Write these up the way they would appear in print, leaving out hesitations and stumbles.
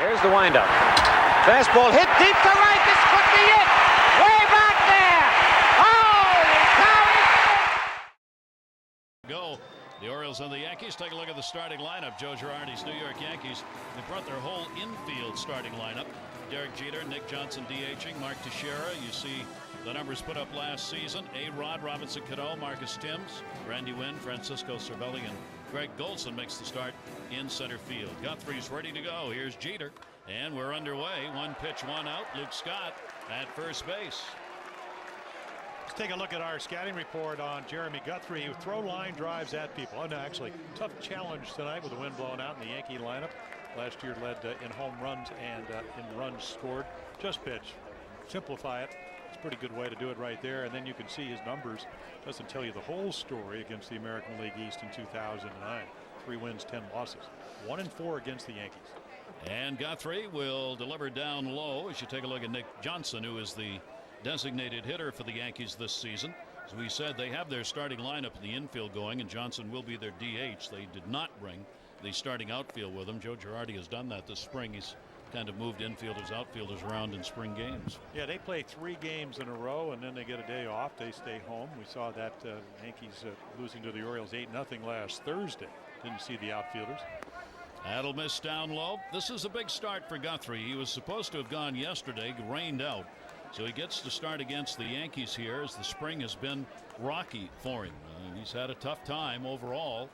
Here's the windup. Fastball hit deep to right. This could be it. Way back there. Holy cow! Go. The Orioles and the Yankees. Take a look at the starting lineup. Joe Girardi's New York Yankees. They brought their whole infield starting lineup. Derek Jeter, Nick Johnson DHing, Mark Teixeira. You see the numbers put up last season. A-Rod, Robinson Cano, Marcus Timms, Randy Wynn, Francisco Cervelli, and Greg Golson makes the start in center field. Guthrie's ready to go. Here's Jeter, and we're underway. One pitch, one out. Luke Scott at first base. Let's take a look at our scouting report on Jeremy Guthrie, who throw line drives at people. Oh, no, actually, tough challenge tonight with the wind blowing out in the Yankee lineup. Last year led in home runs and in runs scored. Just pitch. Simplify it. It's a pretty good way to do it right there. And then you can see his numbers. Doesn't tell you the whole story against the American League East in 2009. 3 wins, 10 losses. 1-4 against the Yankees. And Guthrie will deliver down low as you take a look at Nick Johnson, who is the designated hitter for the Yankees this season. As we said, they have their starting lineup in the infield going, and Johnson will be their DH. They did not bring the starting outfield with him. Joe Girardi has done that this spring. He's kind of moved infielders, outfielders around in spring games. Yeah, they play 3 games in a row, and then they get a day off. They stay home. We saw that Yankees losing to the Orioles 8-0 last Thursday. Didn't see the outfielders. That'll miss down low. This is a big start for Guthrie. He was supposed to have gone yesterday, rained out. So he gets to start against the Yankees here as the spring has been rocky for him. He's had a tough time overall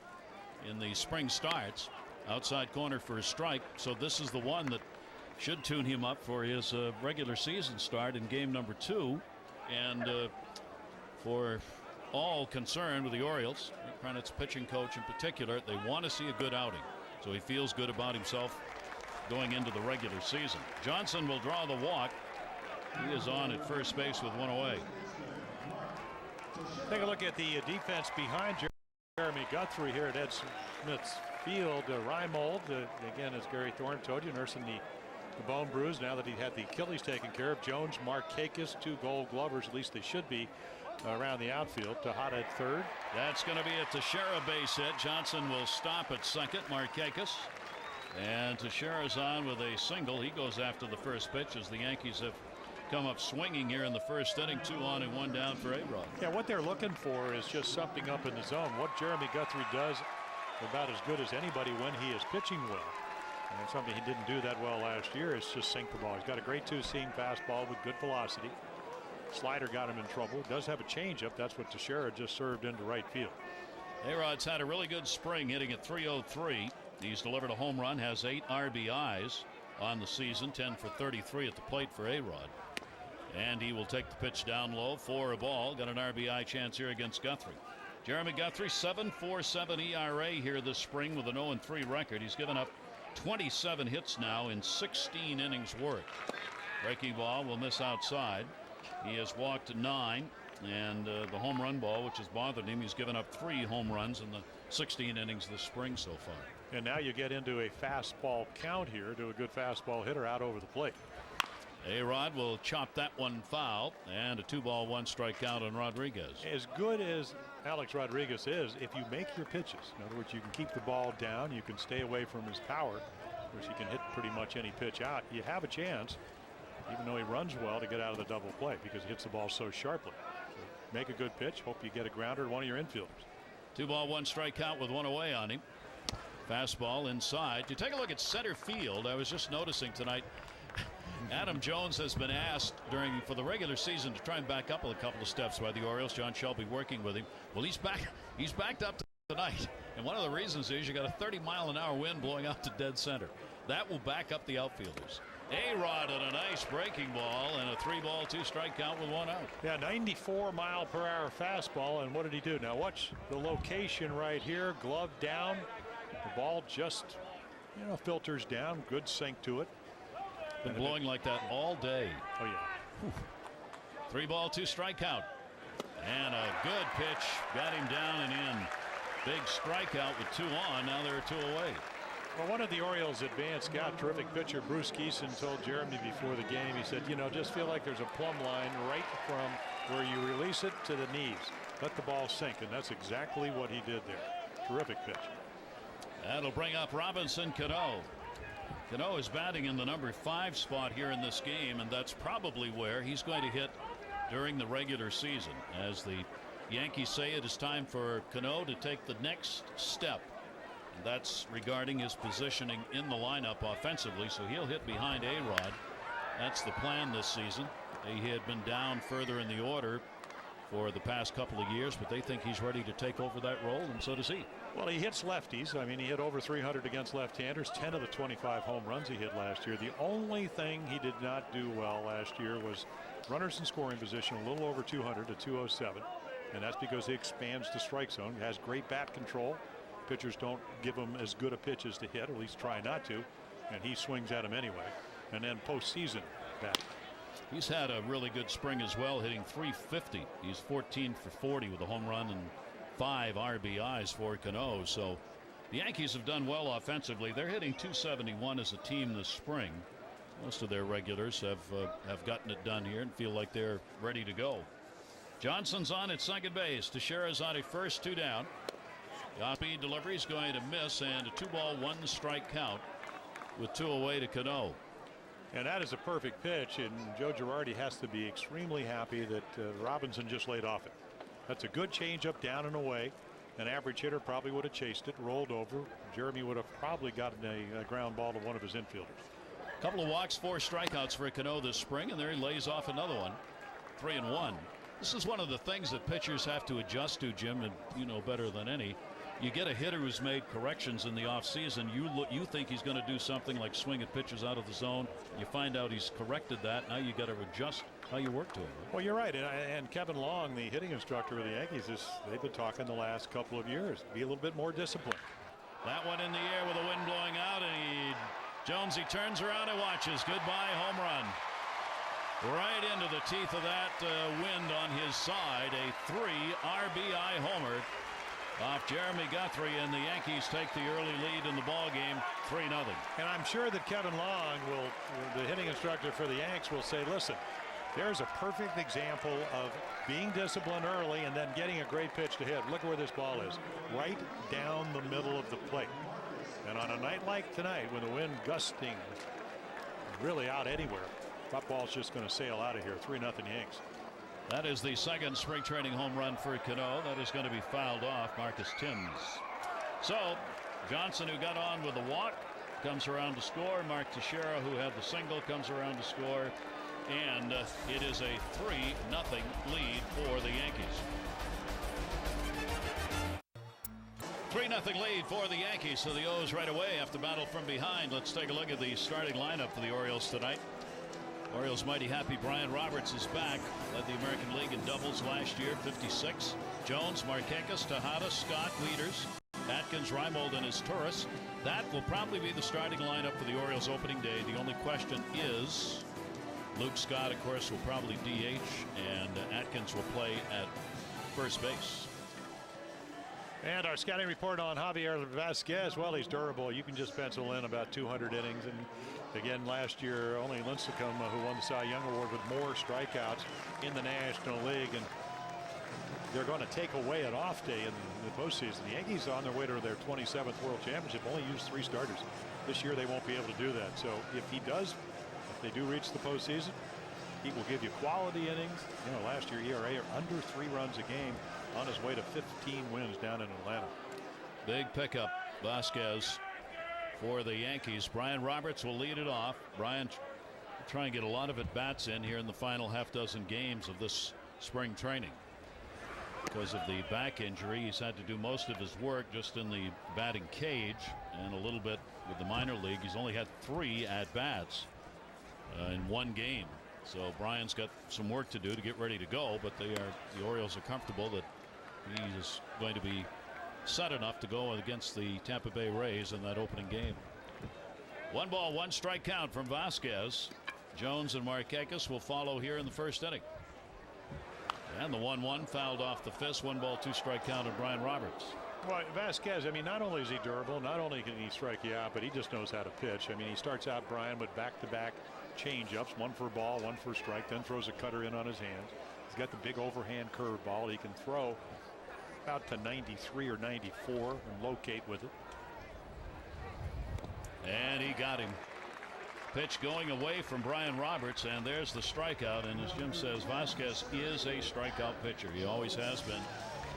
in the spring starts. Outside corner for a strike. So this is the one that should tune him up for his regular season start in game number 2. And for all concerned with the Orioles, Cronet's pitching coach in particular, they want to see a good outing. So he feels good about himself going into the regular season. Johnson will draw the walk. He is on at first base with 1 away. Take a look at the defense behind Jeremy Guthrie here at Ed Smith's field. Reimold, again, as Gary Thorne told you, nursing the bone bruise now that he had the Achilles taken care of. Jones, Markakis, 2 Gold Glovers, at least they should be, around the outfield. Tejada at third. That's going to be a Teixeira base hit. Johnson will stop at second. Markakis. And Teixeira's on with a single. He goes after the first pitch as the Yankees have come up swinging here in the first inning. 2 on and 1 down for A-Rod. Yeah, what they're looking for is just something up in the zone. What Jeremy Guthrie does about as good as anybody when he is pitching well. And something he didn't do that well last year is just sink the ball. He's got a great 2-seam fastball with good velocity. Slider got him in trouble. Does have a changeup. That's what Teixeira just served into right field. A-Rod's had a really good spring, hitting at .303. He's delivered a home run, has 8 RBIs on the season, 10 for 33 at the plate for A-Rod. And he will take the pitch down low for a ball. Got an RBI chance here against Guthrie. Jeremy Guthrie, 7.47 ERA here this spring with an 0-3 record. He's given up 27 hits now in 16 innings work. Breaking ball will miss outside. He has walked 9, and the home run ball, which has bothered him, he's given up 3 home runs in the 16 innings this spring so far. And now you get into a fastball count here to a good fastball hitter out over the plate. A-Rod will chop that one foul, and a 2-ball 1-strike count on Rodriguez. As good as Alex Rodriguez is, if you make your pitches, in other words, you can keep the ball down, you can stay away from his power, which he can hit pretty much any pitch out, you have a chance, even though he runs well, to get out of the double play because he hits the ball so sharply. So make a good pitch, hope you get a grounder to one of your infielders. 2-ball 1-strike count with 1 away on him. Fastball inside. To take a look at center field, I was just noticing tonight, Adam Jones has been asked for the regular season to try and back up a couple of steps by the Orioles. John Shelby working with him. Well, he's backed up tonight, and one of the reasons is you got a 30-mile-an-hour wind blowing out to dead center. That will back up the outfielders. A-Rod on a nice breaking ball and a 3-ball 2-strike count with 1 out. Yeah, 94-mile-per-hour fastball, and what did he do? Now watch the location right here. Glove down. The ball just, filters down. Good sink to it. Been blowing like that all day. Oh yeah. 3-ball 2-strike count, and a good pitch got him down and in. Big strikeout with 2 on. Now there are 2 away. Well, one of the Orioles advanced scout, terrific pitcher Bruce Geeson, told Jeremy before the game, he said, just feel like there's a plumb line right from where you release it to the knees. Let the ball sink, and that's exactly what he did there. Terrific pitch. That'll bring up Robinson Cano. Cano is batting in the number 5 spot here in this game, and that's probably where he's going to hit during the regular season. As the Yankees say, it is time for Cano to take the next step. And that's regarding his positioning in the lineup offensively, so he'll hit behind A-Rod. That's the plan this season. He had been down further in the order for the past couple of years, but they think he's ready to take over that role, and so does he. Well, he hits lefties. I mean, he hit over 300 against left-handers. 10 of the 25 home runs he hit last year. The only thing he did not do well last year was runners in scoring position, a little over 200 to 207, and that's because he expands the strike zone. He has great bat control. Pitchers don't give him as good a pitches to hit, or at least try not to, and he swings at him anyway. And then postseason bat. He's had a really good spring as well, hitting .350. He's 14 for 40 with a home run and 5 RBIs for Cano. So the Yankees have done well offensively. They're hitting .271 as a team this spring. Most of their regulars have gotten it done here and feel like they're ready to go. Johnson's on at second base. Teixeira's on at first, 2 down. The off-speed delivery is going to miss, and a 2-ball 1-strike count with 2 away to Cano. And that is a perfect pitch, and Joe Girardi has to be extremely happy that Robinson just laid off it. That's a good changeup down and away. An average hitter probably would have chased it, rolled over. Jeremy would have probably gotten a ground ball to one of his infielders. Couple of walks, 4 strikeouts for Cano this spring, and there he lays off another one. 3-1. This is one of the things that pitchers have to adjust to, Jim, and you know better than any. You get a hitter who's made corrections in the offseason. You think he's going to do something like swing at pitches out of the zone. You find out he's corrected that. Now you got to adjust how you work to him. Well, you're right. And Kevin Long, the hitting instructor of the Yankees, they've been talking the last couple of years. Be a little bit more disciplined. That one in the air with the wind blowing out, and Jonesy turns around and watches. Goodbye home run. Right into the teeth of that wind on his side. A 3 RBI homer off Jeremy Guthrie, and the Yankees take the early lead in the ball game, 3-0. And I'm sure that Kevin Long the hitting instructor for the Yanks, will say, listen, there's a perfect example of being disciplined early and then getting a great pitch to hit. Look at where this ball is, right down the middle of the plate. And on a night like tonight, when the wind gusting really out anywhere, that ball's just going to sail out of here. 3-0 Yanks. That is the second spring training home run for Cano. That is going to be fouled off Marcus Timms. So Johnson, who got on with the walk, comes around to score. Mark Teixeira, who had the single, comes around to score. And it is a 3-0 lead for the Yankees. 3-0 lead for the Yankees. So the O's right away have to battle from behind. Let's take a look at the starting lineup for the Orioles tonight. Orioles mighty happy Brian Roberts is back. Led the American League in doubles last year, 56. Jones, Markakis, Tejada, Scott, Wieters, Atkins, Reimold, and Izturis. That will probably be the starting lineup for the Orioles opening day. The only question is Luke Scott, of course, will probably DH, and Atkins will play at first base. And our scouting report on Javier Vasquez. Well, he's durable. You can just pencil in about 200 innings. And again, last year, only Lincecum, who won the Cy Young Award with more strikeouts in the National League. And they're going to take away an off day in the postseason. The Yankees, on their way to their 27th World Championship, only used 3 starters. This year, they won't be able to do that. So if they do reach the postseason, he will give you quality innings. You know, last year, ERA under 3 runs a game, on his way to 15 wins down in Atlanta. Big pickup, Vasquez, for the Yankees. Brian Roberts will lead it off. Brian try and get a lot of at bats in here in the final half dozen games of this spring training. Because of the back injury, he's had to do most of his work just in the batting cage and a little bit with the minor league. He's only had 3 at bats in 1 game. So Brian's got some work to do to get ready to go, but the Orioles are comfortable that he is going to be set enough to go against the Tampa Bay Rays in that opening game. 1 ball, 1 strike count from Vasquez. Jones and Markakis will follow here in the first inning. And the 1-1 fouled off the fist. 1 ball, 2 strike count of Brian Roberts. Well, Vasquez, I mean, not only is he durable, not only can he strike you out, but he just knows how to pitch. I mean, he starts out, Brian, with back-to-back change-ups, 1 for a ball, 1 for a strike, then throws a cutter in on his hands. He's got the big overhand curveball. He can throw out to 93 or 94 and locate with it. And he got him. Pitch going away from Brian Roberts, and there's the strikeout. And as Jim says, Vasquez is a strikeout pitcher. He always has been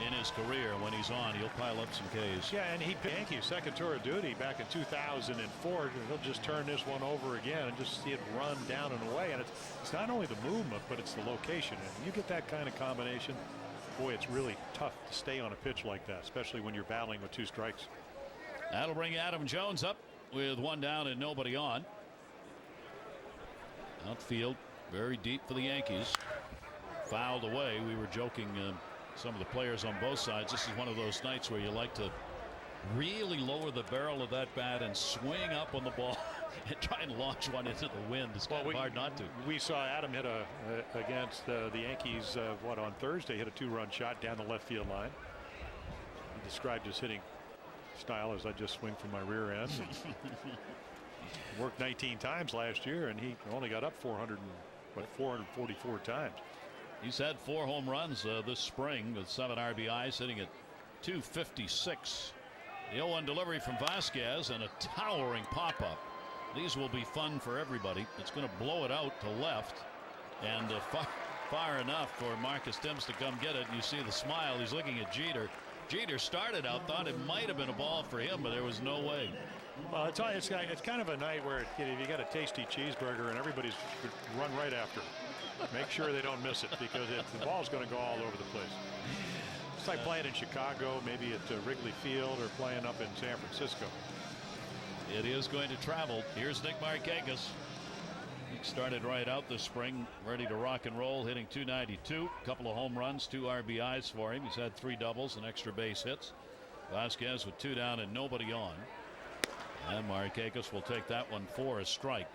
in his career. When he's on, he'll pile up some Ks. Yeah, and he picked Yankees second tour of duty back in 2004. He'll just turn this one over again and just see it run down and away. And it's not only the movement, but it's the location. And you get that kind of combination, boy, it's really tough to stay on a pitch like that, especially when you're battling with 2 strikes. That'll bring Adam Jones up with 1 down and nobody on. Outfield very deep for the Yankees. Fouled away. We were joking, some of the players on both sides. This is one of those nights where you like to really lower the barrel of that bat and swing up on the ball and try and launch one into the wind. It's kind of hard not to. We saw Adam hit against the Yankees on Thursday, hit a 2-run shot down the left field line. He described his hitting style as I just swing from my rear end. Worked 19 times last year, and he only got up 444 times. He's had 4 home runs this spring with 7 RBIs, hitting at 256. The 0-1 delivery from Vasquez and a towering pop-up. These will be fun for everybody. It's going to blow it out to left, and far enough for Marcus Timms to come get it. You see the smile. He's looking at Jeter. Jeter started out, thought it might have been a ball for him, but there was no way. Well, it's kind of a night where you got a tasty cheeseburger and everybody's run right after it. Make sure they don't miss it, because the ball's going to go all over the place. It's like playing in Chicago, maybe at Wrigley Field, or playing up in San Francisco. It is going to travel. Here's Nick Markakis. He started right out this spring, ready to rock and roll, hitting .292. A couple of home runs, 2 RBIs for him. He's had 3 doubles and extra base hits. Vasquez with 2 down and nobody on. And Markakis will take that one for a strike.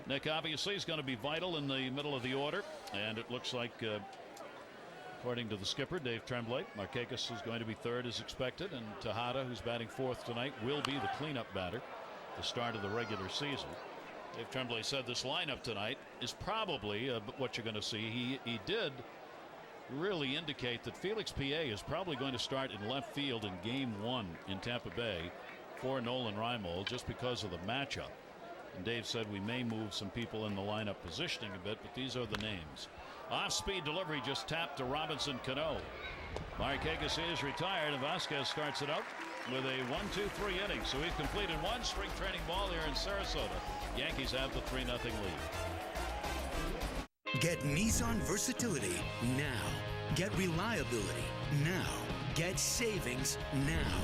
Nick obviously is going to be vital in the middle of the order, and it looks like, according to the skipper, Dave Tremblay, Markakis is going to be 3rd as expected, and Tejada, who's batting 4th tonight, will be the cleanup batter the start of the regular season. Dave Tremblay said this lineup tonight is probably what you're going to see. He did really indicate that Felix Pie is probably going to start in left field in Game 1 in Tampa Bay for Nolan Reimold, just because of the matchup. And Dave said we may move some people in the lineup positioning a bit, but these are the names. Off-speed delivery just tapped to Robinson Cano. Markakis is retired, and Vasquez starts it out with a 1-2-3 inning. So we've completed 1 spring training ball here in Sarasota. Yankees have the 3-0 lead. Get Nissan versatility now. Get reliability now. Get savings now.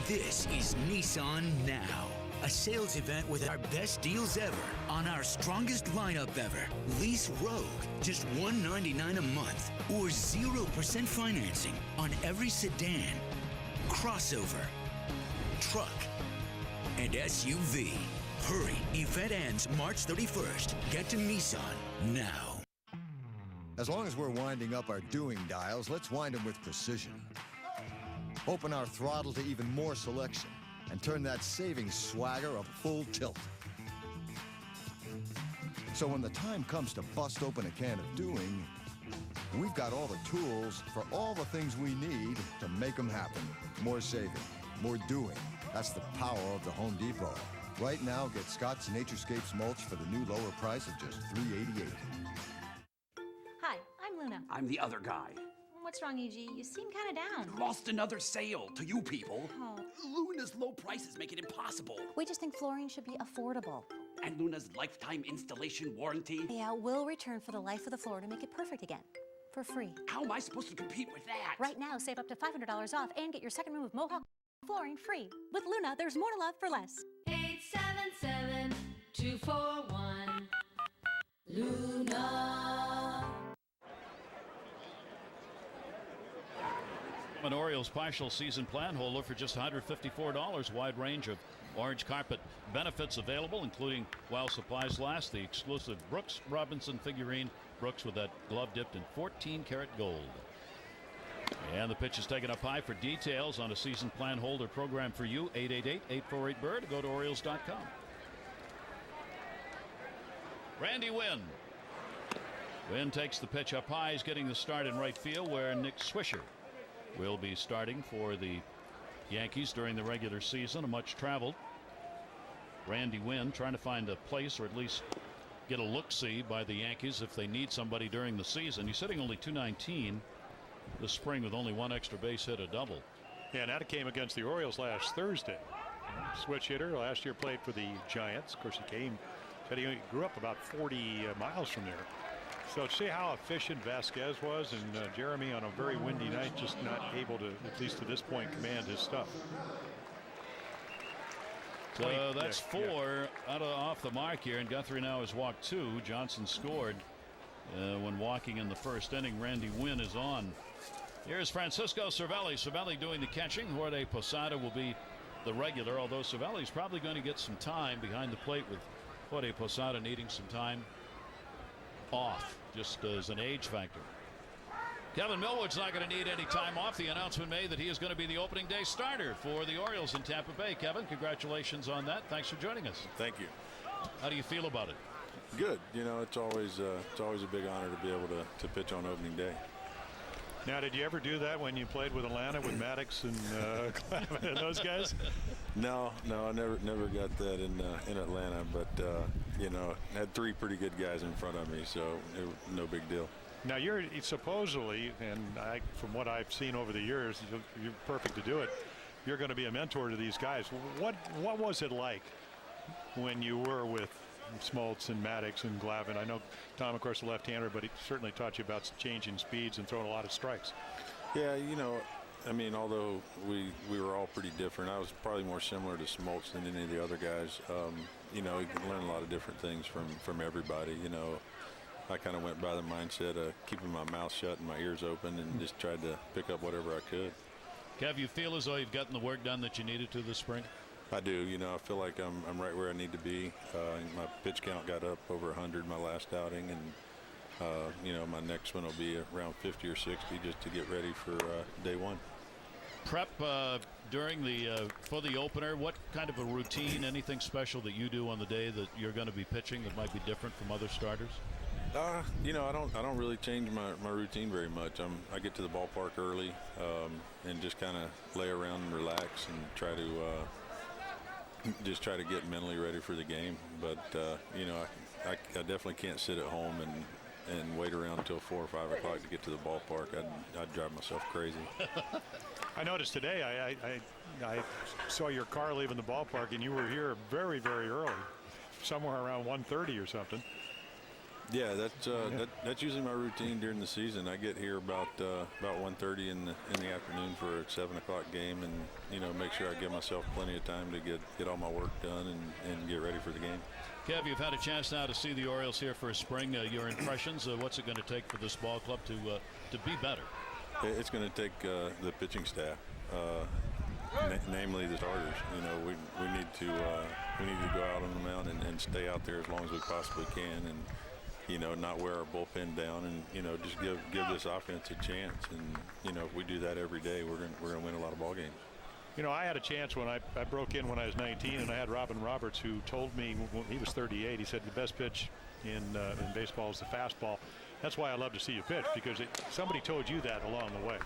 This is Nissan Now, a sales event with our best deals ever on our strongest lineup ever. Lease Rogue, just $199 a month, or 0% financing on every sedan, crossover, truck, and SUV. Hurry, event ends March 31st. Get to Nissan now. As long as we're winding up our doing dials, let's wind them with precision. Open our throttle to even more selection and turn that savings swagger up full tilt. So when the time comes to bust open a can of doing, we've got all the tools for all the things we need to make them happen. More saving, more doing. That's the power of the Home Depot. Right now, get Scott's Naturescapes mulch for the new lower price of just $3.88. Hi, I'm Luna. I'm the other guy. What's wrong, E.G.? You seem kind of down. Lost another sale to you people. Oh. Luna's low prices make it impossible. We just think flooring should be affordable. And Luna's lifetime installation warranty. Yeah, we'll return for the life of the floor to make it perfect again. For free. How am I supposed to compete with that? Right now, save up to $500 off and get your second room of Mohawk flooring free. With Luna, there's more to love for less. 877-241 Luna. An Orioles partial season plan holder for just $154. Wide range of orange carpet benefits available, including while supplies last, the exclusive Brooks Robinson figurine. Brooks with that glove dipped in 14-karat gold. And the pitch is taken up high. For details on a season plan holder program for you, 888-848-BIRD. Go to Orioles.com. Randy Wynn. Wynn takes the pitch up high. He's getting the start in right field, where Nick Swisher will be starting for the Yankees during the regular season. A much traveled Randy Wynn trying to find a place or at least get a look-see by the Yankees if they need somebody during the season. He's hitting only .219 this spring with only one extra base hit, a double. Yeah, and that came against the Orioles last Thursday. Switch hitter, last year played for the Giants. Of course, said he grew up about 40 miles from there. So see how efficient Vasquez was, and Jeremy on a very windy night just not able to, at least to this point, command his stuff. So that's four off the mark here, and Guthrie now has walked 2. Johnson scored when walking in the first inning. Randy Wynn is on. Here's Francisco Cervelli. Cervelli doing the catching. Jorge Posada will be the regular, although Cervelli's probably going to get some time behind the plate with Jorge Posada needing some time off, just as an age factor. Kevin Millwood's not going to need any time off. The announcement made that he is going to be the opening day starter for the Orioles in Tampa Bay. Kevin, congratulations on that. Thanks for joining us. Thank you. How do you feel about it? Good. You know, it's always a big honor to be able to pitch on opening day. Now, did you ever do that when you played with Atlanta with Maddox and Clavin and those guys? No, I never got that in Atlanta, but you know, had 3 pretty good guys in front of me, so no big deal. Now you're supposedly, and from what I've seen over the years, you're perfect to do it. You're going to be a mentor to these guys. What was it like when you were with Smoltz and Maddox and Glavine? I know Tom, of course, a left-hander, but he certainly taught you about changing speeds and throwing a lot of strikes. Yeah, you know, I mean, although we were all pretty different, I was probably more similar to Smoltz than any of the other guys. You know, you can learn a lot of different things from everybody. You know, I kind of went by the mindset of keeping my mouth shut and my ears open and just tried to pick up whatever I could. Kev, you feel as though you've gotten the work done that you needed to this spring? I do. You know, I feel like I'm right where I need to be. My pitch count got up over 100 my last outing, and you know, my next one will be around 50 or 60 just to get ready for day one. Prep during for the opener, what kind of a routine, anything special that you do on the day that you're going to be pitching that might be different from other starters? You know, I don't really change my routine very much. I get to the ballpark early and just kind of lay around and relax and try to get mentally ready for the game. But you know, I definitely can't sit at home and wait around until 4 or 5 o'clock to get to the ballpark. I'd drive myself crazy. I noticed today I saw your car leaving the ballpark, and you were here very, very early, somewhere around 1:30 or something. Yeah, that's usually my routine during the season. I get here about 1:30 in the afternoon for a 7 o'clock game, and you know, make sure I give myself plenty of time to get all my work done and get ready for the game. Kev, you've had a chance now to see the Orioles here for spring. Your impressions? What's it going to take for this ball club to be better? It's going to take the pitching staff, namely the starters. You know, we need to go out on the mound and stay out there as long as we possibly can, and you know, not wear our bullpen down, and you know, just give this offense a chance. And you know, if we do that every day, we're going to win a lot of ball games. You know, I had a chance when I broke in when I was 19, and I had Robin Roberts, who told me when he was 38, he said the best pitch in baseball is the fastball. That's why I love to see you pitch, because somebody told you that along the way.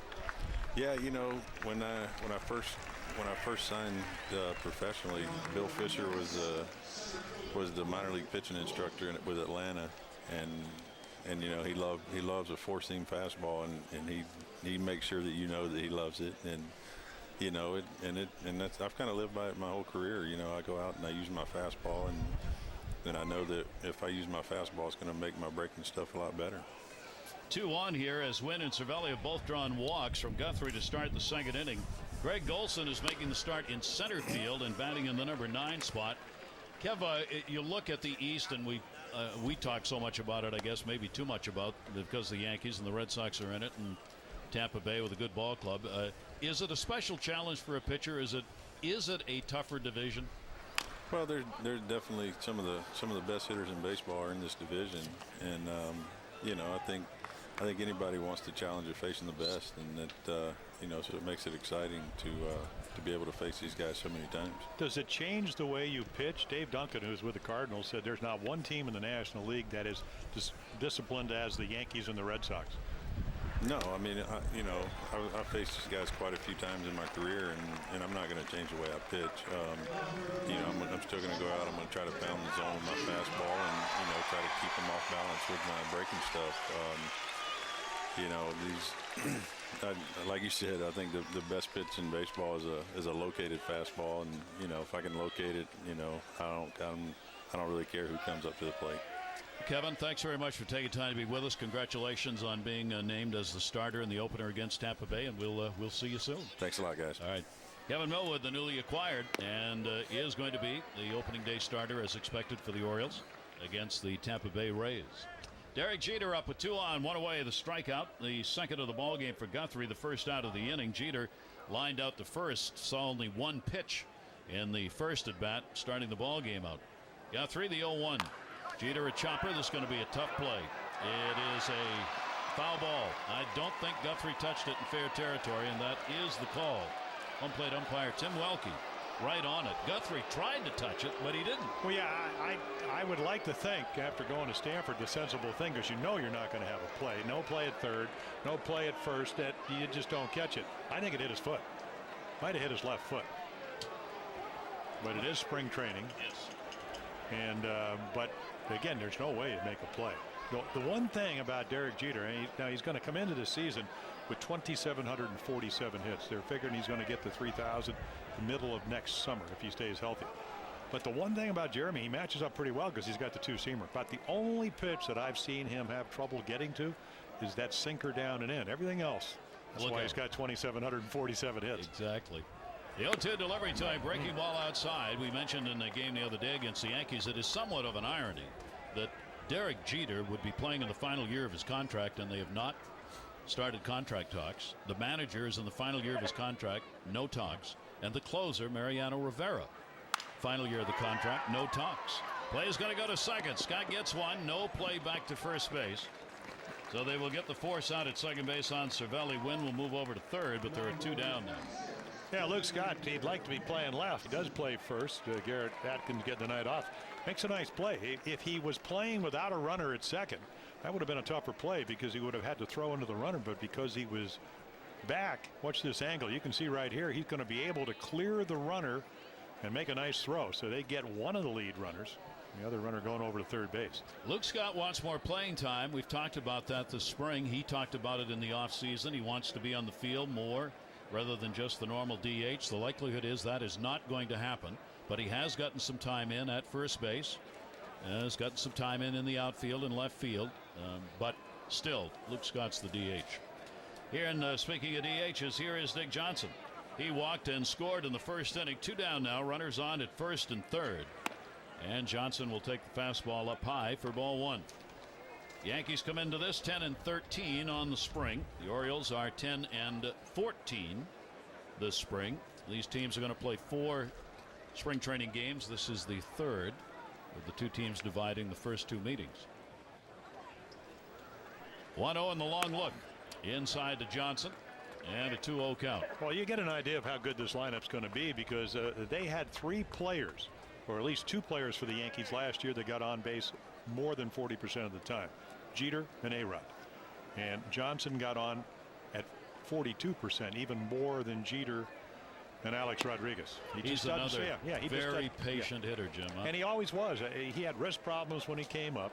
Yeah, you know, when I first signed professionally, Bill Fisher was the minor league pitching instructor with Atlanta, and you know, he loves a 4-seam fastball, and he makes sure that you know that he loves it, and you know, and that's, I've kind of lived by it my whole career. You know, I go out and I use my fastball, and I know that if I use my fastball, it's going to make my breaking stuff a lot better. 2 on here as Wynn and Cervelli have both drawn walks from Guthrie to start the second inning. Greg Golson is making the start in center field and batting in the number 9 spot. Kev, you look at the East, and we talk so much about it, I guess maybe too much about, because the Yankees and the Red Sox are in it, and Tampa Bay with a good ball club. Is it a special challenge for a pitcher? Is it a tougher division? Well, there's definitely some of the best hitters in baseball are in this division, and you know, I think anybody wants to challenge of facing the best, and that you know, so it makes it exciting to be able to face these guys so many times. Does it change the way you pitch? Dave Duncan, who's with the Cardinals, said there's not one team in the National League that is disciplined as the Yankees and the Red Sox. No, I mean, I've faced these guys quite a few times in my career, and I'm not going to change the way I pitch. I'm still going to go out. I'm going to try to pound the zone with my fastball, and try to keep them off balance with my breaking stuff. Like you said, I think the best pitch in baseball is a located fastball, and if I can locate it, I don't really care who comes up to the plate. Kevin, thanks very much for taking time to be with us. Congratulations on being named as the starter in the opener against Tampa Bay, and we'll see you soon. Thanks a lot, guys. All right. Kevin Millwood, the newly acquired, and is going to be the opening day starter as expected for the Orioles against the Tampa Bay Rays. Derek Jeter up with 2 on, 1 away. The strikeout, the second of the ball game for Guthrie. The first out of the inning. Jeter lined out to first, saw only 1 pitch in the first at bat, starting the ball game out. Guthrie, the 0-1. Jeter a chopper. This is going to be a tough play. It is a foul ball. I don't think Guthrie touched it in fair territory, and that is the call. Home plate umpire Tim Welke right on it. Guthrie tried to touch it, but he didn't. Well, yeah, I would like to think after going to Stanford the sensible thing, because you're not going to have a play. No play at third, no play at first, that you just don't catch it. I think it hit his foot. Might have hit his left foot. But it is spring training. Yes. And but again, there's no way to make a play. The one thing about Derek Jeter, now he's going to come into the season with 2,747 hits. They're figuring he's going to get to 3,000 the middle of next summer if he stays healthy. But the one thing about Jeremy, he matches up pretty well because he's got the 2-seamer. But the only pitch that I've seen him have trouble getting to is that sinker down and in. Everything else, that's why he's got 2,747 hits. Exactly. The 0-2 delivery time, breaking ball outside. We mentioned in the game the other day against the Yankees, it is somewhat of an irony that Derek Jeter would be playing in the final year of his contract, and they have not started contract talks. The manager is in the final year of his contract, no talks. And the closer, Mariano Rivera, final year of the contract, no talks. Play is going to go to second. Scott gets one. No play back to first base. So they will get the force out at second base on Cervelli. Wynn will move over to third, but there are 2 down now. Yeah, Luke Scott, he'd like to be playing left. He does play first. Garrett Atkins getting the night off. Makes a nice play. If he was playing without a runner at second, that would have been a tougher play because he would have had to throw into the runner. But because he was back, watch this angle. You can see right here, he's going to be able to clear the runner and make a nice throw. So they get one of the lead runners. The other runner going over to third base. Luke Scott wants more playing time. We've talked about that this spring. He talked about it in the offseason. He wants to be on the field more rather than just the normal DH. The likelihood is that is not going to happen. But he has gotten some time in at first base. Has gotten some time in the outfield and left field. But still, Luke Scott's the DH. Here, and speaking of DHs, here is Nick Johnson. He walked and scored in the first inning. 2 down now. Runners on at first and third. And Johnson will take the fastball up high for ball 1. Yankees come into this 10-13 on the spring. The Orioles are 10-14 this spring. These teams are going to play 4 spring training games. This is the third, with the 2 teams dividing the first 2 meetings. 1-0 in the long look. Inside to Johnson, and a 2-0 count. Well, you get an idea of how good this lineup's going to be because they had 3 players, or at least 2 players for the Yankees last year that got on base more than 40% of the time. Jeter and A-Rod. And Johnson got on at 42%, even more than Jeter and Alex Rodriguez. He's another very patient hitter, Jim. Huh? And he always was. He had wrist problems when he came up.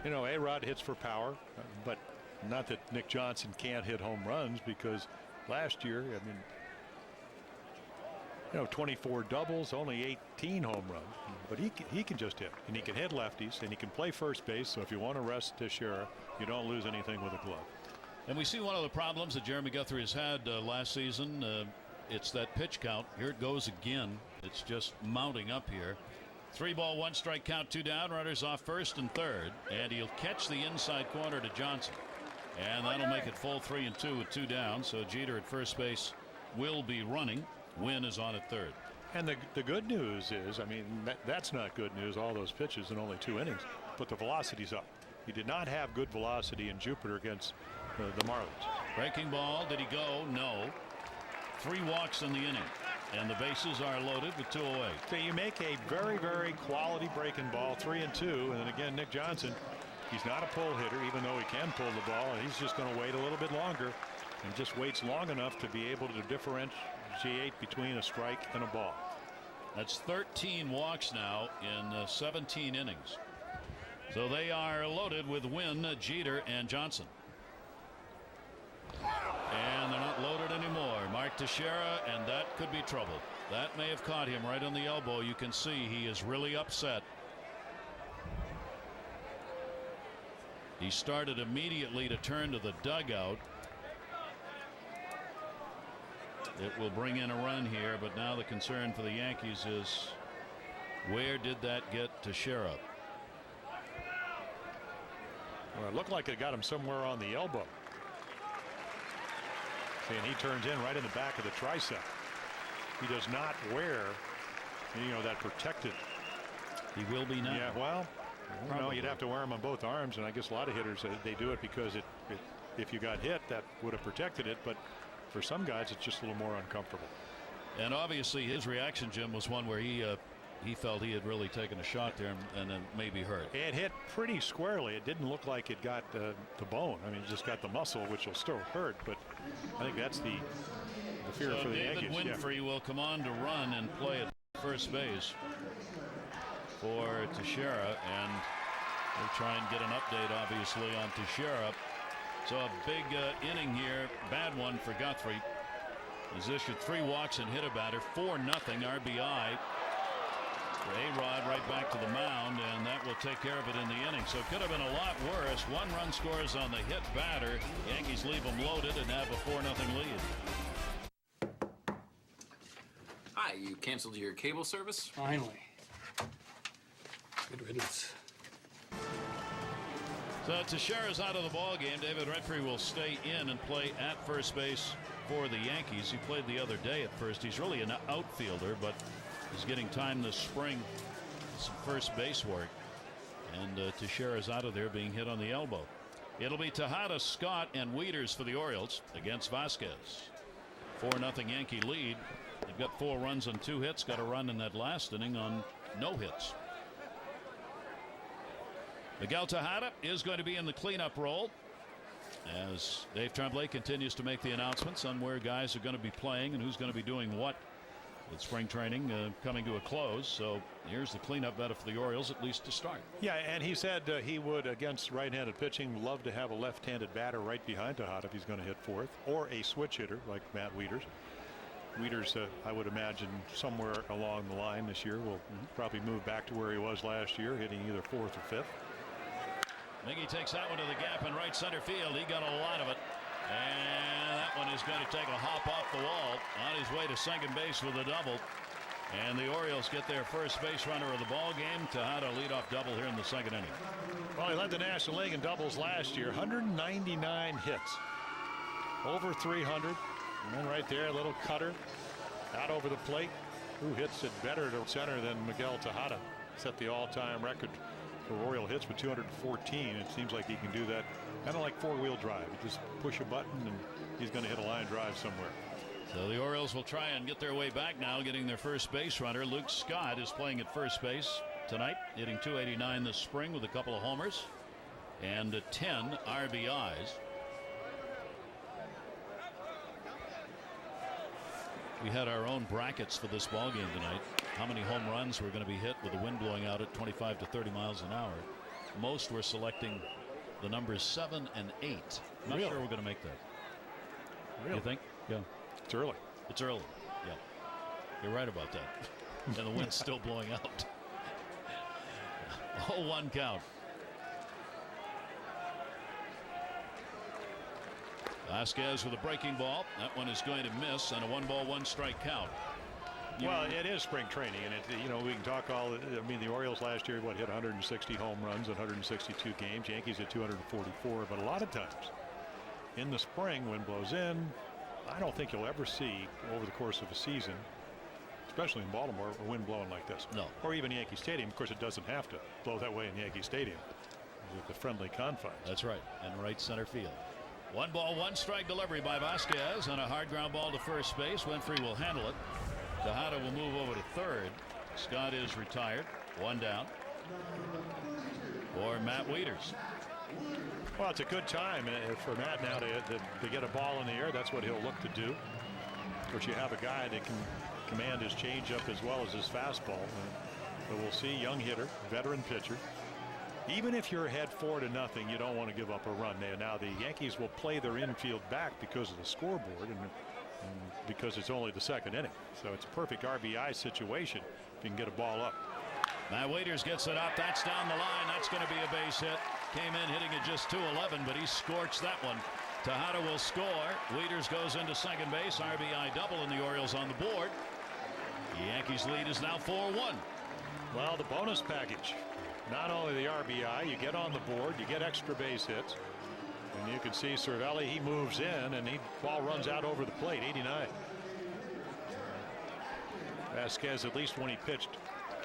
A-Rod hits for power, but not that Nick Johnson can't hit home runs, because last year, 24 doubles, only 18 home runs. But he can just hit, and he can hit lefties, and he can play first base. So if you want to rest Teixeira, you don't lose anything with a glove. And we see one of the problems that Jeremy Guthrie has had last season. It's that pitch count. Here it goes again. It's just mounting up here. 3-ball, 1-strike count, 2 down. Runners off first and third, and he'll catch the inside corner to Johnson. And that'll make it full 3-2 with 2 down. So Jeter at first base will be running. Wynn is on at third. And the good news is, that's not good news, all those pitches in only 2 innings, but the velocity's up. He did not have good velocity in Jupiter against the Marlins. Breaking ball. Did he go? No. 3 walks in the inning, and the bases are loaded with 2 away. So you make a very, very quality breaking ball, 3-2, and then again, Nick Johnson, He's not a pull hitter, even though he can pull the ball, and he's just going to wait a little bit longer and just waits long enough to be able to differentiate between a strike and a ball. That's 13 walks now in 17 innings. So they are loaded with Wynn, Jeter, and Johnson. And they're not loaded anymore. Mark Teixeira, and that could be trouble. That may have caught him right on the elbow. You can see he is really upset. He started immediately to turn to the dugout. It will bring in a run here, but now the concern for the Yankees is where did that get Teixeira? Well, it looked like it got him somewhere on the elbow. See, and he turns in right in the back of the tricep. He does not wear, that protected. He will be now. Yeah, well, you'd have to wear them on both arms, and I guess a lot of hitters, they do it because if you got hit, that would have protected it, but for some guys, it's just a little more uncomfortable. And obviously his reaction, Jim, was one where he felt he had really taken a shot there and then maybe hurt. It hit pretty squarely. It didn't look like it got the bone. I mean, it just got the muscle, which will still hurt, but I think that's the fear for the David Yankees. Winfrey will come on to run and play at first base for Teixeira, and we'll try and get an update obviously on Teixeira. So a big inning here, bad one for Guthrie. He's issued 3 walks and hit a batter, 4-0 RBI. A-Rod right back to the mound, and that will take care of it in the inning. So it could have been a lot worse. 1 run scores on the hit batter. Yankees leave them loaded and have a 4-0 lead. Hi, you canceled your cable service? Finally. Good riddance. So Teixeira's out of the ball game. David Winfrey will stay in and play at first base for the Yankees. He played the other day at first. He's really an outfielder, but he's getting time this spring. Some first base work. And Teixeira's out of there being hit on the elbow. It'll be Tejada, Scott, and Wieters for the Orioles against Vasquez. 4-0 Yankee lead. They've got 4 runs on 2 hits. Got a run in that last inning on no hits. Miguel Tejada is going to be in the cleanup role as Dave Tremblay continues to make the announcements on where guys are going to be playing and who's going to be doing what with spring training coming to a close. So here's the cleanup batter for the Orioles, at least to start. Yeah, and he said he would, against right-handed pitching, love to have a left-handed batter right behind Tejada if he's going to hit fourth, or a switch hitter like Matt Wieters. Wieters, I would imagine, somewhere along the line this year will probably move back to where he was last year, hitting either fourth or fifth. Miggy takes that one to the gap in right center field. He got a lot of it. And that one is going to take a hop off the wall on his way to second base with a double. And the Orioles get their first base runner of the ball game. Tejada leadoff double here in the second inning. Well, he led the National League in doubles last year. 199 hits. Over 300. And then right there, a little cutter out over the plate. Who hits it better to center than Miguel Tejada? Set the all-time record for Oriole hits with 214. It seems like he can do that kind of like four-wheel drive. You just push a button and he's going to hit a line drive somewhere. So the Orioles will try and get their way back now, getting their first base runner. Luke Scott is playing at first base tonight, hitting .289 this spring with a couple of homers and 10 RBIs. We had our own brackets for this ball game tonight. How many home runs were going to be hit with the wind blowing out at 25 to 30 miles an hour? Most were selecting the numbers 7 and 8. Not sure we're going to make that. Really? You think? Yeah. It's early. It's early. Yeah. You're right about that. And the wind's still blowing out. 0-1 count. Vasquez with a breaking ball. That one is going to miss on a 1-ball 1-strike count. Well, it is spring training, and we can talk I mean, the Orioles last year hit 160 home runs in 162 games. Yankees at 244. But a lot of times in the spring, wind blows in. I don't think you'll ever see over the course of a season, especially in Baltimore, a wind blowing like this. No. Or even Yankee Stadium. Of course, it doesn't have to blow that way in Yankee Stadium with the friendly confines. That's right. And right center field. 1-ball 1-strike delivery by Vasquez and a hard ground ball to first base. Winfrey will handle it. Tejada will move over to third. Scott is retired. 1 down for Matt Wieters. Well, it's a good time for Matt now to get a ball in the air. That's what he'll look to do. Of course, you have a guy that can command his changeup as well as his fastball. But we'll see, young hitter, veteran pitcher. Even if you're ahead 4-0, you don't want to give up a run. Now the Yankees will play their infield back because of the scoreboard and because it's only the second inning. So it's a perfect RBI situation if you can get a ball up. Matt Waiters gets it up. That's down the line. That's going to be a base hit. Came in hitting at just .211, but he scorched that one. Tejada will score. Waiters goes into second base. RBI double, and the Orioles on the board. The Yankees lead is now 4-1. Well, the bonus package. Not only the RBI, you get on the board, you get extra base hits. And you can see Cervelli, he moves in, and ball runs out over the plate, 89. Vasquez, at least when he pitched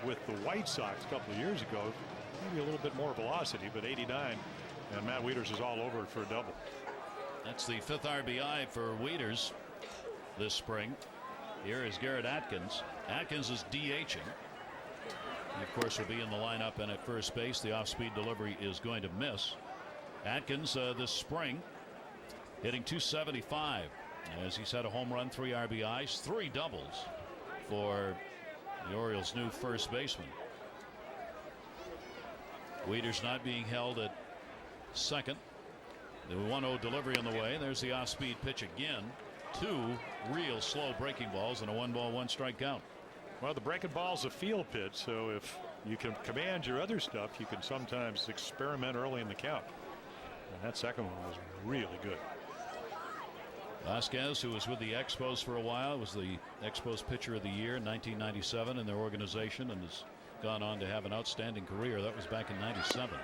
with the White Sox a couple of years ago, maybe a little bit more velocity, but 89. And Matt Wieters is all over it for a double. That's the 5th RBI for Wieters this spring. Here is Garrett Atkins. Atkins is DHing. He, of course, will be in the lineup and at first base. The off-speed delivery is going to miss. Atkins this spring hitting .275 as he's had a home run, 3 RBIs, 3 doubles for the Orioles' new first baseman. Wieters not being held at second. The 1-0 delivery on the way. There's the off-speed pitch again. 2 real slow breaking balls and a 1-ball 1-strike count. Well, the breaking ball's a field pitch, so if you can command your other stuff, you can sometimes experiment early in the count. And that second one was really good. Vasquez, who was with the Expos for a while, was the Expos pitcher of the year in 1997 in their organization and has gone on to have an outstanding career. That was back in '97.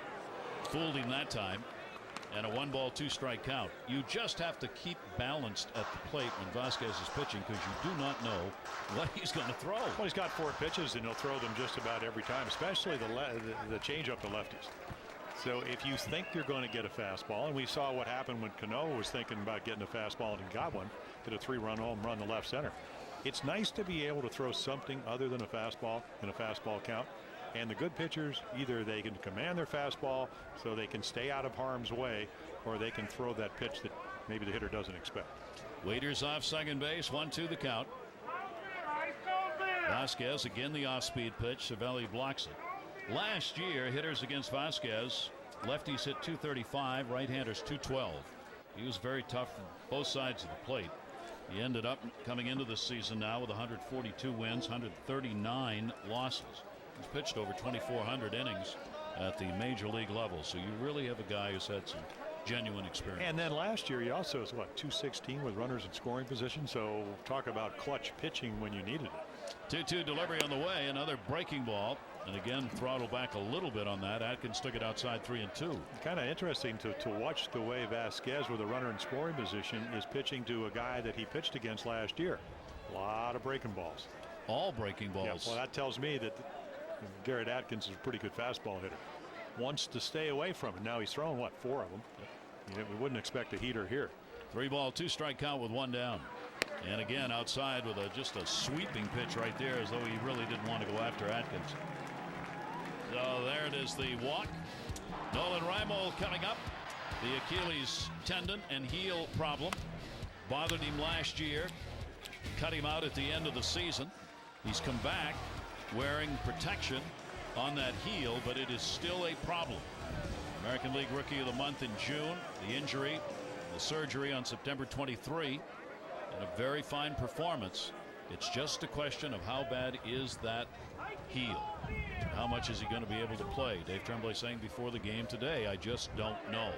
Fooled him that time. And a 1-ball 2-strike count. You just have to keep balanced at the plate when Vasquez is pitching because you do not know what he's going to throw. Well, he's got 4 pitches and he'll throw them just about every time, especially the changeup to lefties. So if you think you're going to get a fastball, and we saw what happened when Cano was thinking about getting a fastball and got one, did a 3-run home run to left center. It's nice to be able to throw something other than a fastball in a fastball count. And the good pitchers, either they can command their fastball so they can stay out of harm's way, or they can throw that pitch that maybe the hitter doesn't expect. Waiters off second base, 1-2 the count. Vasquez again the off-speed pitch. Cervelli blocks it. Last year, hitters against Vasquez, lefties hit .235, right-handers .212. He was very tough from both sides of the plate. He ended up coming into the season now with 142 wins, 139 losses. He's pitched over 2,400 innings at the major league level. So you really have a guy who's had some genuine experience. And then last year he also was what, 216 with runners in scoring position. So talk about clutch pitching when you needed it. 2-2 delivery on the way. Another breaking ball. And again, throttle back a little bit on that. Atkins took it outside 3-2. Kind of interesting to watch the way Vasquez with a runner in scoring position is pitching to a guy that he pitched against last year. A lot of breaking balls. All breaking balls. Yeah, well, that tells me that Garrett Atkins is a pretty good fastball hitter. Wants to stay away from it. Now he's thrown, what, 4 of them. We wouldn't expect a heater here. 3-ball 2-strike count with 1 down. And again outside with just a sweeping pitch right there, as though he really didn't want to go after Atkins. So there it is, the walk. Nolan Reimold coming up. The Achilles tendon and heel problem bothered him last year. Cut him out at the end of the season. He's come back wearing protection on that heel, but it is still a problem. American League Rookie of the Month in June. The injury, the surgery on September 23, and a very fine performance. It's just a question of how bad is that heel. How much is he going to be able to play? Dave Tremblay saying before the game today, I just don't know.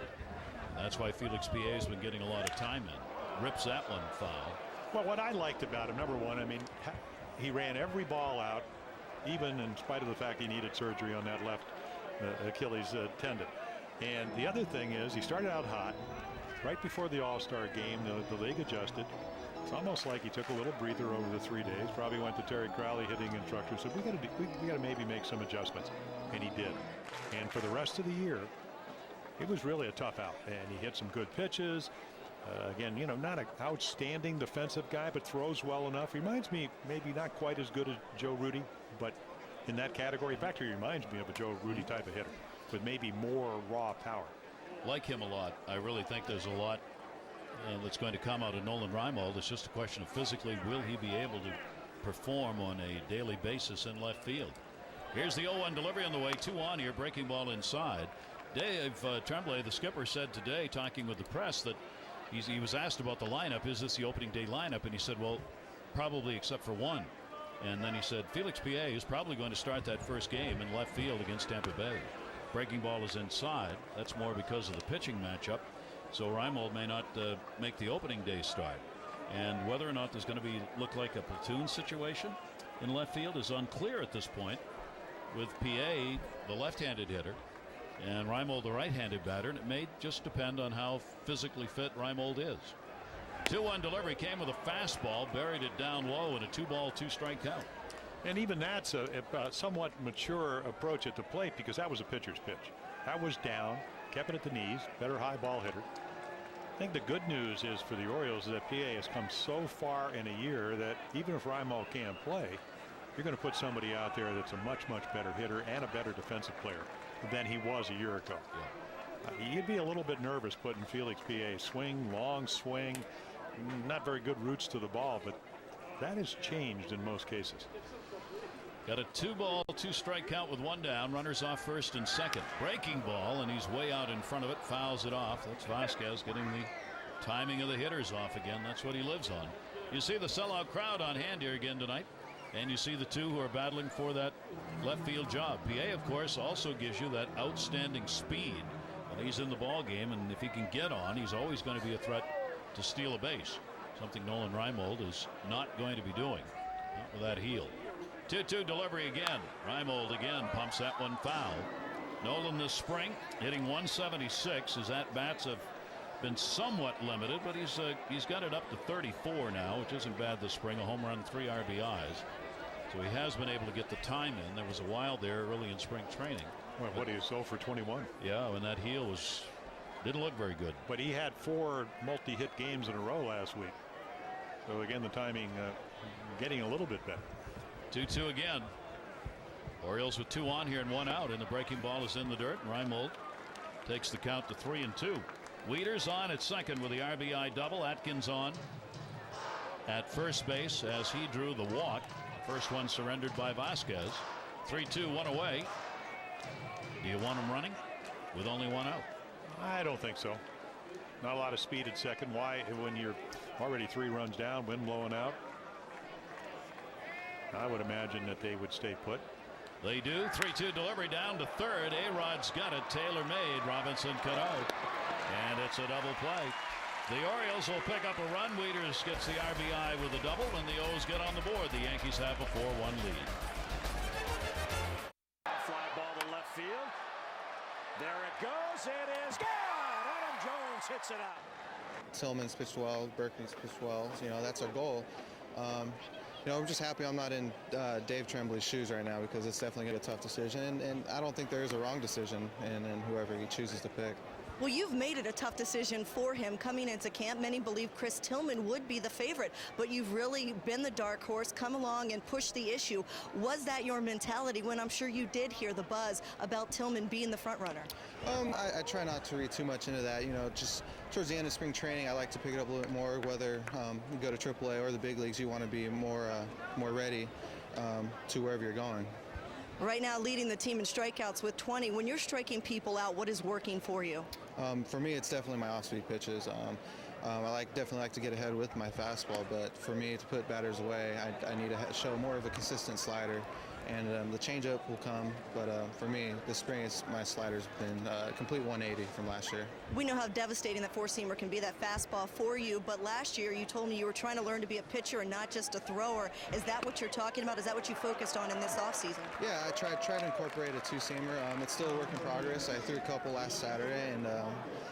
That's why Felix Pie has been getting a lot of time in. Rips that one foul. Well, what I liked about him, number one, I mean, he ran every ball out, even in spite of the fact he needed surgery on that left Achilles tendon. And the other thing is he started out hot. Right before the All-Star game, the league adjusted. It's almost like he took a little breather over the 3 days. Probably went to Terry Crowley, hitting instructor, said we got to maybe make some adjustments, and he did. And for the rest of the year, it was really a tough out, and he hit some good pitches. Again, not an outstanding defensive guy, but throws well enough. Reminds me maybe not quite as good as Joe Rudi, but in that category. In fact, he reminds me of a Joe Rudi type of hitter with maybe more raw power. like him a lot. I really think there's a lot that's going to come out of Nolan Reimold. It's just a question of physically, will he be able to perform on a daily basis in left field? Here's the 0-1 delivery on the way. 2 on here. Breaking ball inside. Dave Tremblay, the skipper, said today, talking with the press, that he was asked about the lineup. Is this the opening day lineup? And he said, well, probably except for one. And then he said Felix Piet is probably going to start that first game in left field against Tampa Bay. Breaking ball is inside. That's more because of the pitching matchup. So Reimold may not make the opening day start. And whether or not there's going to look like a platoon situation in left field is unclear at this point, with Piet, the left-handed hitter, and Reimold, the right-handed batter. And it may just depend on how physically fit Reimold is. 2-1 delivery came with a fastball, buried it down low in a 2-ball, 2-strike count. And even that's a somewhat mature approach at the plate, because that was a pitcher's pitch. That was down, kept it at the knees, better high ball hitter. I think the good news is for the Orioles is that PA has come so far in a year that even if Reimold can't play, you're going to put somebody out there that's a much better hitter and a better defensive player than he was a year ago. Yeah. You'd be a little bit nervous putting Felix PA swing, long swing, not very good roots to the ball, but that has changed in most cases. Got a 2-ball, 2-strike count with 1 down. Runners off first and second. Breaking ball, and he's way out in front of it. Fouls it off. That's Vasquez getting the timing of the hitters off again. That's what he lives on. You see the sellout crowd on hand here again tonight. And you see the two who are battling for that left field job. PA, of course, also gives you that outstanding speed when he's in the ball game. And if he can get on, he's always going to be a threat to steal a base. Something Nolan Reimold is not going to be doing. Not with that heel. 2-2 delivery again. Reimold again pumps that one foul. Nolan this spring hitting 176. His at-bats have been somewhat limited, but he's got it up to 34 now, which isn't bad this spring. A home run, 3 RBIs. So he has been able to get the time in. There was a while there early in spring training. Well, what, he was 0 for 21. Yeah, and that heel didn't look very good. But he had 4 multi-hit games in a row last week. So again, the timing getting a little bit better. 2-2 again. Orioles with 2 on here and 1 out, and the breaking ball is in the dirt. Reimold takes the count to 3-2. Wieters on at second with the RBI double. Atkins on at first base as he drew the walk. The first one surrendered by Vasquez. 3-2, 1 away. Do you want him running with only 1 out? I don't think so. Not a lot of speed at second. Why, when you're already 3 runs down, wind blowing out? I would imagine that they would stay put. They do. 3-2 delivery down to third. A-Rod's got it. Taylor made. Robinson cut out. And it's a double play. The Orioles will pick up a run. Wieters gets the RBI with a double, and the O's get on the board. The Yankees have a 4-1 lead. Fly ball to left field. There it goes. It is gone. Adam Jones hits it out. Tillman's pitched well. Berkey's pitched well. You know, that's our goal. You know, I'm just happy I'm not in Dave Tremblay's shoes right now, because it's definitely going to be a tough decision. And I don't think there is a wrong decision in whoever he chooses to pick. Well, you've made it a tough decision for him coming into camp. Many believe Chris Tillman would be the favorite, but you've really been the dark horse, come along and push the issue. Was that your mentality when I'm sure you did hear the buzz about Tillman being the front runner? I try not to read too much into that. You know, just towards the end of spring training, I like to pick it up a little bit more. Whether you go to AAA or the big leagues, you want to be more ready to wherever you're going. Right now, leading the team in strikeouts with 20. When you're striking people out, what is working for you? For me, it's definitely my off-speed pitches. I definitely like to get ahead with my fastball, but for me to put batters away, I need to show more of a consistent slider. And the changeup will come, but for me, this spring, my slider's been a complete 180 from last year. We know how devastating that four-seamer can be, that fastball for you, but last year you told me you were trying to learn to be a pitcher and not just a thrower. Is that what you're talking about? Is that what you focused on in this offseason? Yeah, I tried to incorporate a two-seamer. It's still a work in progress. I threw a couple last Saturday, and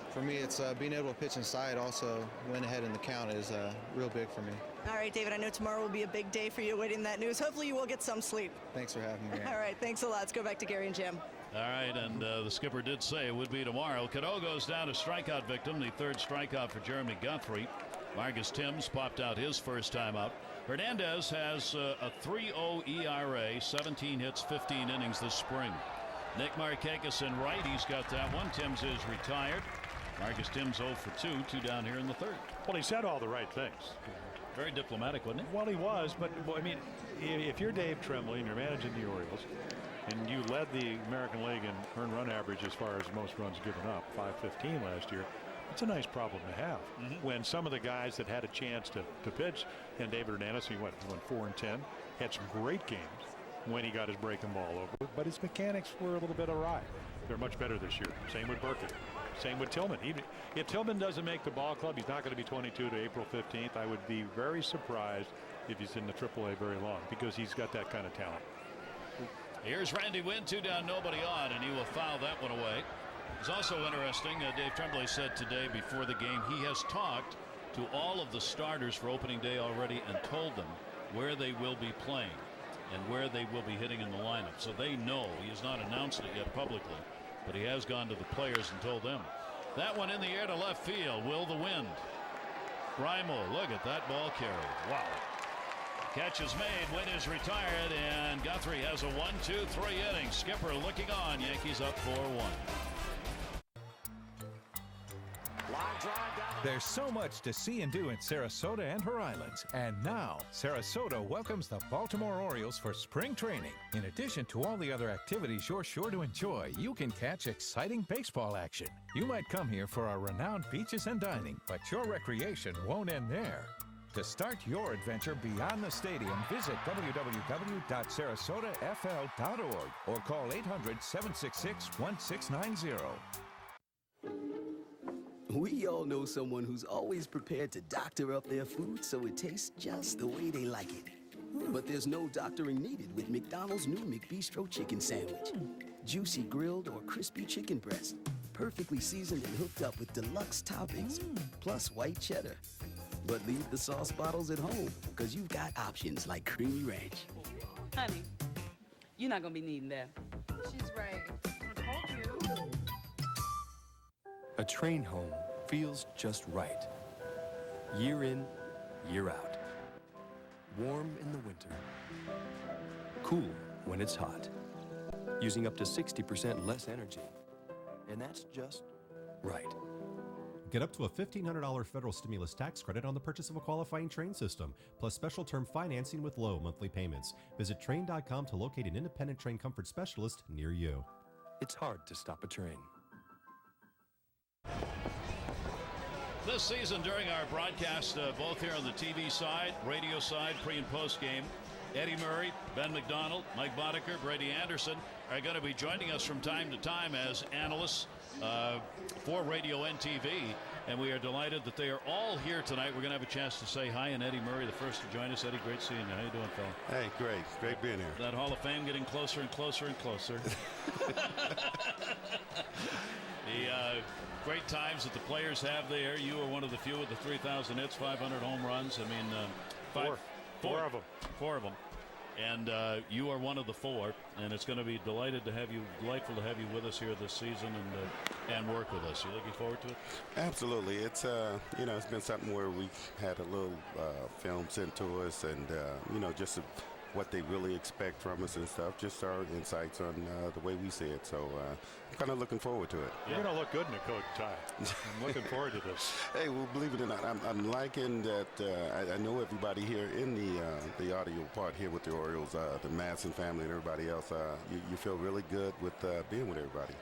for me, it's being able to pitch inside also win ahead in the count is real big for me. All right, David, I know tomorrow will be a big day for you waiting that news. Hopefully you will get some sleep. Thanks for having me. All right, thanks a lot. Let's go back to Gary and Jim. All right, and the skipper did say it would be tomorrow. Cano goes down a strikeout victim, the third strikeout for Jeremy Guthrie. Marcus Timms popped out his first time out. Hernandez has a 3.0 ERA, 17 hits, 15 innings this spring. Nick Markakis in right. He's got that one. Timms is retired. Marcus Timms 0 for 2. 2 down here in the third. Well, he said all the right things. Very diplomatic, wasn't he? Well, he was, but I mean, if you're Dave Tremblay and you're managing the Orioles, and you led the American League in earned run average as far as most runs given up, 515 last year, it's a nice problem to have. When some of the guys that had a chance to pitch, and David Hernandez, he went 4 and 10, had some great games when he got his breaking ball over, but his mechanics were a little bit awry. They're much better this year. Same with Burkett. Same with Tillman. If Tillman doesn't make the ball club, he's not going to be 22 to April 15th. I would be very surprised if he's in the AAA very long, because he's got that kind of talent. Here's Randy Wynn, 2 down, nobody on, and he will foul that one away. It's also interesting, Dave Tremblay said today before the game he has talked to all of the starters for opening day already and told them where they will be playing and where they will be hitting in the lineup. So they know. He has not announced it yet publicly, but he has gone to the players and told them. That one in the air to left field. Will the wind. Grimo, look at that ball carry. Wow. Catch is made. Wynn is retired, and Guthrie has a 1-2-3 inning. Skipper looking on. Yankees up 4-1. There's so much to see and do in Sarasota and her islands. And now, Sarasota welcomes the Baltimore Orioles for spring training. In addition to all the other activities you're sure to enjoy, you can catch exciting baseball action. You might come here for our renowned beaches and dining, but your recreation won't end there. To start your adventure beyond the stadium, visit www.sarasotafl.org or call 800-766-1690. We all know someone who's always prepared to doctor up their food so it tastes just the way they like it. But there's no doctoring needed with McDonald's new McBistro Chicken Sandwich. Juicy grilled or crispy chicken breast, perfectly seasoned and hooked up with deluxe toppings, plus white cheddar. But leave the sauce bottles at home, because you've got options like Creamy Ranch. Honey, you're not going to be needing that. She's right. I told you. A train home feels just right. Year in, year out. Warm in the winter. Cool when it's hot. Using up to 60% less energy. And that's just right. Get up to a $1,500 federal stimulus tax credit on the purchase of a qualifying train system, plus special term financing with low monthly payments. Visit train.com to locate an independent train comfort specialist near you. It's hard to stop a train. This season during our broadcast, both here on the TV side, radio side, pre and post game, Eddie Murray, Ben McDonald, Mike Boddicker, Brady Anderson are going to be joining us from time to time as analysts for radio and TV, and we are delighted that they are all here tonight. We're going to have a chance to say hi, and Eddie Murray, the first to join us. Eddie, great seeing you. How you doing, fella? Hey, great being here. That Hall of Fame getting closer and closer and closer. The great times that the players have there. You are one of the few with the 3,000 hits, 500 home runs. I mean, four of them. And you are one of the 4, and it's going to be delightful to have you with us here this season and work with us. You looking forward to it? Absolutely. It's it's been something where we had a little film sent to us, and just what they really expect from us and stuff. Just our insights on the way we see it. So I'm kind of looking forward to it. You're going to look good in a coat and tie. I'm looking forward to this. Hey, well, believe it or not, I'm liking that. I know everybody here in the audio part here with the Orioles, the Madsen family and everybody else. You feel really good with being with everybody.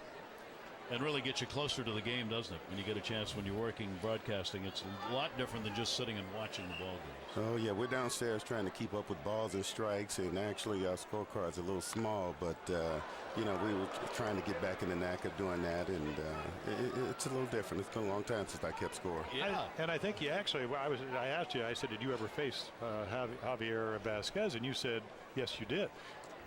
And really gets you closer to the game, doesn't it? When you get a chance when you're working broadcasting, it's a lot different than just sitting and watching the ball games. Oh yeah, we're downstairs trying to keep up with balls and strikes, and actually our scorecard's a little small, but we were trying to get back in the knack of doing that, and it's a little different. It's been a long time since I kept score. Yeah. And I think you actually, I asked you, I said, did you ever face Javier Vasquez? And you said, yes, you did.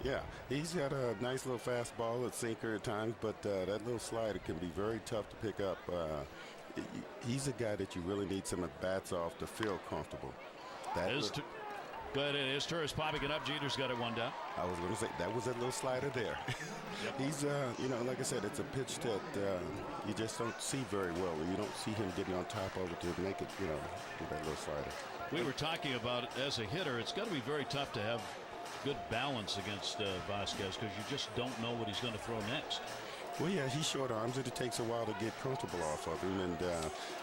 Yeah, he's got a nice little fastball, a sinker at times, but that little slider can be very tough to pick up. He's a guy that you really need some at bats off to feel comfortable. Good. It is Turris popping it up. Jeter's got it one down. I was going to say that was that little slider there. He's, like I said, it's a pitch that you just don't see very well. You don't see him getting on top of it to make it, with that little slider. We were talking about it as a hitter. It's got to be very tough to have good balance against Vasquez, because you just don't know what he's going to throw next. Well, yeah, he's short arms. It takes a while to get comfortable off of him, and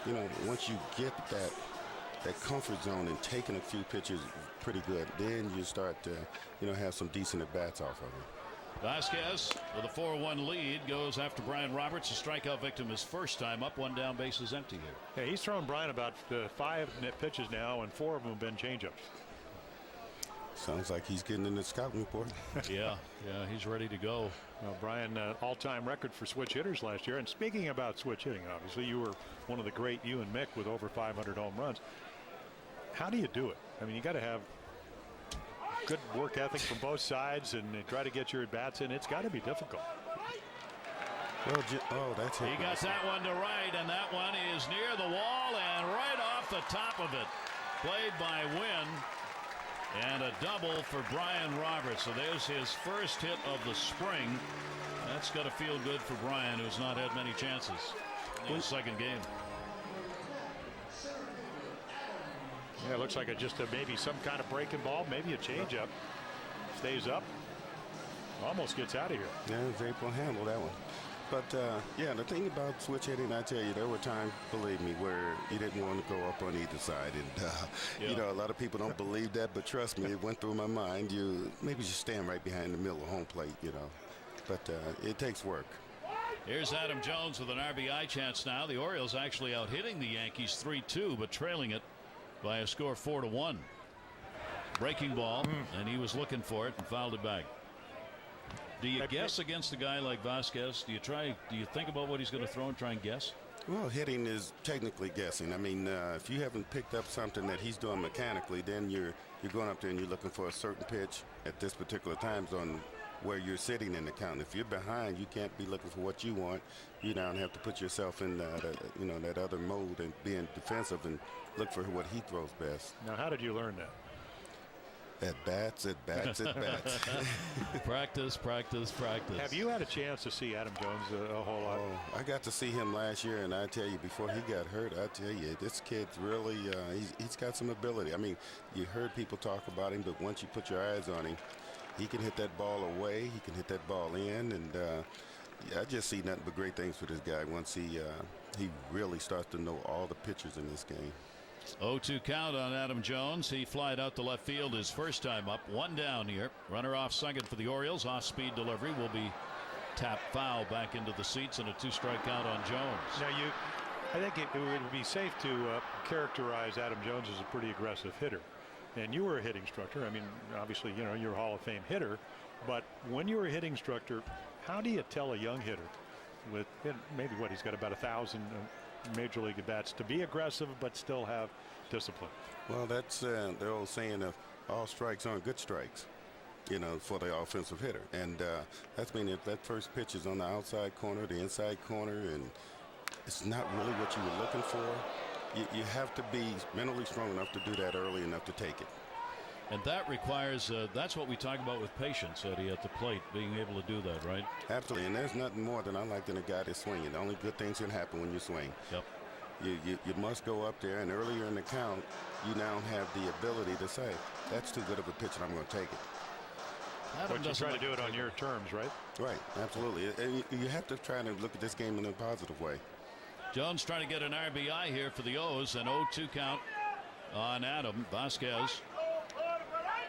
you know, once you get that comfort zone and taking a few pitches pretty good, then you start to, you know, have some decent at bats off of him. Vasquez with a 4-1 lead goes after Brian Roberts, a strikeout victim his first time up. 1 down, bases empty here. Yeah, he's thrown Brian about 5 pitches now, and 4 of them have been changeups. Sounds like he's getting in the scouting report. yeah, he's ready to go. Well, Brian, all-time record for switch hitters last year. And speaking about switch hitting, obviously you were one of the great, you and Mick, with over 500 home runs. How do you do it? I mean, you got to have good work ethic from both sides and try to get your at-bats in. It's got to be difficult. Well, that's it. He got that one to right, and that one is near the wall and right off the top of it. Played by Wynn. And a double for Brian Roberts. So there's his first hit of the spring. That's got to feel good for Brian, who's not had many chances in his second game. Yeah, it looks like maybe some kind of breaking ball, maybe a changeup. Stays up. Almost gets out of here. Yeah, was able to handle that one. But, yeah, the thing about switch hitting, I tell you, there were times, believe me, where you didn't want to go up on either side. And, you know, a lot of people don't believe that, but trust me, it went through my mind. You maybe just stand right behind the middle of home plate, you know. But it takes work. Here's Adam Jones with an RBI chance now. The Orioles actually out hitting the Yankees 3-2, but trailing it by a score 4-1. Breaking ball, and he was looking for it and fouled it back. Do you guess against a guy like Vasquez? Do you think about what he's going to throw and try and guess? Well, hitting is technically guessing. I mean, if you haven't picked up something that he's doing mechanically, then you're going up there and you're looking for a certain pitch at this particular time zone where you're sitting in the count. If you're behind, you can't be looking for what you want. You now have to put yourself in that other mode and being defensive and look for what he throws best. Now, how did you learn that? At bats. Practice. Have you had a chance to see Adam Jones a whole lot? Oh, I got to see him last year, and I tell you, before he got hurt, I tell you, this kid's really, he's got some ability. I mean, you heard people talk about him, but once you put your eyes on him, he can hit that ball away, he can hit that ball in, and I just see nothing but great things for this guy once he really starts to know all the pitchers in this game. 0-2 count on Adam Jones. He flied out to left field his first time up. 1 down here. Runner off second for the Orioles. Off-speed delivery will be tapped foul back into the seats, and a 2-strike count on Jones. Now I think it would be safe to characterize Adam Jones as a pretty aggressive hitter. And you were a hitting instructor. I mean, obviously, you know, you're a Hall of Fame hitter. But when you were a hitting instructor, how do you tell a young hitter with maybe he's got about 1,000 major league at bats to be aggressive but still have discipline? Well, that's the old saying of all strikes aren't good strikes, you know, for the offensive hitter. And that's meaning if that first pitch is on the outside corner, the inside corner, and it's not really what you were looking for, you have to be mentally strong enough to do that early enough to take it. And that requires, that's what we talk about with patience, Eddie, at the plate, being able to do that, right? Absolutely, and there's nothing more than I like than a guy that's swinging. The only good things can happen when you swing. Yep. You must go up there, and earlier in the count, you now have the ability to say, that's too good of a pitch, and I'm going to take it. But you try to do it on your terms, right? Right, absolutely. And you have to try to look at this game in a positive way. Jones trying to get an RBI here for the O's, an 0-2 count on Adam. Vasquez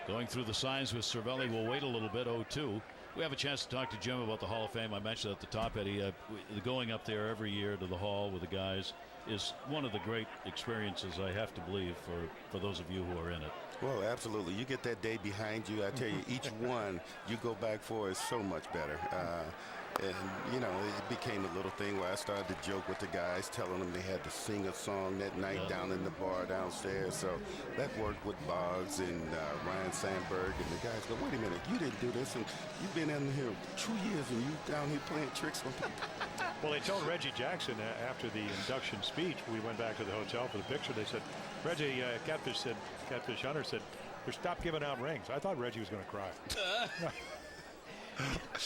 going through the signs with Cervelli. Will wait a little bit. 0-2. We have a chance to talk to Jim about the Hall of Fame. I mentioned at the top, Eddie, going up there every year to the Hall with the guys is one of the great experiences, I have to believe, for those of you who are in it. Well, absolutely. You get that day behind you. I tell you, each one you go back for is so much better. And, you know, it became a little thing where I started to joke with the guys, telling them they had to sing a song that night down in the bar downstairs. So that worked with Boggs and Ryan Sandberg. And the guys go, wait a minute, you didn't do this. And you've been in here 2 years and you down here playing tricks on people. Well, they told Reggie Jackson after the induction speech, we went back to the hotel for the picture. They said, Reggie, Catfish Hunter said, stop giving out rings. I thought Reggie was going to cry.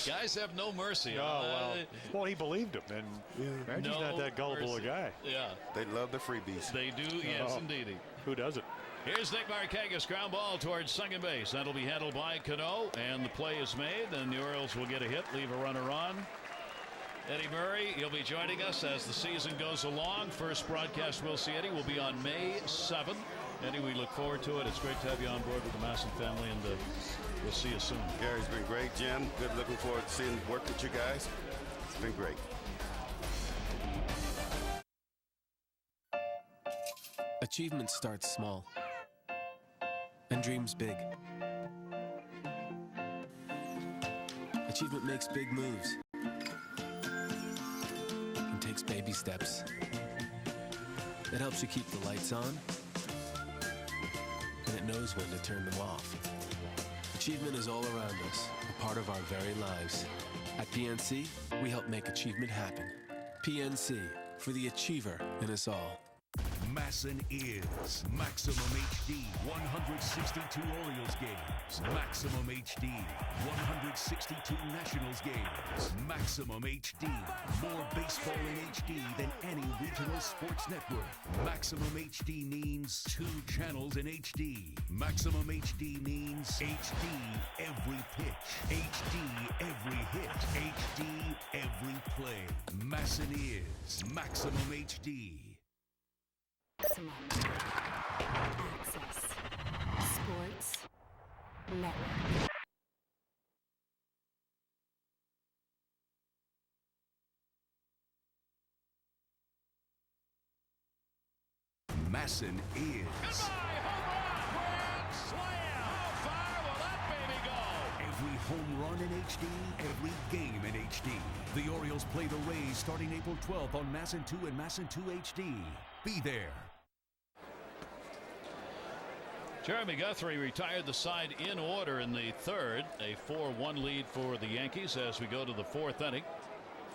Guys have no mercy. Oh, well, he believed him, and Reggie's not that gullible a guy. Yeah, they love the freebies. They do, yes, indeed. Who doesn't? Here's Nick Markakis, ground ball towards second base. That'll be handled by Cano, and the play is made, and the Orioles will get a hit, leave a runner on. Eddie Murray, he'll be joining us as the season goes along. First broadcast we'll see Eddie will be on May 7th. Eddie, we look forward to it. It's great to have you on board with the Masson family, and we'll see you soon. Gary's been great, Jim. Good looking forward to seeing work with you guys. It's been great. Achievement starts small and dreams big. Achievement makes big moves and takes baby steps. It helps you keep the lights on, and it knows when to turn them off. Achievement is all around us, a part of our very lives. At PNC, we help make achievement happen. PNC, for the achiever in us all. Masson is Maximum HD 162 Orioles games, Maximum HD 162 Nationals games, Maximum HD, more baseball in HD than any regional sports network. Maximum HD means 2 channels in HD. Maximum HD means HD every pitch, HD every hit, HD every play. Masson is Maximum HD. Maximum Access Sports Network. Masson is. Every home run in HD, every game in HD. The Orioles play the Rays starting April 12th on Masson 2 and Masson 2 HD. Be there. Jeremy Guthrie retired the side in order in the third. A 4-1 lead for the Yankees as we go to the fourth inning.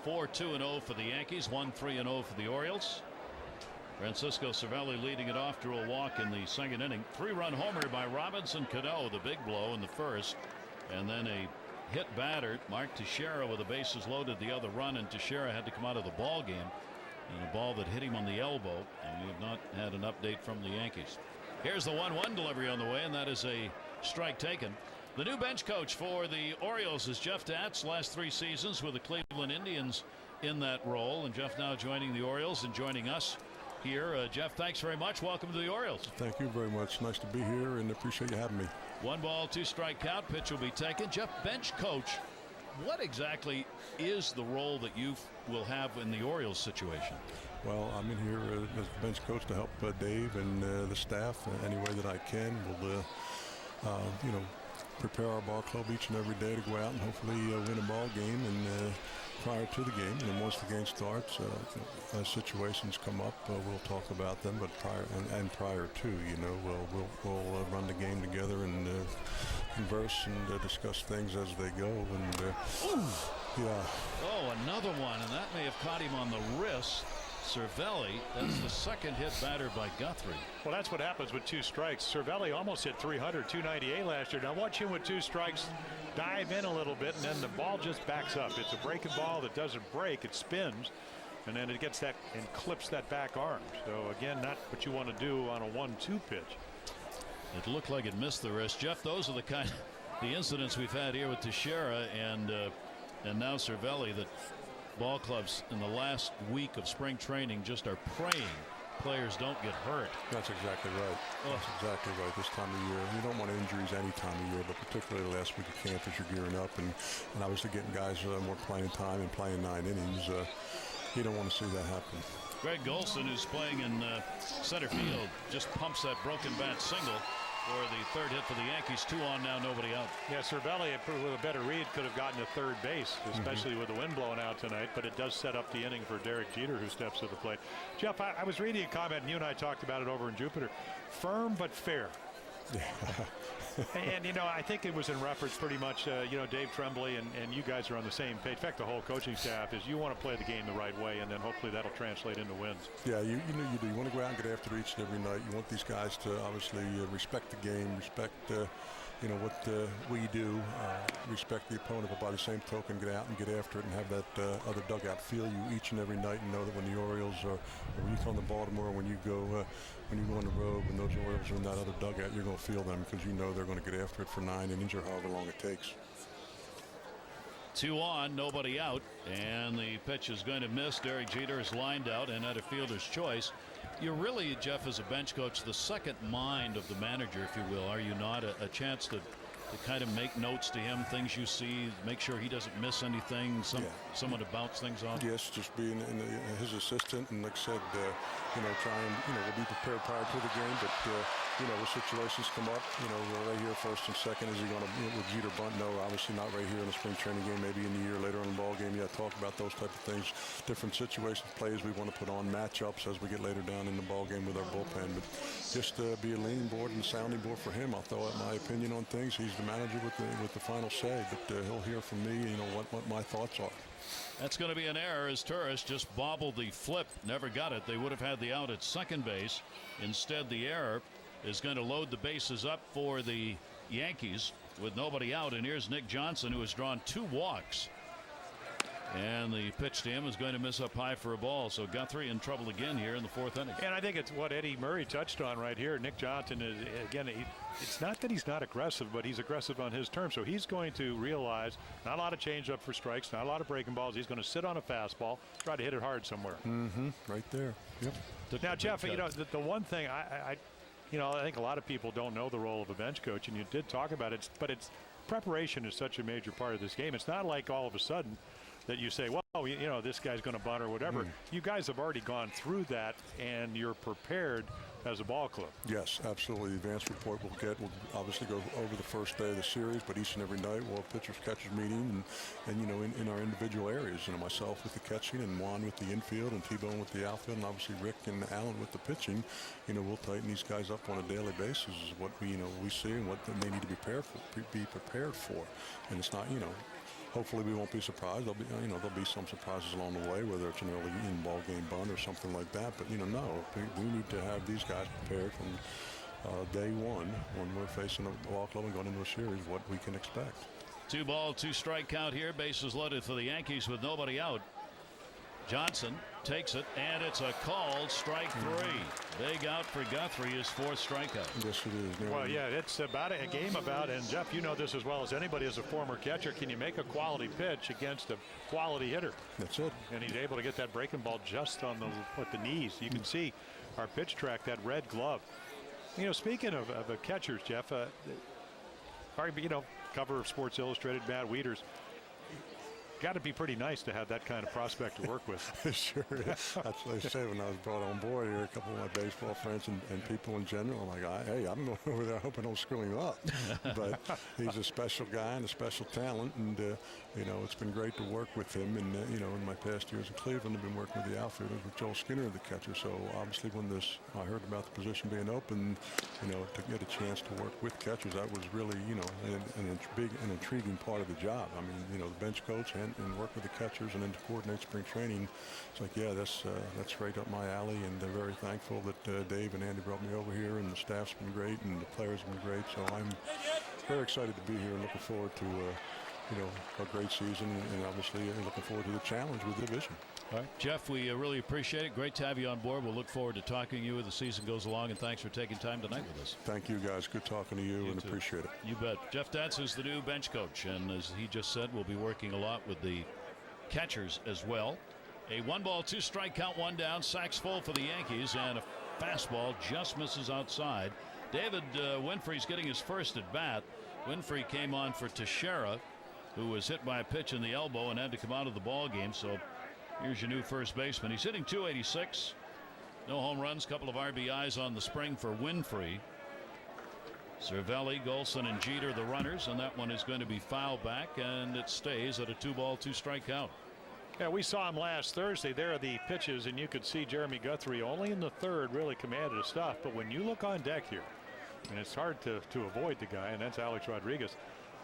4-2-0 for the Yankees, 1-3-0 for the Orioles. Francisco Cervelli leading it off, drew a walk in the second inning. 3-run homer by Robinson Cano, the big blow in the first. And then a hit batter, Mark Teixeira, with the bases loaded, the other run, and Teixeira had to come out of the ball game. And a ball that hit him on the elbow, and we have not had an update from the Yankees. Here's the 1-1 delivery on the way, and that is a strike taken. The new bench coach for the Orioles is Jeff Datz, last 3 seasons with the Cleveland Indians in that role, and Jeff now joining the Orioles and joining us here. Jeff, thanks very much. Welcome to the Orioles. Thank you very much. Nice to be here, and appreciate you having me. 1 ball, 2 strike count. Pitch will be taken. Jeff, bench coach, what exactly is the role that you will have in the Orioles situation? Well, I'm in here as bench coach to help Dave and the staff any way that I can. We'll, prepare our ball club each and every day to go out and hopefully win a ball game and prior to the game. And then once the game starts, as situations come up, we'll talk about them. But prior to, we'll run the game together and converse and discuss things as they go. And yeah. Oh, another one, and that may have caught him on the wrist. Cervelli, that's the second hit batter by Guthrie. Well, that's what happens with 2 strikes. Cervelli almost hit 300, 298 last year. Now watch him with 2 strikes dive in a little bit, and then the ball just backs up. It's a breaking ball that doesn't break, it spins, and then it gets that and clips that back arm. So again, not what you want to do on a 1-2 pitch. It looked like it missed the wrist. Jeff, those are the incidents we've had here with Teixeira and now Cervelli, that ball clubs in the last week of spring training just are praying players don't get hurt. That's exactly right. That's exactly right this time of year. You don't want injuries any time of year, but particularly the last week of camp as you're gearing up and obviously getting guys more playing time and playing 9 innings. You don't want to see that happen. Greg Golson, who's playing in center field, just pumps that broken bat single for the third hit for the Yankees. 2 on now, nobody out. Yeah, Cervelli, with a better read, could have gotten to third base, especially with the wind blowing out tonight, but it does set up the inning for Derek Jeter, who steps to the plate. Jeff, I was reading a comment, and you and I talked about it over in Jupiter. Firm but fair. And I think it was in reference pretty much, Dave Tremblay and you guys are on the same page. In fact, the whole coaching staff is you want to play the game the right way, and then hopefully that'll translate into wins. Yeah, you do. You want to go out and get after each and every night. You want these guys to obviously respect the game, respect you know, what we do, respect the opponent, but by the same token, get out and get after it and have that other dugout feel you each and every night, and know that when the Orioles are, or when you come to Baltimore, when you go on the road, when those Orioles are in that other dugout, you're going to feel them because you know they're going to get after it for 9 innings or however long it takes. 2 on, nobody out, and the pitch is going to miss. Derek Jeter is lined out and at a fielder's choice. You're really, Jeff, as a bench coach, the second mind of the manager, if you will, are you not? A chance to kind of make notes to him, things you see, make sure he doesn't miss anything, someone to bounce things off. Yes, just being his assistant, and like I said, you know, try and, you know, we'll be prepared prior to the game, but you know, when situations come up, you know, right here first and second, is he going to, with Jeter bunt? No, obviously not right here in the spring training game, maybe in the year later in the ball game. Yeah, talk about those type of things, different situations, plays we want to put on, matchups as we get later down in the ball game with our bullpen, but just be a leaning board and sounding board for him. I'll throw out my opinion on things. He's the manager with the final say, but he'll hear from me, you know, what my thoughts are. That's going to be an error as Turris just bobbled the flip, never got it. They would have had the out at second base. Instead, the error is going to load the bases up for the Yankees with nobody out, and here's Nick Johnson, who has drawn 2 walks. And the pitch to him is going to miss up high for a ball. So Guthrie in trouble again here in the 4th inning. And I think it's what Eddie Murray touched on right here. Nick Johnson is, again, it's not that he's not aggressive, but he's aggressive on his terms. So he's going to realize not a lot of changeup for strikes, not a lot of breaking balls. He's going to sit on a fastball, try to hit it hard somewhere. Right there. Yep. Now, Jeff, you know, the one thing I think a lot of people don't know the role of a bench coach, and you did talk about it, but preparation is such a major part of this game. It's not like all of a sudden that you say, well, you know, this guy's going to bunt or whatever. You guys have already gone through that, and you're prepared as a ball club. Yes, absolutely. The advance report we'll obviously go over the first day of the series, but each and every night we'll have pitchers catchers meeting, and you know, in our individual areas, you know, myself with the catching and Juan with the infield and T-Bone with the outfield, and obviously Rick and Alan with the pitching. You know, we'll tighten these guys up on a daily basis, is what we see and what they need to be prepared for. And it's not, you know, hopefully we won't be surprised. There'll be some surprises along the way, whether it's an early in-ball game bunt or something like that. But, you know, no, we need to have these guys prepared from day one when we're facing a ball club and going into a series, what we can expect. 2 ball, 2 strike count here. Bases loaded for the Yankees with nobody out. Johnson takes it, and it's a called strike 3. Big out for Guthrie, his 4th strikeout. Yes, it is. Well, yeah, it's about a game about, and Jeff, you know this as well as anybody as a former catcher, can you make a quality pitch against a quality hitter? That's it. And he's able to get that breaking ball just on the knees. You can see our pitch track, that red glove. You know, speaking of catchers, Jeff, you know, cover of Sports Illustrated, Matt Wieters. Got to be pretty nice to have that kind of prospect to work with. Sure. That's what I say when I was brought on board here. A couple of my baseball friends and people in general, I'm like, hey, I'm going over there hoping I don't screw him up. But he's a special guy and a special talent, and you know, it's been great to work with him. And you know, in my past years in Cleveland, I've been working with the outfielders with Joel Skinner, the catcher. So obviously, when I heard about the position being open, you know, to get a chance to work with catchers, that was really, you know, an intriguing part of the job. I mean, you know, the bench coach and work with the catchers and then to coordinate spring training. It's like, yeah, that's right up my alley, and they're very thankful that Dave and Andy brought me over here, and the staff's been great and the players have been great. So I'm very excited to be here and looking forward to you know, a great season, and obviously looking forward to the challenge with the division. All right, Jeff, we really appreciate it. Great to have you on board. We'll look forward to talking to you as the season goes along, and thanks for taking time tonight with us. Thank you, guys. Good talking to you and too. Appreciate it. You bet. Jeff Dance is the new bench coach, and as he just said, we'll be working a lot with the catchers as well. A 1 ball, 2 strike count, 1 down. Sacks full for the Yankees, and a fastball just misses outside. David Winfrey's getting his first at bat. Winfrey came on for Teixeira, who was hit by a pitch in the elbow and had to come out of the ball game. So here's your new first baseman. He's hitting .286. No home runs, couple of RBIs on the spring for Winfrey. Cervelli, Golson, and Jeter the runners, and that one is going to be foul back, and it stays at a 2 ball, 2 strike count. Yeah, we saw him last Thursday. There are the pitches, and you could see Jeremy Guthrie only in the 3rd really commanded his stuff. But when you look on deck here, and it's hard to avoid the guy, and that's Alex Rodriguez.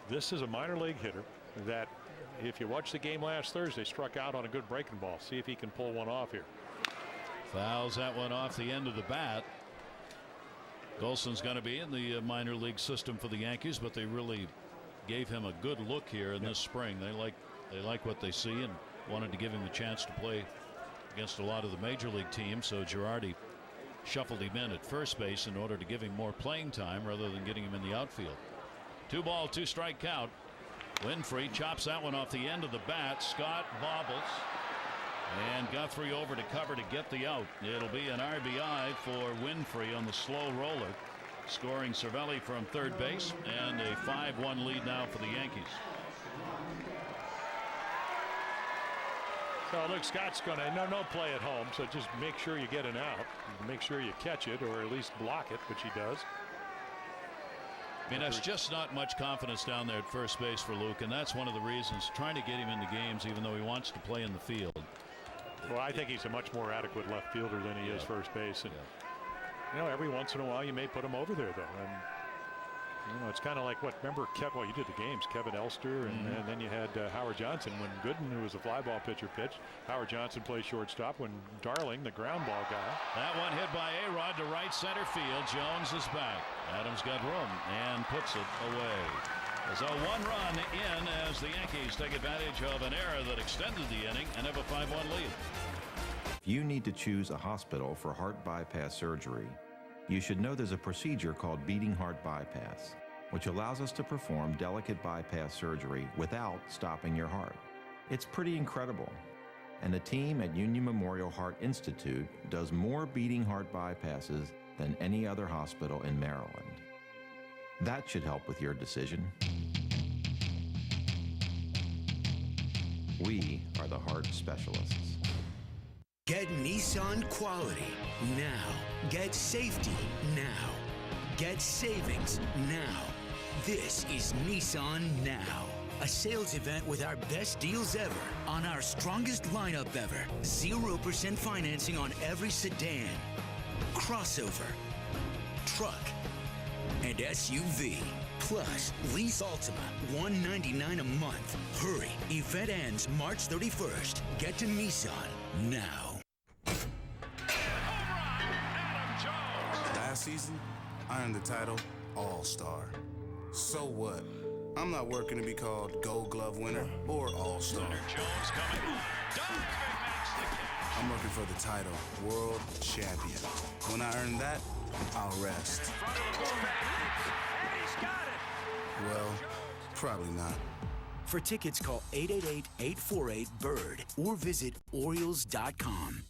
This is a minor league hitter that, if you watch the game last Thursday, struck out on a good breaking ball. See if he can pull one off here. Fouls that one off the end of the bat. Golson's going to be in the minor league system for the Yankees, but they really gave him a good look here in this spring. They like what they see and wanted to give him a chance to play against a lot of the major league teams. So Girardi shuffled him in at first base in order to give him more playing time rather than getting him in the outfield. 2-ball, 2-strike count. Winfrey chops that one off the end of the bat. Scott bobbles. And Guthrie over to cover to get the out. It'll be an RBI for Winfrey on the slow roller, scoring Cervelli from third base, and a 5-1 lead now for the Yankees. So Luke Scott's going to no play at home, so just make sure you get an out. Make sure you catch it or at least block it, which he does. I mean, that's just not much confidence down there at first base for Luke, and that's one of the reasons trying to get him into games even though he wants to play in the field. Well, I think he's a much more adequate left fielder than he is first base. And, you know, every once in a while you may put him over there, though. And, you know, it's kind of like what, remember, well, you did the games, Kevin Elster, and then you had Howard Johnson when Gooden, who was a fly ball pitcher, pitched. Howard Johnson plays shortstop when Darling, the ground ball guy. That one hit by A-Rod to right center field. Jones is back. Adams got room and puts it away. So 1 run in as the Yankees take advantage of an error that extended the inning and have a 5-1 lead. If you need to choose a hospital for heart bypass surgery, you should know there's a procedure called beating heart bypass, which allows us to perform delicate bypass surgery without stopping your heart. It's pretty incredible. And the team at Union Memorial Heart Institute does more beating heart bypasses than any other hospital in Maryland. That should help with your decision. We are the heart specialists. Get Nissan quality now. Get safety now. Get savings now. This is Nissan Now, a sales event with our best deals ever on our strongest lineup ever. 0% financing on every sedan, crossover, truck, and SUV. Plus, lease Altima, $199 a month. Hurry, event ends March 31st. Get to Nissan now. Last season, I earned the title All-Star. So what? I'm not working to be called Gold Glove winner or All-Star. I'm working for the title World Champion. When I earn that, I'll rest. Well, probably not. For tickets, call 888-848-BIRD or visit Orioles.com.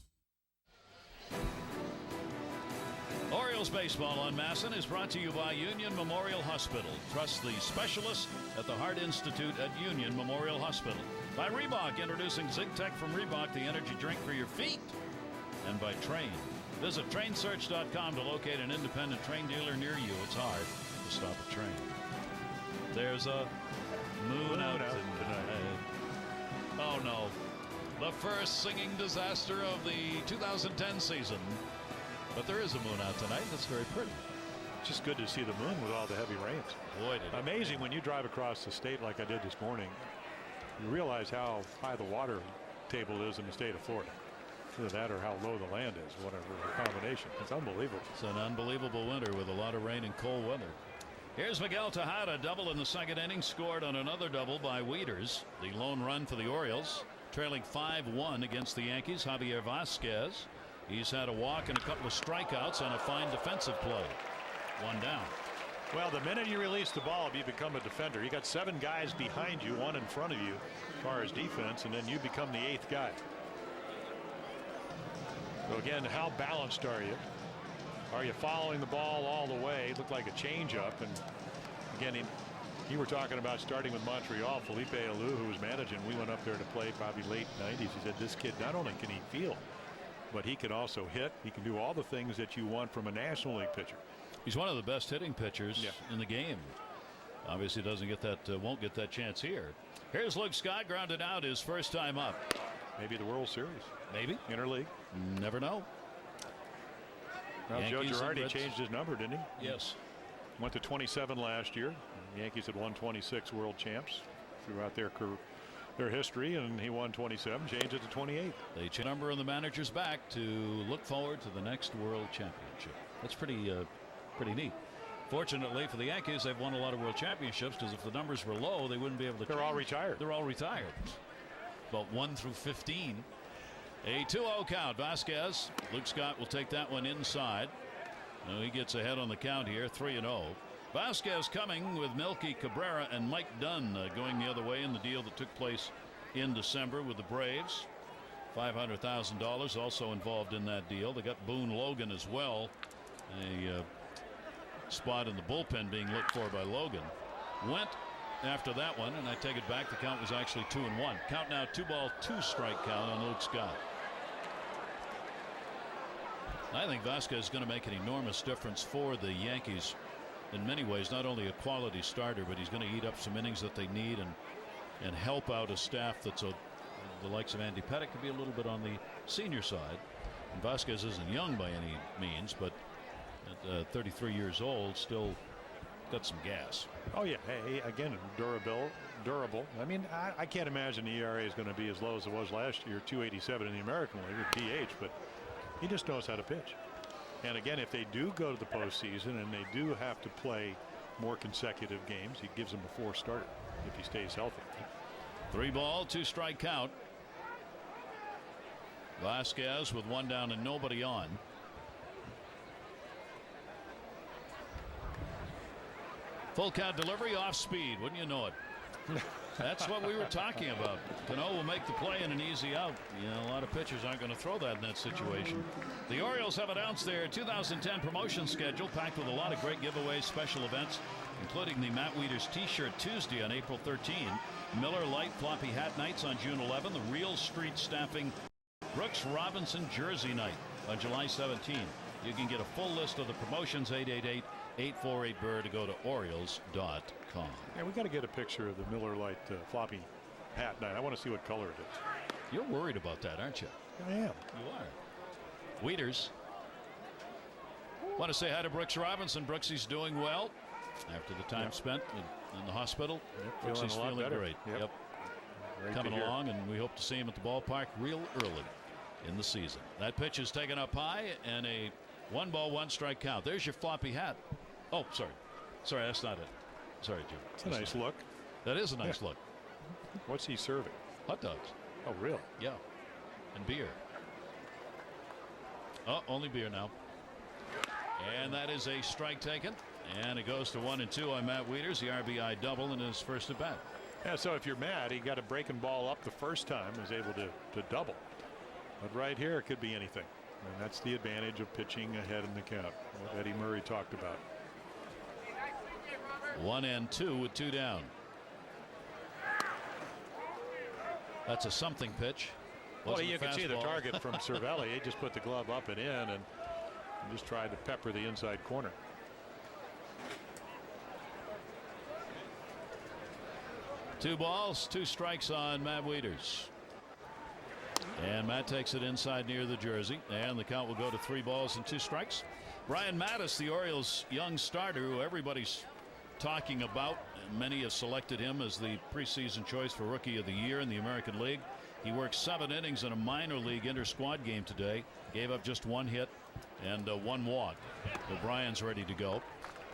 Orioles baseball on Masson is brought to you by Union Memorial Hospital. Trust the specialists at the Heart Institute at Union Memorial Hospital. By Reebok, introducing ZigTech from Reebok, the energy drink for your feet. And by Train. Visit trainsearch.com to locate an independent train dealer near you. It's hard to stop a train. There's a moon out tonight. Oh no. The first singing disaster of the 2010 season. But there is a moon out tonight. That's very pretty. It's just good to see the moon with all the heavy rains. Boy, amazing when you drive across the state like I did this morning. You realize how high the water table is in the state of Florida. Either that or how low the land is, whatever the combination. It's unbelievable. It's an unbelievable winter with a lot of rain and cold weather. Here's Miguel Tejada, double in the second inning, scored on another double by Wieters. The lone run for the Orioles, trailing 5-1 against the Yankees. Javier Vasquez. He's had a walk and a couple of strikeouts and a fine defensive play. 1 down. Well, the minute you release the ball, you become a defender. You got 7 guys behind you, 1 in front of you as far as defense, and then you become the 8th guy. So again, how balanced are you? Are you following the ball all the way? It looked like a changeup. And again, you were talking about starting with Montreal. Felipe Alou, who was managing, we went up there to play probably late 90s. He said this kid, not only can he field, but he can also hit. He can do all the things that you want from a National League pitcher. He's one of the best hitting pitchers in the game. Obviously doesn't get that, won't get that chance here. Here's Luke Scott, grounded out his first time up. Maybe the World Series. Maybe. Interleague. Never know. Well, Joe Girardi changed his number, didn't he? Yes. Went to 27 last year. The Yankees had won 26 world champs throughout their history, and he won 27, changed it to 28. They change number on the manager's back to look forward to the next world championship. That's pretty pretty neat. Fortunately for the Yankees, they've won a lot of World Championships, because if the numbers were low, they wouldn't be able to. They're all retired. They're all retired. But 1 through 15. A 2-0 count. Vasquez. Luke Scott will take that one inside. Now he gets ahead on the count here, 3-0. Vasquez coming with Melky Cabrera and Mike Dunn going the other way in the deal that took place in December with the Braves. $500,000 also involved in that deal. They got Boone Logan as well. A spot in the bullpen being looked for by Logan. Went after that one, and I take it back. The count was actually 2-1. Count now 2-ball, 2-strike count on Luke Scott. I think Vasquez is going to make an enormous difference for the Yankees in many ways. Not only a quality starter, but he's going to eat up some innings that they need and help out a staff that's the likes of Andy Pettitte could be a little bit on the senior side. And Vasquez isn't young by any means, but at 33 years old, still got some gas. Oh yeah, hey, again, durable. I mean, I can't imagine the ERA is going to be as low as it was last year, 2.87 in the American League with DH, but he just knows how to pitch. And again, if they do go to the postseason and they do have to play more consecutive games, he gives them a 4 starter if he stays healthy. 3-ball, 2-strike count. Vasquez with 1 down and nobody on. Full count delivery, off speed. Wouldn't you know it? That's what we were talking about. Cano will make the play and an easy out. You know, a lot of pitchers aren't going to throw that in that situation. The Orioles have announced their 2010 promotion schedule, packed with a lot of great giveaways, special events, including the Matt Wieters T-shirt Tuesday on April 13, Miller Lite Floppy Hat Nights on June 11, the Real Street Staffing Brooks Robinson Jersey Night on July 17. You can get a full list of the promotions, 888-848-BIRD, to go to Orioles.com. Yeah, we got to get a picture of the Miller Lite floppy hat night. I want to see what color it is. You're worried about that, aren't you? I am. You are. Wieters. Want to say hi to Brooks Robinson. Brooksy's doing well after the time spent in the hospital. Yep, Brooksy's feeling great. Yep. Coming along, and we hope to see him at the ballpark real early in the season. That pitch is taken up high, and a 1-ball, 1-strike count. There's your floppy hat. Oh, sorry, that's not it. Sorry, Jim. It's a nice look. That is a nice look. What's he serving? Hot dogs. Oh, really? Yeah, and beer. Oh, only beer now. And that is a strike taken, and it goes to 1-2 on Matt Wieters, the RBI double in his first at bat. Yeah, so if you're Matt, he got a breaking ball up the first time, was able to double. But right here, it could be anything. And that's the advantage of pitching ahead in the count, what Eddie Murray talked about. 1-2 with 2 down. That's a something pitch. Well, you can see the target from Cervelli. He just put the glove up and in and just tried to pepper the inside corner. Two balls, 2 strikes on Matt Wieters. And Matt takes it inside near the jersey, and the count will go to 3 balls and 2 strikes. Brian Mattis, the Orioles' young starter, who everybody's talking about, and many have selected him as the preseason choice for Rookie of the Year in the American League. He worked 7 innings in a minor league inter-squad game today, gave up just 1 hit and 1 walk. O'Brien's ready to go.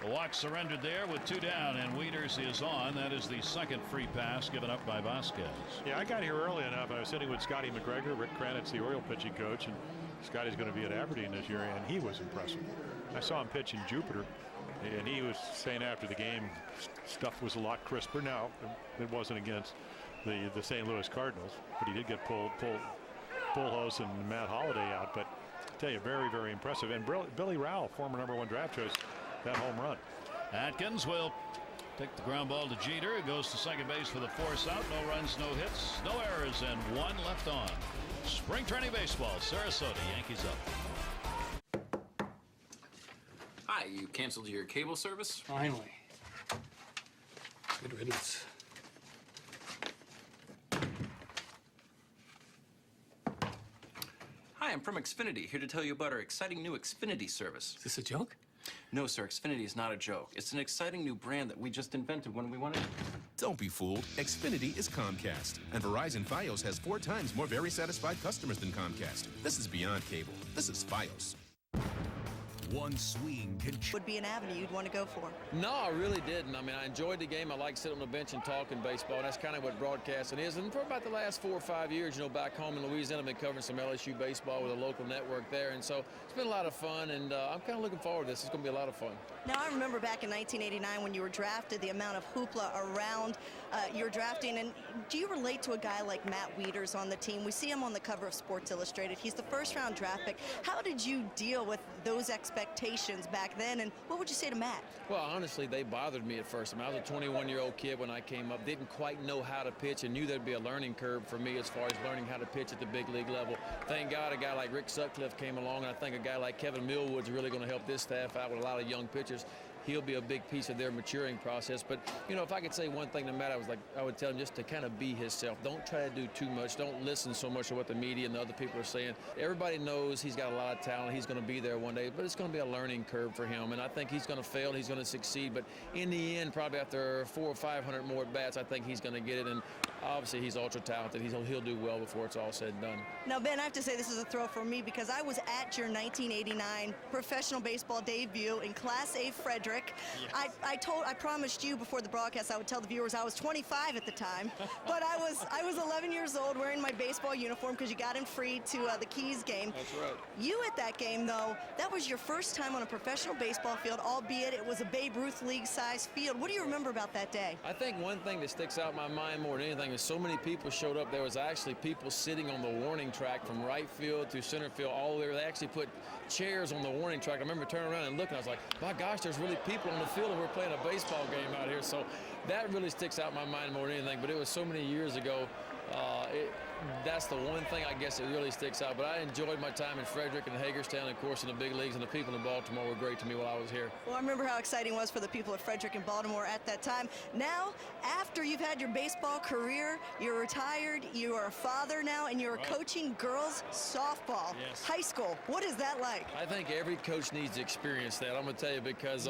The walk surrendered there with 2 down, and Wieters is on. That is the second free pass given up by Vasquez. Yeah, I got here early enough. I was sitting with Scotty McGregor. Rick Kranitz, the Oriole pitching coach, and Scotty's going to be at Aberdeen this year, and he was impressive. I saw him pitch in Jupiter, and he was saying after the game stuff was a lot crisper. Now, it wasn't against the St. Louis Cardinals, but he did get Pujols and Matt Holliday out. But I tell you, very, very impressive. And Billy Rowell, former #1 draft choice, that home run. Atkins will take the ground ball to Jeter. It goes to second base for the force out. No runs, no hits, no errors, and 1 left on. Spring training baseball, Sarasota, Yankees up. Hi, you canceled your cable service? Finally. Good riddance. Hi, I'm from Xfinity, here to tell you about our exciting new Xfinity service. Is this a joke? No, sir, Xfinity is not a joke. It's an exciting new brand that we just invented when we wanted. Don't be fooled. Xfinity is Comcast, and Verizon Fios has 4 times more very satisfied customers than Comcast. This is beyond cable. This is Fios. One swing can would be an avenue you'd want to go for. No, I really didn't. I mean, I enjoyed the game. I like sitting on the bench and talking baseball. That's kind of what broadcasting is. And for about the last 4 or 5 years, you know, back home in Louisiana, I've been covering some LSU baseball with a local network there. And so it's been a lot of fun, and I'm kind of looking forward to this. It's going to be a lot of fun. Now, I remember back in 1989 when you were drafted, the amount of hoopla around your drafting. And do you relate to a guy like Matt Wieters on the team? We see him on the cover of Sports Illustrated. He's the first-round draft pick. How did you deal with those expectations back then, and what would you say to Matt? Well, honestly, they bothered me at first. I mean, I was a 21-year-old kid when I came up, didn't quite know how to pitch, and knew there'd be a learning curve for me as far as learning how to pitch at the big league level. Thank God a guy like Rick Sutcliffe came along, and I think a guy like Kevin Millwood's really going to help this staff out with a lot of young pitchers. He'll be a big piece of their maturing process. But, you know, if I could say one thing to Matt, I would tell him just to kind of be himself. Don't try to do too much. Don't listen so much to what the media and the other people are saying. Everybody knows he's got a lot of talent. He's going to be there one day, but it's going to be a learning curve for him. And I think he's going to fail. He's going to succeed. But in the end, probably after 400 or 500 more at-bats, I think he's going to get it. And obviously, he's ultra talented. He'll do well before it's all said and done. Now, Ben, I have to say this is a thrill for me because I was at your 1989 professional baseball debut in Class A Frederick. Yes. I promised you before the broadcast I would tell the viewers I was 25 at the time, but I was 11 years old wearing my baseball uniform because you got in free to the Keys game. That's right. You at that game, though, that was your first time on a professional baseball field, albeit it was a Babe Ruth League-sized field. What do you remember about that day? I think one thing that sticks out in my mind more than anything is so many people showed up. There was actually people sitting on the warning track from right field to center field all the way. They actually put chairs on the warning track. I remember turning around and looking. I was like, my gosh, there's really people on the field and we're playing a baseball game out here. So that really sticks out in my mind more than anything. But it was so many years ago. That's the one thing I guess that really sticks out. But I enjoyed my time in Frederick and Hagerstown, and of course in the big leagues, and the people in Baltimore were great to me while I was here. Well, I remember how exciting it was for the people of Frederick and Baltimore at that time. Now, after you've had your baseball career, you're retired, you are a father now, and you're coaching girls softball. Yes. High school. What is that like? I think every coach needs to experience that. I'm going to tell you because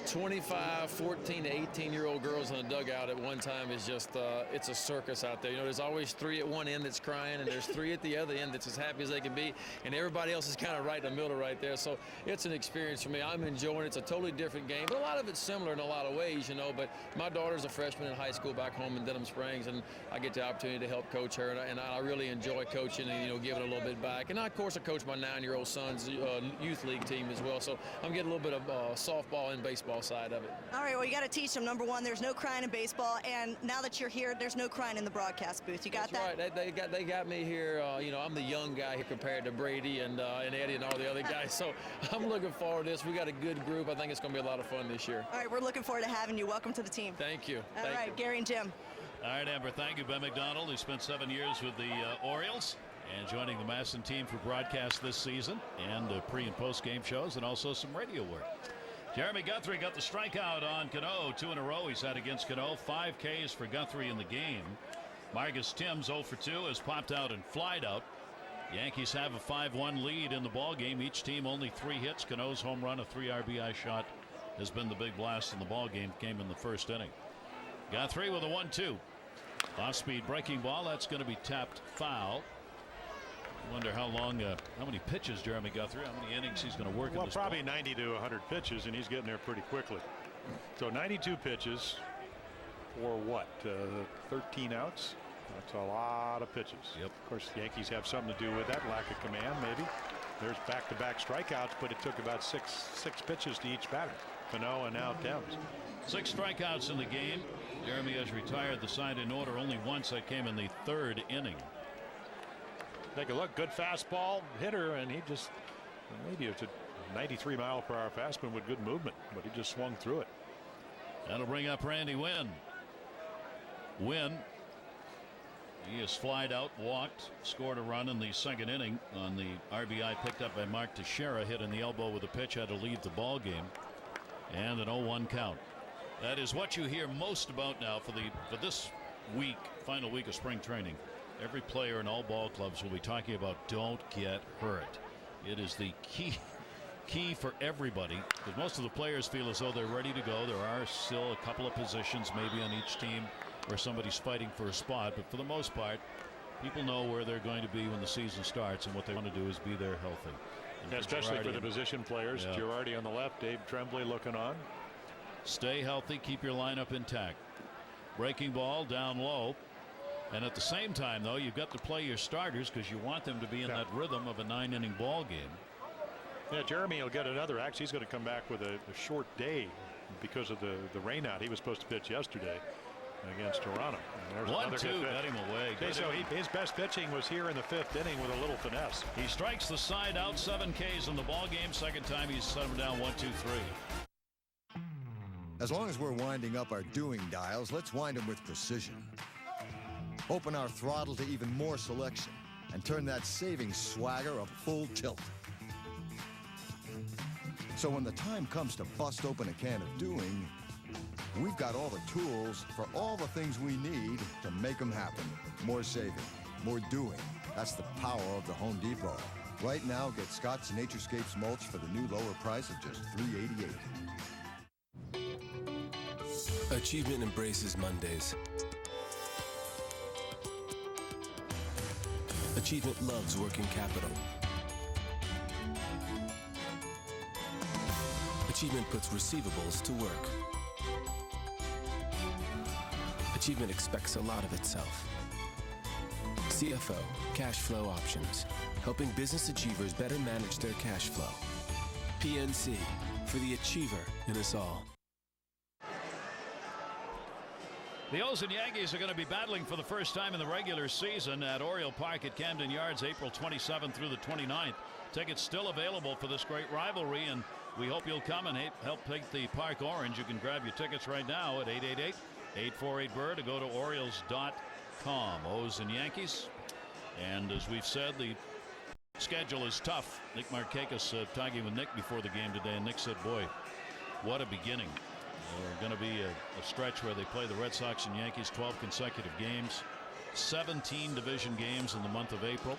25, 14 to 18-year-old girls in a dugout at one time is just, it's a circus out there. You know, there's always 3 at one end that's crying, and there's 3 at the other end that's as happy as they can be, and everybody else is kind of right in the middle right there. So it's an experience for me. I'm enjoying it. It's a totally different game, but a lot of it's similar in a lot of ways, you know. But my daughter's a freshman in high school back home in Denham Springs, and I get the opportunity to help coach her, and I really enjoy coaching and, you know, giving a little bit back. And I, of course, I coach my 9-year-old son's youth league team as well, so I'm getting a little bit of softball and baseball side of it. All right, well, you got to teach them, number one, there's no crying in baseball, and now that you're here, there's no crying in the broadcast booth. You got that? Right. They got me here. You know, I'm the young guy here compared to Brady and Eddie and all the other guys. So I'm looking forward to this. We got a good group. I think it's going to be a lot of fun this year. All right, we're looking forward to having you. Welcome to the team. Thank you. All right, Gary and Jim. All right, Amber, thank you. Ben McDonald, who spent 7 years with the Orioles and joining the Masson team for broadcast this season and pre and post game shows and also some radio work. Jeremy Guthrie got the strikeout on Cano, 2 in a row he's had against Cano. 5 Ks for Guthrie in the game. Marcus Timms 0 for 2 has popped out and flied out. Yankees have a 5-1 lead in the ball game. Each team only 3 hits. Cano's home run, a 3 RBI shot, has been the big blast in the ball game. Came in the first inning. Guthrie with a 1-2. Off-speed breaking ball. That's going to be tapped foul. I wonder how long, how many pitches Jeremy Guthrie, how many innings he's going to work in this probably ball. 90 to 100 pitches, and he's getting there pretty quickly. So 92 pitches for what? 13 outs? That's a lot of pitches. Yep. Of course, the Yankees have something to do with that lack of command, maybe. There's back-to-back strikeouts, but it took about six pitches to each batter. Cano and now Timms. 6 strikeouts in the game. Jeremy has retired the side in order only once. That came in the 3rd inning. Take a look. Good fastball hitter, and he just, maybe it's a 93 mile per hour fastball with good movement, but he just swung through it. That'll bring up Randy Wynn. Wynn, he has flied out, walked, scored a run in the 2nd inning on the RBI picked up by Mark Teixeira, hit in the elbow with a pitch, had to leave the ball game, and an 0-1 count. That is what you hear most about now for this week, final week of spring training. Every player in all ball clubs will be talking about don't get hurt. It is the key for everybody, because most of the players feel as though they're ready to go. There are still a couple of positions maybe on each team where somebody's fighting for a spot, but for the most part, people know where they're going to be when the season starts, and what they want to do is be there healthy. Especially for the position players. Yeah. Girardi on the left, Dave Tremblay looking on. Stay healthy, keep your lineup intact. Breaking ball down low. And at the same time, though, you've got to play your starters because you want them to be in that rhythm of a 9-inning ball game. Yeah, Jeremy will get another. Actually, he's going to come back with a short day because of the rain out. He was supposed to pitch yesterday against Toronto. 1-2 got him away. Okay, so his best pitching was here in the 5th inning with a little finesse. He strikes the side out, 7 Ks in the ball game. Second time he's set him down 1-2-3. As long as we're winding up our doing dials, let's wind them with precision. Open our throttle to even more selection and turn that savings swagger up full tilt. So when the time comes to bust open a can of doing, we've got all the tools for all the things we need to make them happen. More saving, more doing. That's the power of the Home Depot. Right now, get Scott's Naturescapes mulch for the new lower price of just $3.88. Achievement embraces Mondays. Achievement loves working capital. Achievement puts receivables to work. Achievement expects a lot of itself. CFO, Cash Flow Options, helping business achievers better manage their cash flow. PNC, for the achiever in us all. The O's and Yankees are going to be battling for the first time in the regular season at Oriole Park at Camden Yards, April 27th through the 29th. Tickets still available for this great rivalry, and we hope you'll come and help take the park orange. You can grab your tickets right now at 888-848-BIRD or go to Orioles.com. O's and Yankees. And as we've said, the schedule is tough. Nick Markakis talking with Nick before the game today, and Nick said, boy, what a beginning. We're going to be a stretch where they play the Red Sox and Yankees 12 consecutive games, 17 division games in the month of April,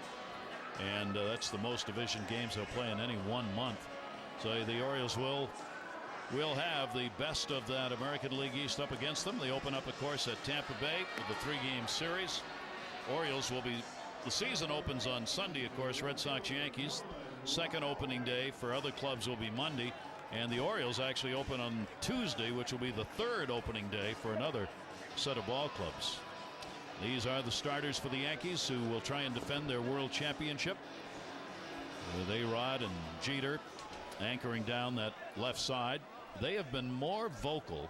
and that's the most division games they'll play in any one month. So the Orioles will have the best of that American League East up against them. They open up, of course, at Tampa Bay with the 3-game series. Orioles will be, the season opens on Sunday, of course. Red Sox, Yankees. Second opening day for other clubs will be Monday. And the Orioles actually open on Tuesday, which will be the third opening day for another set of ball clubs. These are the starters for the Yankees, who will try and defend their world championship. With A-Rod and Jeter anchoring down that left side. They have been more vocal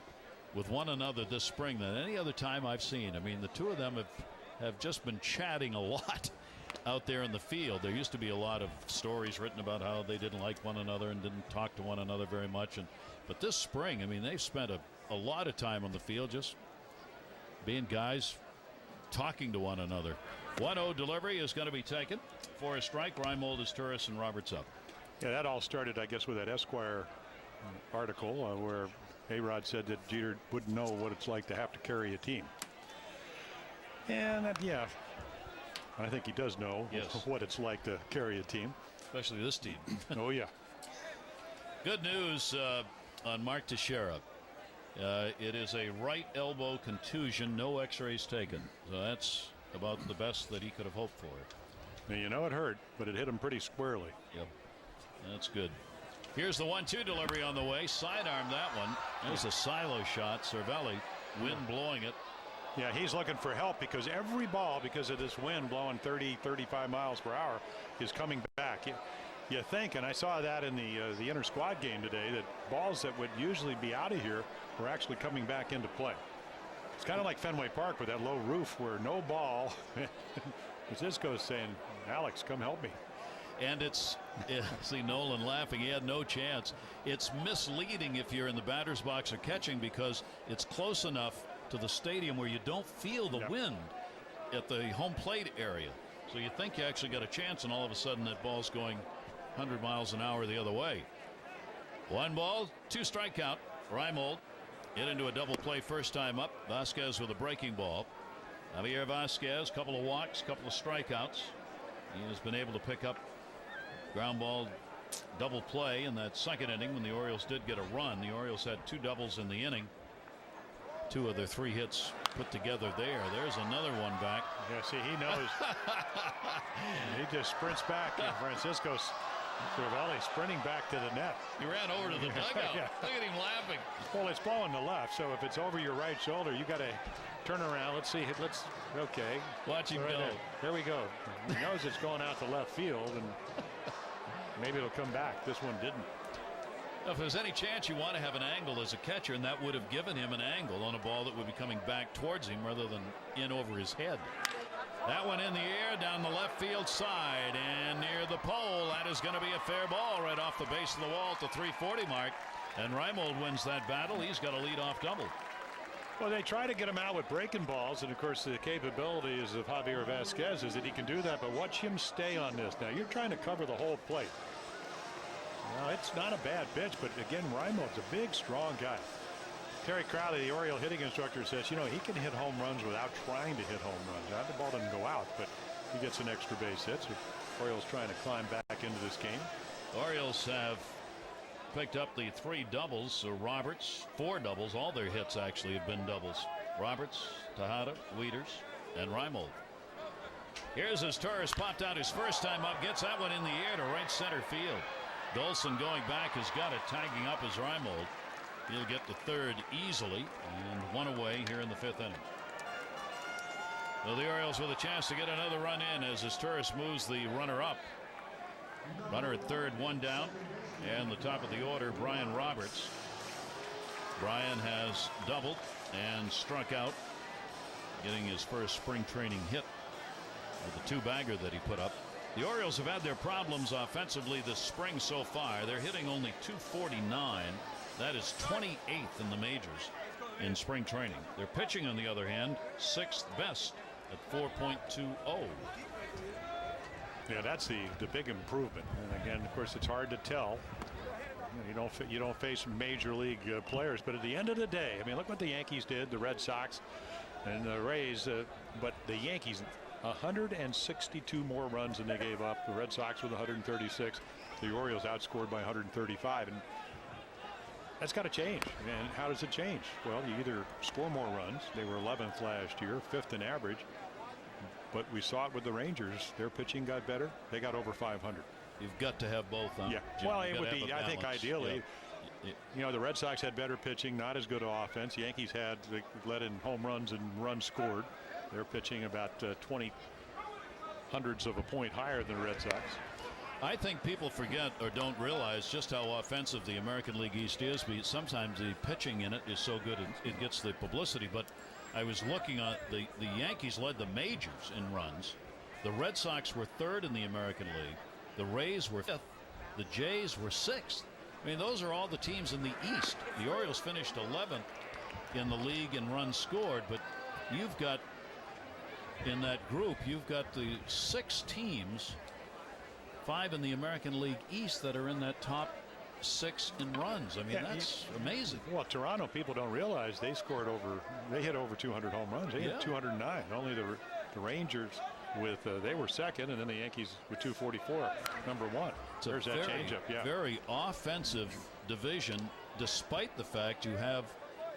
with one another this spring than any other time I've seen. I mean, the two of them have just been chatting a lot out there in the field. There used to be a lot of stories written about how they didn't like one another and didn't talk to one another very much. But this spring, I mean, they've spent a lot of time on the field just being guys talking to one another. 1-0 delivery is going to be taken for a strike. Reimold is Turris and Roberts up. Yeah, that all started, I guess, with that Esquire article where A-Rod said that Jeter wouldn't know what it's like to have to carry a team. And that, yeah, I think he does know what it's like to carry a team. Especially this team. Oh, yeah. Good news on Mark Teixeira. It is a right elbow contusion, no x-rays taken. So that's about the best that he could have hoped for. Now, you know it hurt, but it hit him pretty squarely. Yep. That's good. Here's the 1-2 delivery on the way. Sidearm that one. There's a silo shot. Cervelli, wind blowing it. Yeah, he's looking for help because every ball, because of this wind blowing 30, 35 miles per hour, is coming back. You think, and I saw that in the inter-squad game today, that balls that would usually be out of here were actually coming back into play. It's kind of like Fenway Park with that low roof where no ball. Francisco's saying, Alex, come help me. And see Nolan laughing. He had no chance. It's misleading if you're in the batter's box or catching because it's close enough to the stadium where you don't feel the wind at the home plate area. So you think you actually got a chance, and all of a sudden that ball's going 100 miles an hour the other way. 1 ball, 2 strike count. Reimold hit into a double play first time up. Vasquez with a breaking ball. Javier Vasquez, couple of walks, couple of strikeouts. He has been able to pick up ground ball double play in that second inning when the Orioles did get a run. The Orioles had 2 doubles in the inning. 2 of their 3 hits put together there. There's another one back. Yeah, see, he knows. He just sprints back, and Francisco's Cervelli sprinting back to the net. He ran over to the dugout. Yeah. Look at him laughing. Well, it's blowing the left, so if it's over your right shoulder, you got to turn around. Let's see. Okay. Watch him go. There we go. He knows it's going out to left field, and maybe it'll come back. This one didn't. If there's any chance you want to have an angle as a catcher, and that would have given him an angle on a ball that would be coming back towards him rather than in over his head. That one in the air down the left field side and near the pole. That is going to be a fair ball right off the base of the wall at the 340 mark. And Reimold wins that battle. He's got a leadoff double. Well, they try to get him out with breaking balls, and of course the capabilities of Javier Vasquez is that he can do that, but watch him stay on this. Now you're trying to cover the whole plate. Now it's not a bad pitch, but again, Reimold's a big, strong guy. Terry Crowley, the Oriole hitting instructor, says, you know, he can hit home runs without trying to hit home runs. Now, the ball doesn't go out, but he gets an extra base hit. So Orioles trying to climb back into this game. Orioles have picked up the 3 doubles. So Roberts, 4 doubles. All their hits actually have been doubles. Roberts, Tejada, Wieters, and Reimold. Here's his Torres popped out his first time up. Gets that one in the air to right center field. Dolson going back has got it, tagging up as Reimold. He'll get to third easily, and 1 away here in the 5th inning. So the Orioles with a chance to get another run in as Asturias moves the runner up. Runner at third, 1 down, and the top of the order, Brian Roberts. Brian has doubled and struck out, getting his first spring training hit with the 2-bagger that he put up. The Orioles have had their problems offensively this spring so far. They're hitting only .249. That is 28th in the majors in spring training. Their pitching, on the other hand, 6th best at 4.20. Yeah, that's the big improvement. And again, of course, it's hard to tell. You don't face major league players, but at the end of the day, I mean, look what the Yankees did, the Red Sox and the Rays, but the Yankees 162 more runs than they gave up. The Red Sox with 136. The Orioles outscored by 135, and that's got to change. And how does it change? Well, you either score more runs. They were 11th last year, 5th in average. But we saw it with the Rangers. Their pitching got better. They got over 500. You've got to have both. Yeah. Jim, well, it would be, I think, ideally. Yeah. You know, the Red Sox had better pitching, not as good offense. Yankees they let in home runs and runs scored. They're pitching about 20 hundredths of a point higher than the Red Sox. I think people forget or don't realize just how offensive the American League East is. Sometimes the pitching in it is so good it gets the publicity. But I was looking at the Yankees led the majors in runs. The Red Sox were 3rd in the American League. The Rays were 5th. The Jays were 6th. I mean, those are all the teams in the East. The Orioles finished 11th in the league in runs scored. But you've got, in that group, you've got the 6 teams, 5 in the American League East, that are in that top 6 in runs. I mean, that's amazing. Well, Toronto, people don't realize they hit over 200 home runs. They hit 209. Only the Rangers they were 2nd, and then the Yankees with 244, number 1. There's that changeup. Yeah. Very offensive division, despite the fact you have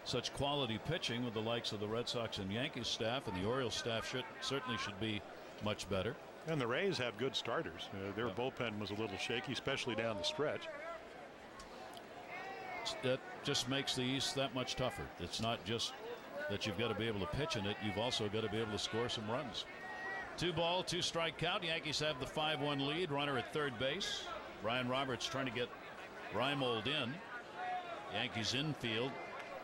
such quality pitching with the likes of the Red Sox and Yankees staff, and the Orioles staff certainly should be much better. And the Rays have good starters. Their bullpen was a little shaky, especially down the stretch. That just makes the East that much tougher. It's not just that you've got to be able to pitch in it. You've also got to be able to score some runs. 2-ball, 2-strike count. Yankees have the 5-1 lead. Runner at third base. Brian Roberts trying to get Reimold in. Yankees infield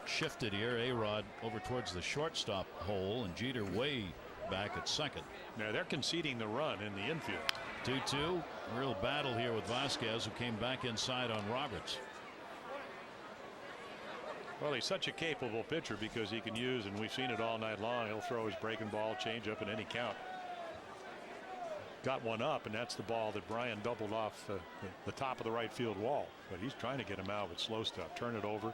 shifted here. A-Rod over towards the shortstop hole, and Jeter way back at second. Now they're conceding the run in the infield. 2-2. Real battle here with Vasquez, who came back inside on Roberts. Well, he's such a capable pitcher because he can use, and we've seen it all night long, he'll throw his breaking ball, change up in any count. Got one up, and that's the ball that Brian doubled off the top of the right field wall. But he's trying to get him out with slow stuff. Turn it over. Of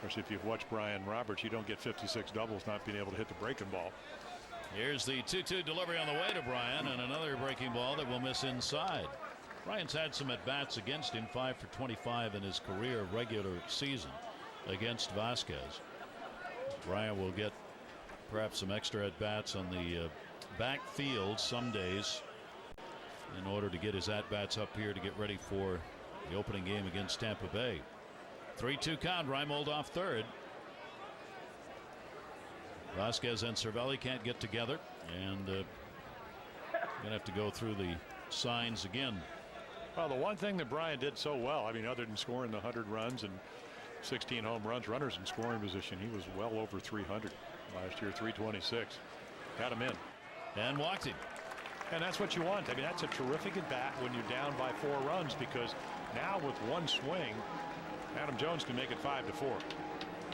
course, if you've watched Brian Roberts, you don't get 56 doubles not being able to hit the breaking ball. Here's the 2-2 delivery on the way to Brian, and another breaking ball that will miss inside. Brian's had some at-bats against him, 5 for 25 in his career regular season against Vasquez. Brian will get perhaps some extra at-bats on the backfield some days in order to get his at-bats up here to get ready for the opening game against Tampa Bay. 3-2 count. Reimold off third. Vasquez and Cervelli can't get together, and gonna have to go through the signs again. Well, the one thing that Brian did so well, I mean, other than scoring the 100 runs and 16 home runs, runners in scoring position, he was well over 300 last year. 326. Got him in and walked him. And that's what you want. I mean, that's a terrific at bat when you're down by 4 runs, because now with one swing, Adam Jones can make it 5-4.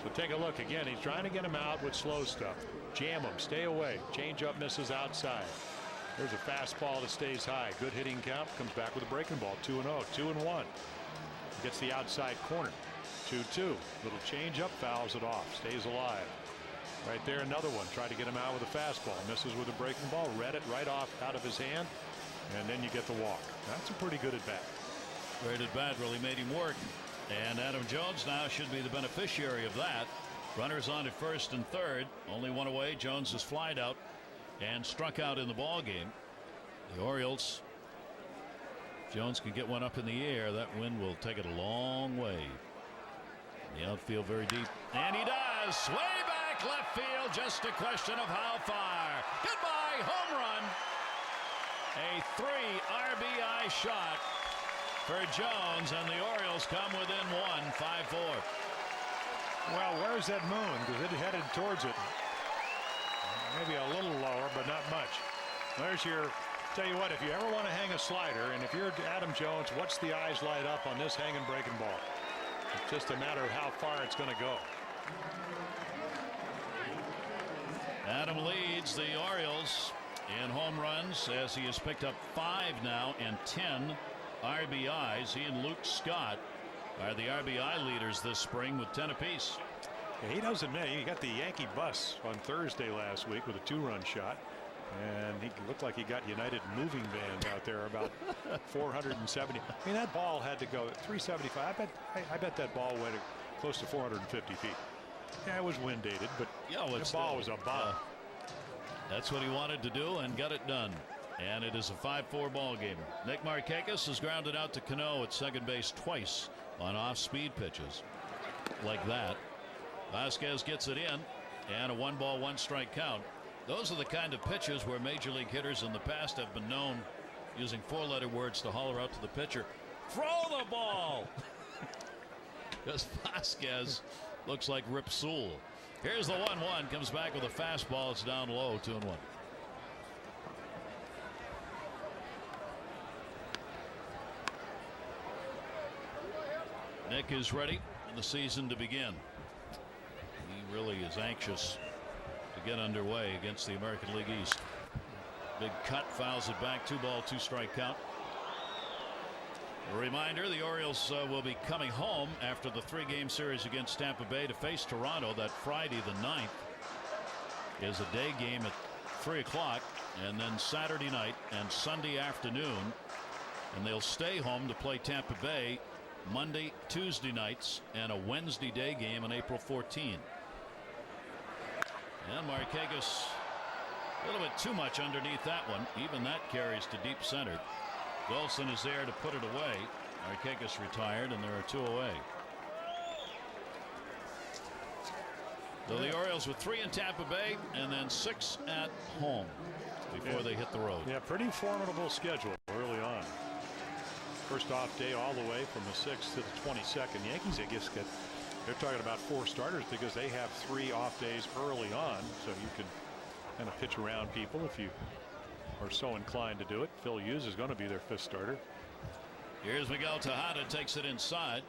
So take a look again. He's trying to get him out with slow stuff. Jam him. Stay away. Changeup misses outside. There's a fastball that stays high. Good hitting count. Comes back with a breaking ball. 2-0. 2-1. Gets the outside corner. 2-2. Little changeup. Fouls it off. Stays alive. Right there, another one. Tried to get him out with a fastball. Misses with a breaking ball. Read it right off out of his hand. And then you get the walk. That's a pretty good at bat. Great at bat. Really made him work. And Adam Jones now should be the beneficiary of that. Runners on at first and third. Only one away. Jones has flied out and struck out in the ball game. The Orioles. Jones can get one up in the air. That wind will take it a long way. The outfield very deep. And he does. Way back left field. Just a question of how far. Goodbye. Home run. A 3 RBI shot for Jones, and the Orioles come within 1, 5-4. Well, where's that moon? Because it headed towards it. Maybe a little lower, but not much. There's your. Tell you what, if you ever want to hang a slider, and if you're Adam Jones, watch the eyes light up on this hanging breaking ball. It's just a matter of how far it's going to go. Adam leads the Orioles in home runs as he has picked up 5 now and 10 RBIs. He and Luke Scott are the RBI leaders this spring with 10 apiece. Yeah, he doesn't know. He got the Yankee bus on Thursday last week with a 2-run shot, and he looked like he got United moving vans out there about 470. I mean, that ball had to go 375. I bet that ball went close to 450 feet. Yeah, it was wind dated, but yeah, the ball was a bomb. That's what he wanted to do and got it done. And it is a 5-4 ball game. Nick Markakis has grounded out to Cano at second base twice on off-speed pitches like that. Vasquez gets it in, and a 1-ball, 1-strike count. Those are the kind of pitches where major league hitters in the past have been known using 4-letter words to holler out to the pitcher, "Throw the ball!" Because Vasquez looks like Rip Sewell. Here's the 1-1. Comes back with a fastball. It's down low. 2-1. Nick is ready for the season to begin. He really is anxious to get underway against the American League East. Big cut, fouls it back. 2-ball, 2-strike count. A reminder, the Orioles will be coming home after the 3-game series against Tampa Bay to face Toronto. That Friday the 9th is a day game at 3 o'clock, and then Saturday night and Sunday afternoon, and they'll stay home to play Tampa Bay Monday, Tuesday nights, and a Wednesday day game on April 14. And Markakis a little bit too much underneath that one. Even that carries to deep center. Wilson is there to put it away. Markakis retired, and there are 2 away. So the Orioles with 3 in Tampa Bay and then 6 at home before they hit the road. Yeah, pretty formidable schedule early on. First off day all the way from the 6th to the 22nd. The Yankees, I guess, they're talking about 4 starters because they have 3 off days early on, so you can kind of pitch around people if you are so inclined to do it. Phil Hughes is going to be their 5th starter. Here's Miguel Tejada, takes it inside.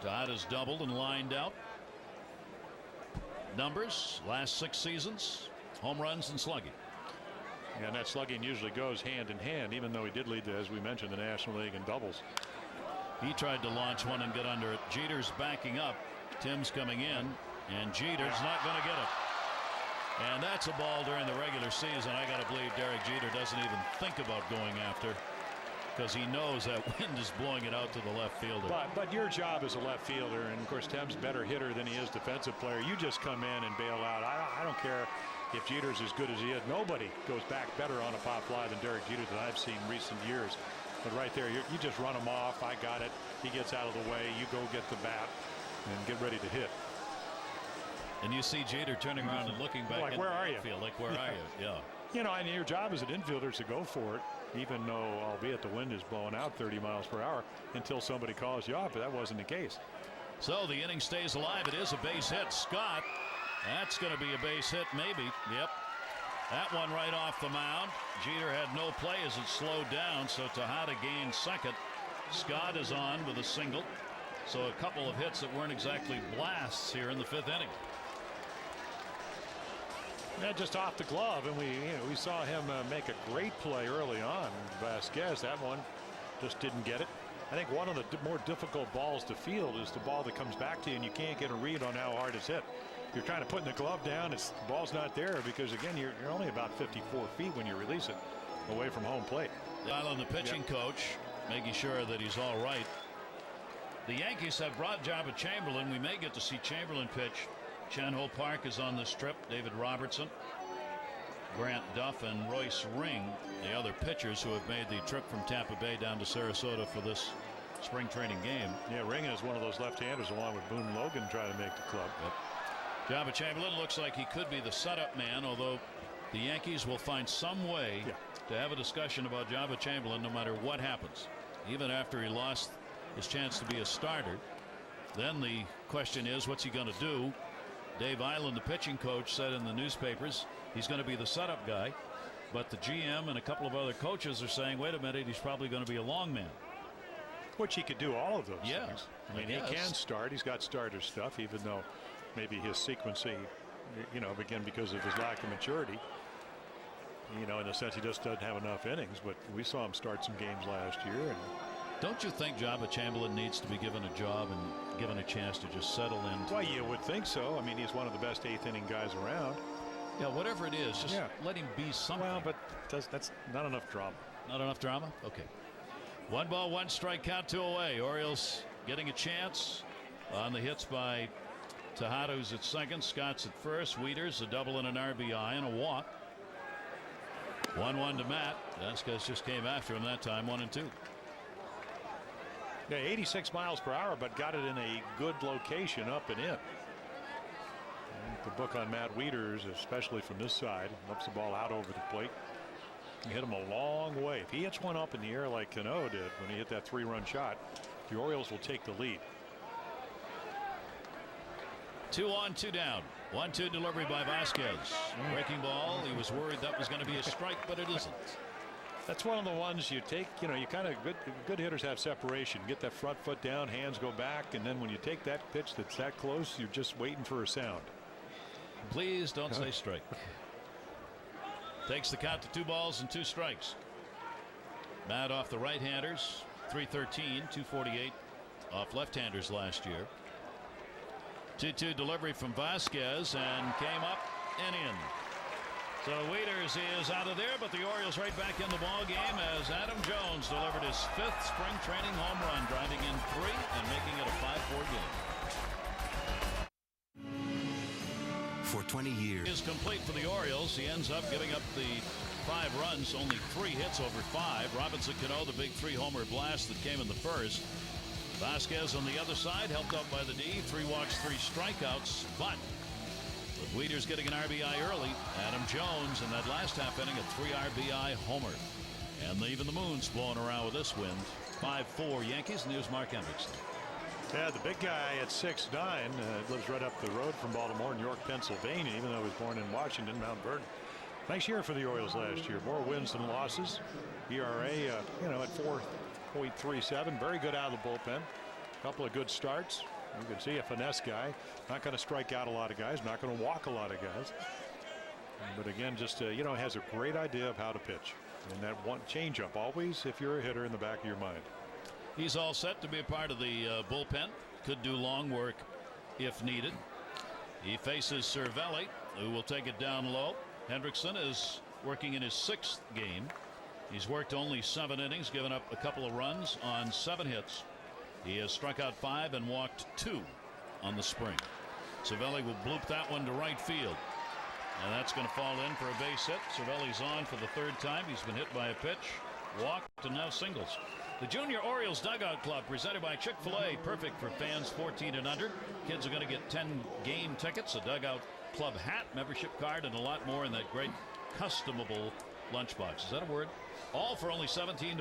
Tejada's doubled and lined out. Numbers last 6 seasons, home runs and slugging. And that slugging usually goes hand in hand, even though he did lead, as we mentioned, the National League in doubles. He tried to launch one and get under it. Jeter's backing up. Tim's coming in, and Jeter's not going to get it. And that's a ball during the regular season. I got to believe Derek Jeter doesn't even think about going after, because he knows that wind is blowing it out to the left fielder. But your job as a left fielder, and of course Tim's a better hitter than he is defensive player. You just come in and bail out. I don't care if Jeter's as good as he is. Nobody goes back better on a pop fly than Derek Jeter that I've seen recent years. But right there, you just run him off. I got it. He gets out of the way. You go get the bat and get ready to hit. And you see Jeter turning around and looking back. Like, where are you? Field, like, where are you? Yeah. You know, and your job as an infielder is to go for it, even though, albeit the wind is blowing out 30 miles per hour, until somebody calls you off. But that wasn't the case. So the inning stays alive. It is a base hit. Scott, that's going to be a base hit, maybe. Yep. That one right off the mound. Jeter had no play as it slowed down, so Tejada gained second. Scott is on with a single. So a couple of hits that weren't exactly blasts here in the 5th inning. Yeah, just off the glove, and we saw him make a great play early on. Vasquez, that one just didn't get it. I think one of the more difficult balls to field is the ball that comes back to you and you can't get a read on how hard it's hit. You're trying to put the glove down, the ball's not there because, again, you're only about 54 feet when you release it away from home plate. Island, the pitching coach, making sure that he's all right. The Yankees have brought Jabba Chamberlain. We may get to see Chamberlain pitch. Chan-Ho Park is on this trip. David Robertson, Grant Duff, and Royce Ring, the other pitchers who have made the trip from Tampa Bay down to Sarasota for this spring training game. Yeah, Ring is one of those left-handers along with Boone Logan trying to make the club. Yep. Jabba Chamberlain looks like he could be the setup man, although the Yankees will find some way to have a discussion about Jabba Chamberlain no matter what happens. Even after he lost his chance to be a starter, then the question is, what's he going to do? Dave Island, the pitching coach, said in the newspapers he's going to be the setup guy, but the GM and a couple of other coaches are saying, wait a minute, he's probably going to be a long man. Which he could do all of those things. I mean, yes. he can start. He's got starter stuff, even though maybe his sequencing, again, because of his lack of maturity, in a sense he just doesn't have enough innings. But we saw him start some games last year. And don't you think Jabba Chamberlain needs to be given a job and given a chance to just settle in? Well, you would think so. I mean, he's one of the best 8th inning guys around. Yeah, whatever it is, just let him be something. Well, but that's not enough drama. Not enough drama? Okay. 1 ball, 1 strike count, 2 away. Orioles getting a chance on the hits by Tejada, who's at second. Scott's at first. Wieters, a double and an RBI and a walk. 1-1 to Matt. Vasquez just came after him that time, 1-2. Yeah, 86 miles per hour, but got it in a good location up and in. And the book on Matt Wieters, especially from this side, lets the ball out over the plate. He hit him a long way. If he hits one up in the air like Cano did when he hit that 3-run shot, the Orioles will take the lead. 2 on, 2 down. 1-2 delivery by Vasquez. Breaking ball. He was worried that was going to be a strike, but it isn't. That's one of the ones you take, you kind of good hitters have separation. Get that front foot down, hands go back, and then when you take that pitch that's that close, you're just waiting for a sound. Please don't say strike. Takes the count to 2 balls and 2 strikes. Matt off the right-handers, 313, 248 off left-handers last year. 2-2 delivery from Vasquez and came up and in. So Wieters is out of there, but the Orioles right back in the ball game as Adam Jones delivered his 5th spring training home run, driving in 3 and making it a 5-4 game. For 20 years. Is complete for the Orioles. He ends up giving up the 5 runs, only 3 hits over 5. Robinson Cano, the big 3-homer blast that came in the first. Vasquez on the other side, helped out by the D. 3 walks, 3 strikeouts, but with Wieters getting an RBI early, Adam Jones in that last half inning a 3 RBI homer. And even the moon's blowing around with this wind. 5-4 Yankees. News Mark Hendrickson. Yeah, the big guy at 6'9", lives right up the road from Baltimore in York, Pennsylvania, even though he was born in Washington, Mount Vernon. Nice year for the Orioles last year. More wins than losses. ERA, at 4.37. Very good out of the bullpen. A couple of good starts. You can see a finesse guy. Not going to strike out a lot of guys. Not going to walk a lot of guys. But again, just, has a great idea of how to pitch. And that one changeup, always, if you're a hitter, in the back of your mind. He's all set to be a part of the bullpen. Could do long work if needed. He faces Cervelli, who will take it down low. Hendrickson is working in his 6th game. He's worked only 7 innings, given up a couple of runs on 7 hits. He has struck out 5 and walked 2 on the spring. Cervelli will bloop that one to right field. And that's going to fall in for a base hit. Cervelli's on for the third time. He's been hit by a pitch, walked, and now singles. The Junior Orioles Dugout Club, presented by Chick-fil-A, perfect for fans 14 and under. Kids are going to get 10 game tickets, a Dugout Club hat, membership card, and a lot more in that great customable lunchbox. Is that a word? All for only $17.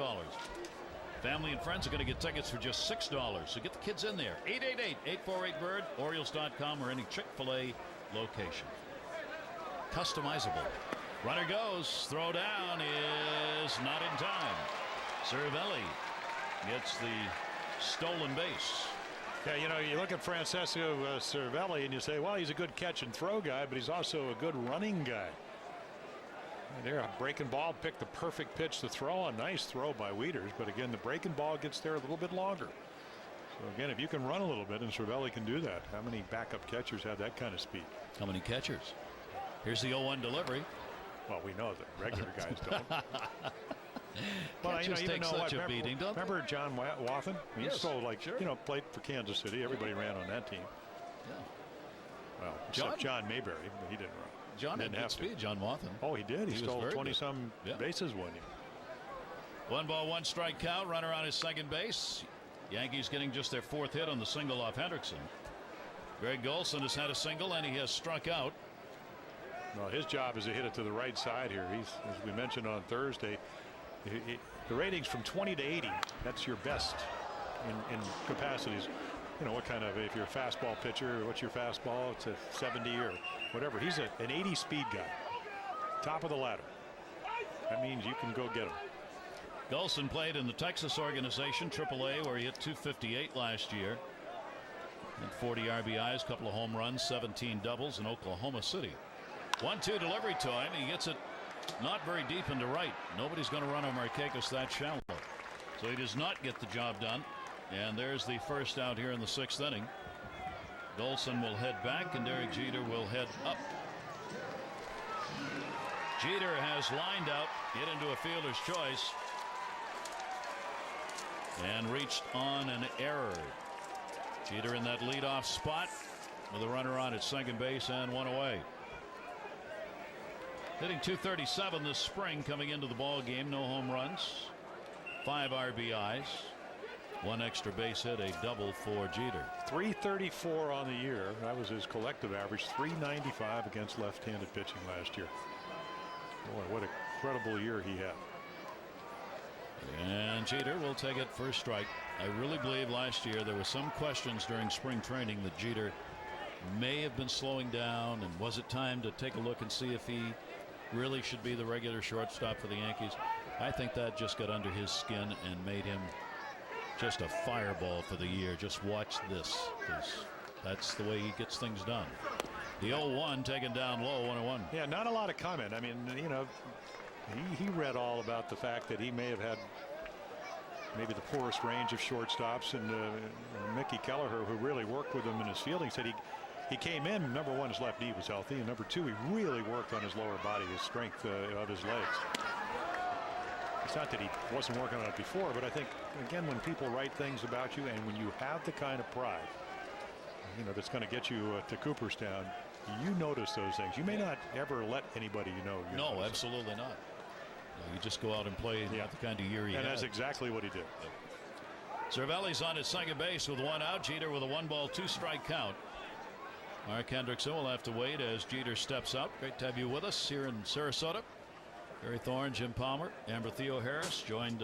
Family and friends are going to get tickets for just $6. So get the kids in there. 888-848-BIRD, Orioles.com, or any Chick-fil-A location. Customizable. Runner goes. Throw down is not in time. Cervelli gets the stolen base. Yeah, you know, you look at Francesco Cervelli and you say, well, he's a good catch and throw guy, but he's also a good running guy. And there, a breaking ball picked the perfect pitch to throw. A nice throw by Wieters, but again, the breaking ball gets there a little bit longer. So again, if you can run a little bit, and Cervelli can do that, how many backup catchers have that kind of speed? How many catchers? Here's the 0-1 delivery. Well, we know that regular guys don't. Well, you know, even though such a beating, don't remember John Wathan? I mean, yes, he's so like, sure. you know, played for Kansas City. Everybody ran on that team. Yeah. Well, except John Mayberry, but he didn't run. John didn't have speed. John Wathan. Oh, he did. He stole 20-some yeah. bases one year. 1 ball, 1 strike count. Runner on his second base. Yankees getting just their 4th hit on the single off Hendrickson. Greg Golson has had a single and he has struck out. Well, his job is to hit it to the right side here. He's, as we mentioned on Thursday, the ratings from 20 to 80. That's your best in capacities. You know, what kind of, if you're a fastball pitcher, what's your fastball? It's a 70 or whatever. He's an 80 speed guy. Top of the ladder. That means you can go get him. Golson played in the Texas organization, AAA, where he hit .258 last year. And 40 RBIs, couple of home runs, 17 doubles in Oklahoma City. 1-2 delivery to him. He gets it not very deep into right. Nobody's going to run on Markakis that shallow. So he does not get the job done. And there's the first out here in the 6th inning. Golson will head back and Derek Jeter will head up. Jeter has lined out, hit into a fielder's choice, and reached on an error. Jeter in that leadoff spot with a runner on at second base and one away. Hitting .237 this spring, coming into the ball game. No home runs, 5 RBIs, 1 extra base hit, a double for Jeter. .334 on the year. That was his collective average. .395 against left-handed pitching last year. Boy, what an incredible year he had. And Jeter will take it for a strike. I really believe last year there were some questions during spring training that Jeter may have been slowing down, and was it time to take a look and see if he really should be the regular shortstop for the Yankees? I think that just got under his skin and made him just a fireball for the year. Just watch this, because that's the way he gets things done. The 0-1 taken down low, 1-1. Yeah, not a lot of comment. I mean, you know, he read all about the fact that he may have had maybe the poorest range of shortstops, and Mickey Kelleher, who really worked with him in his fielding, said he came in, number one, his left knee was healthy, and number two, he really worked on his lower body, his strength of his legs. It's not that he wasn't working on it before, but I think, again, when people write things about you and when you have the kind of pride, you know, that's going to get you to Cooperstown, you notice those things. You may not ever let anybody you know. No, absolutely not. No, you just go out and play the kind of year he had. And that's exactly what he did. Cervelli's on his second base with 1 out. Jeter with a 1 ball, 2 strike count. Mark Hendrickson will have to wait as Jeter steps out. Great to have you with us here in Sarasota. Barry Thorne, Jim Palmer, Amber Theo Harris, joined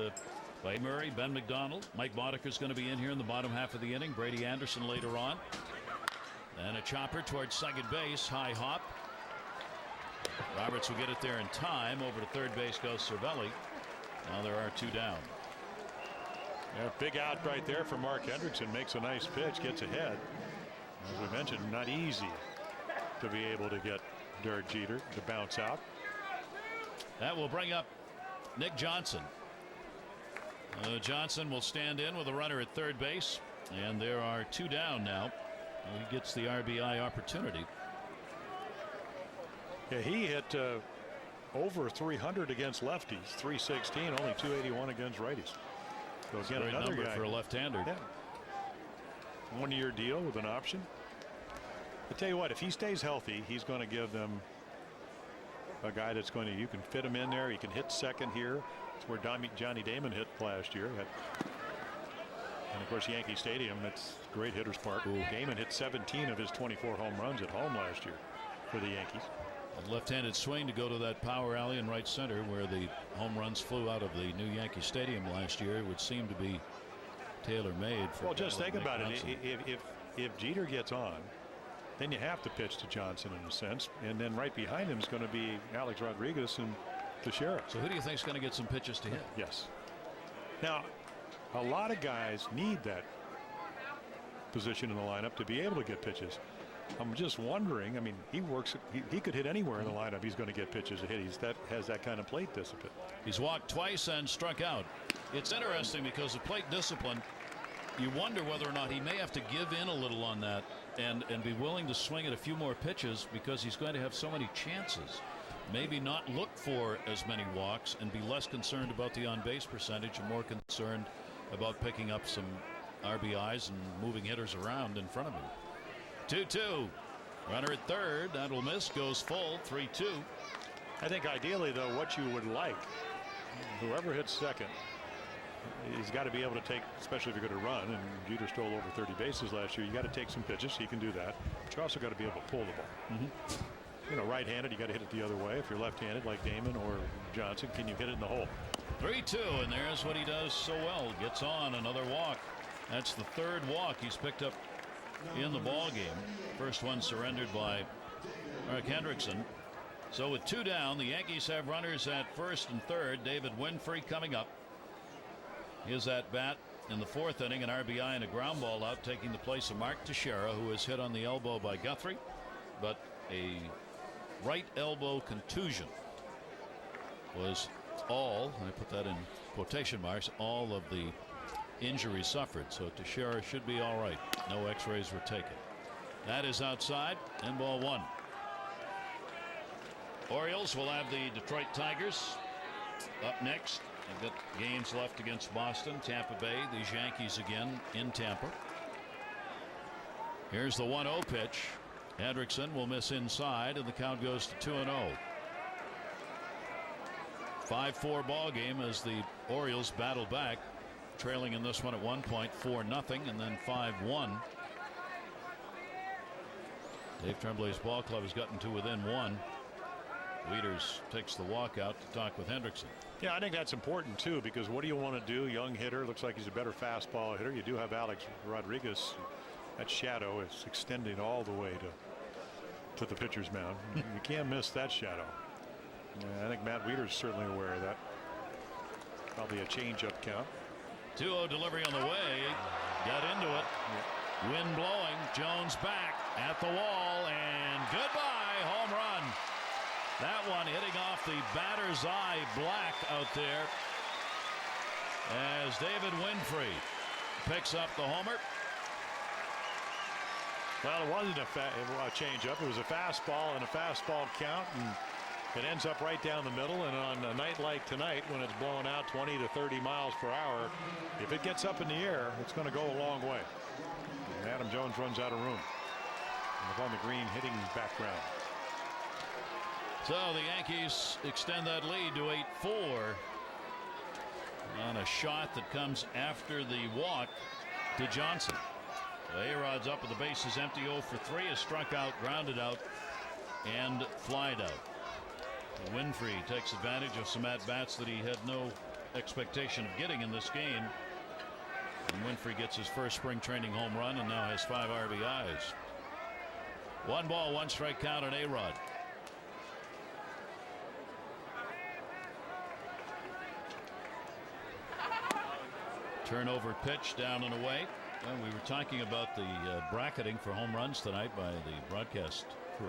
by Murray, Ben McDonald. Mike Boddicker going to be in here in the bottom half of the inning. Brady Anderson later on. And a chopper towards second base. High hop. Roberts will get it there in time. Over to third base goes Cervelli. Now there are 2 down. Yeah, big out right there for Mark Hendrickson. Makes a nice pitch, gets ahead. As we mentioned, not easy to be able to get Derek Jeter to bounce out. That will bring up Nick Johnson. Johnson will stand in with a runner at third base, and there are 2 down now. He gets the RBI opportunity. Yeah, he hit over 300 against lefties, 316, only 281 against righties. So again, great another number guy for a left-hander. Yeah. 1-year deal with an option. I tell you what, if he stays healthy, he's going to give them a guy that's going to, you can fit him in there. He can hit second here. It's where Johnny Damon hit last year. And of course, Yankee Stadium, it's a great hitter's park. Damon hit 17 of his 24 home runs at home last year for the Yankees. A left-handed swing to go to that power alley in right center where the home runs flew out of the new Yankee Stadium last year. It would seem to be tailor-made for. Well, just think about it. If Jeter gets on, then you have to pitch to Johnson in a sense, and then right behind him is going to be Alex Rodriguez and Teixeira. So who do you think is going to get some pitches to hit? Yes. Now, a lot of guys need that position in the lineup to be able to get pitches. I'm just wondering. I mean, he could hit anywhere in the lineup. He's going to get pitches to hit. That has that kind of plate discipline. He's walked twice and struck out. It's interesting because of plate discipline. You wonder whether or not he may have to give in a little on that and be willing to swing at a few more pitches because he's going to have so many chances. Maybe not look for as many walks and be less concerned about the on-base percentage and more concerned about picking up some RBIs and moving hitters around in front of him. 2-2. Runner at third. That'll miss. Goes full. 3-2. I think ideally, though, what you would like, whoever hits second, he's got to be able to take, especially if you're going to run, and Jeter stole over 30 bases last year. You got to take some pitches. He can do that. But you also got to be able to pull the ball. You know, right-handed, you got to hit it the other way. If you're left-handed like Damon or Johnson, can you hit it in the hole? 3-2, and there's what he does so well. Gets on another walk. That's the third walk he's picked up in the ball game. First one surrendered by Eric Hendrickson. So with 2 down, the Yankees have runners at first and third. David Winfrey coming up. His at bat in the 4th inning, an RBI and a ground ball out, taking the place of Mark Teixeira, who was hit on the elbow by Guthrie, but a right elbow contusion was all, and I put that in quotation marks, all of the injury suffered. So Teixeira should be all right. No x-rays were taken. That is outside and ball 1. Orioles will have the Detroit Tigers up next. They've got games left against Boston, Tampa Bay, these Yankees again in Tampa. Here's the 1-0 pitch. Hendrickson will miss inside, and the count goes to 2-0. 5-4 ball game as the Orioles battle back, trailing in this one at one point 4-0 and then 5-1. Dave Tremblay's ball club has gotten to within 1. Wieters takes the walk out to talk with Hendrickson. Yeah, I think that's important too, because what do you want to do? Young hitter, looks like he's a better fastball hitter. You do have Alex Rodriguez. That shadow is extending all the way to the pitcher's mound. You can't miss that shadow. Yeah, I think Matt Wieters is certainly aware of that. Probably a changeup count. 2-0 delivery on the way. Got into it. Wind blowing. Jones back at the wall, and goodbye. Home run. That one hitting off the batter's eye black out there as David Winfrey picks up the homer. Well, it wasn't a changeup. It was a fastball and a fastball count, and it ends up right down the middle. And on a night like tonight, when it's blowing out 20 to 30 miles per hour, if it gets up in the air, it's going to go a long way. And Adam Jones runs out of room. And on the green hitting background. So the Yankees extend that lead to 8-4 on a shot that comes after the walk to Johnson. So A-Rod's up with the bases empty, 0 for 3, is struck out, grounded out, and flied out. Winfrey takes advantage of some at-bats that he had no expectation of getting in this game. And Winfrey gets his first spring training home run and now has 5 RBIs. 1 ball, 1 strike count on A-Rod. Turnover pitch down and away. Well, we were talking about the bracketing for home runs tonight by the broadcast crew.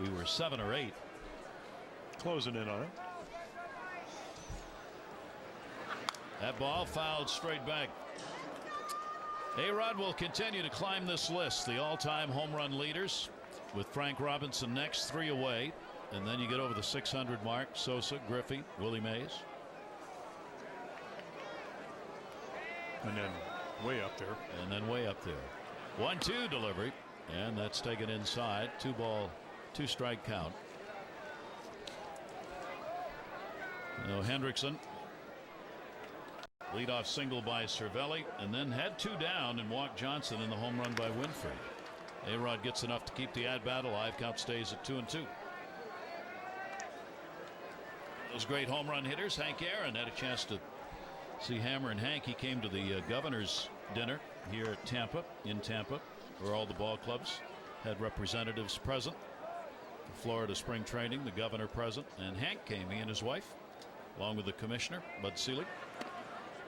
We were 7 or 8. Closing in on it. That ball fouled straight back. A-Rod will continue to climb this list. The all-time home run leaders with Frank Robinson next, 3 away. And then you get over the 600 mark. Sosa, Griffey, Willie Mays. And then way up there. And then way up there. 1-2 delivery. And that's taken inside. 2 ball, 2 strike count. Hendrickson. Leadoff single by Cervelli, and then had 2 down and walked Johnson in the home run by Winfrey. A-Rod gets enough to keep the at-bat alive. Count stays at 2-2. Those great home run hitters. Hank Aaron had a chance to see Hammer and Hank. He came to the governor's dinner here at Tampa, where all the ball clubs had representatives present. Florida spring training, the governor present, and Hank came, he and his wife, along with the commissioner, Bud Selig.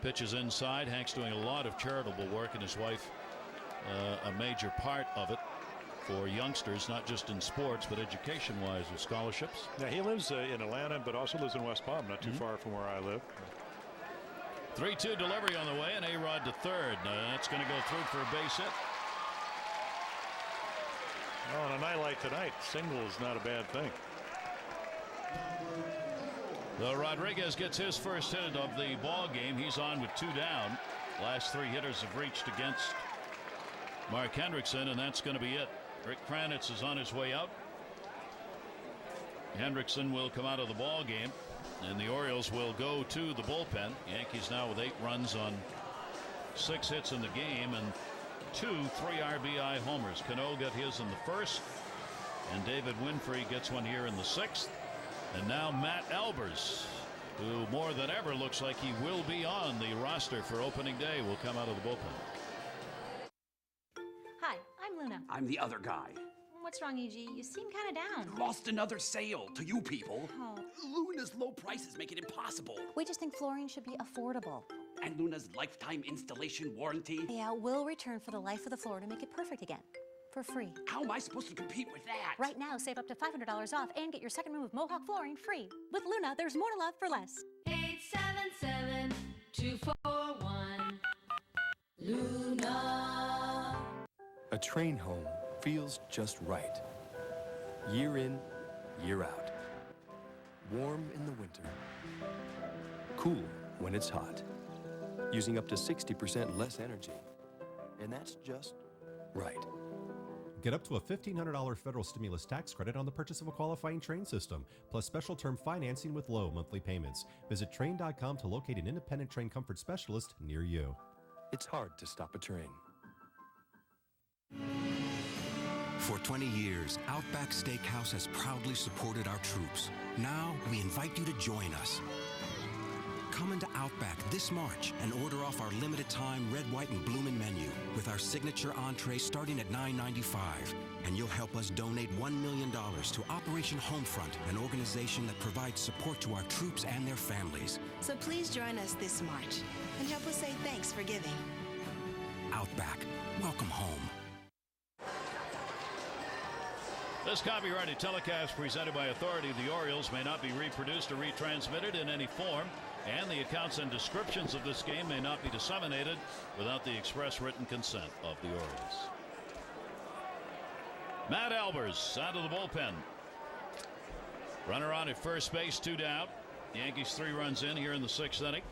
Pitches inside. Hank's doing a lot of charitable work, and his wife a major part of it for youngsters, not just in sports, but education-wise with scholarships. Yeah, he lives in Atlanta, but also lives in West Palm, not too far from where I live. 3-2 delivery on the way, and A-Rod to third. That's going to go through for a base hit. Well, on a night like tonight, single is not a bad thing. Though Rodriguez gets his first hit of the ball game, he's on with 2 down. Last 3 hitters have reached against Mark Hendrickson, and that's going to be it. Rick Kranitz is on his way out. Hendrickson will come out of the ball game, and the Orioles will go to the bullpen. Yankees now with 8 runs on 6 hits in the game, and 2 3-RBI homers. Cano got his in the first, and David Winfrey gets one here in the 6th. And now Matt Albers, who more than ever looks like he will be on the roster for opening day, will come out of the bullpen. Hi, I'm Luna. I'm the other guy. What's wrong, EG? You seem kind of down. Lost another sale to you people. Oh. Luna's low prices make it impossible. We just think flooring should be affordable. And Luna's lifetime installation warranty. Yeah, we'll return for the life of the floor to make it perfect again. For free. How am I supposed to compete with that? Right now, save up to $500 off and get your second room of Mohawk flooring free. With Luna, there's more to love for less. 877-241 Luna. A train home feels just right. Year in, year out. Warm in the winter. Cool when it's hot. Using up to 60% less energy. And that's just right. Get up to a $1,500 federal stimulus tax credit on the purchase of a qualifying train system, plus special term financing with low monthly payments. Visit train.com to locate an independent train comfort specialist near you. It's hard to stop a train. For 20 years, Outback Steakhouse has proudly supported our troops. Now, we invite you to join us. Come into Outback this March and order off our limited-time red, white, and bloomin' menu with our signature entree starting at $9.95. And you'll help us donate $1 million to Operation Homefront, an organization that provides support to our troops and their families. So please join us this March and help us say thanks for giving. Outback, welcome home. This copyrighted telecast presented by authority of the Orioles may not be reproduced or retransmitted in any form, and the accounts and descriptions of this game may not be disseminated without the express written consent of the Orioles. Matt Albers out of the bullpen. Runner on at first base, 2 down. Yankees 3 runs in here in the 6th inning.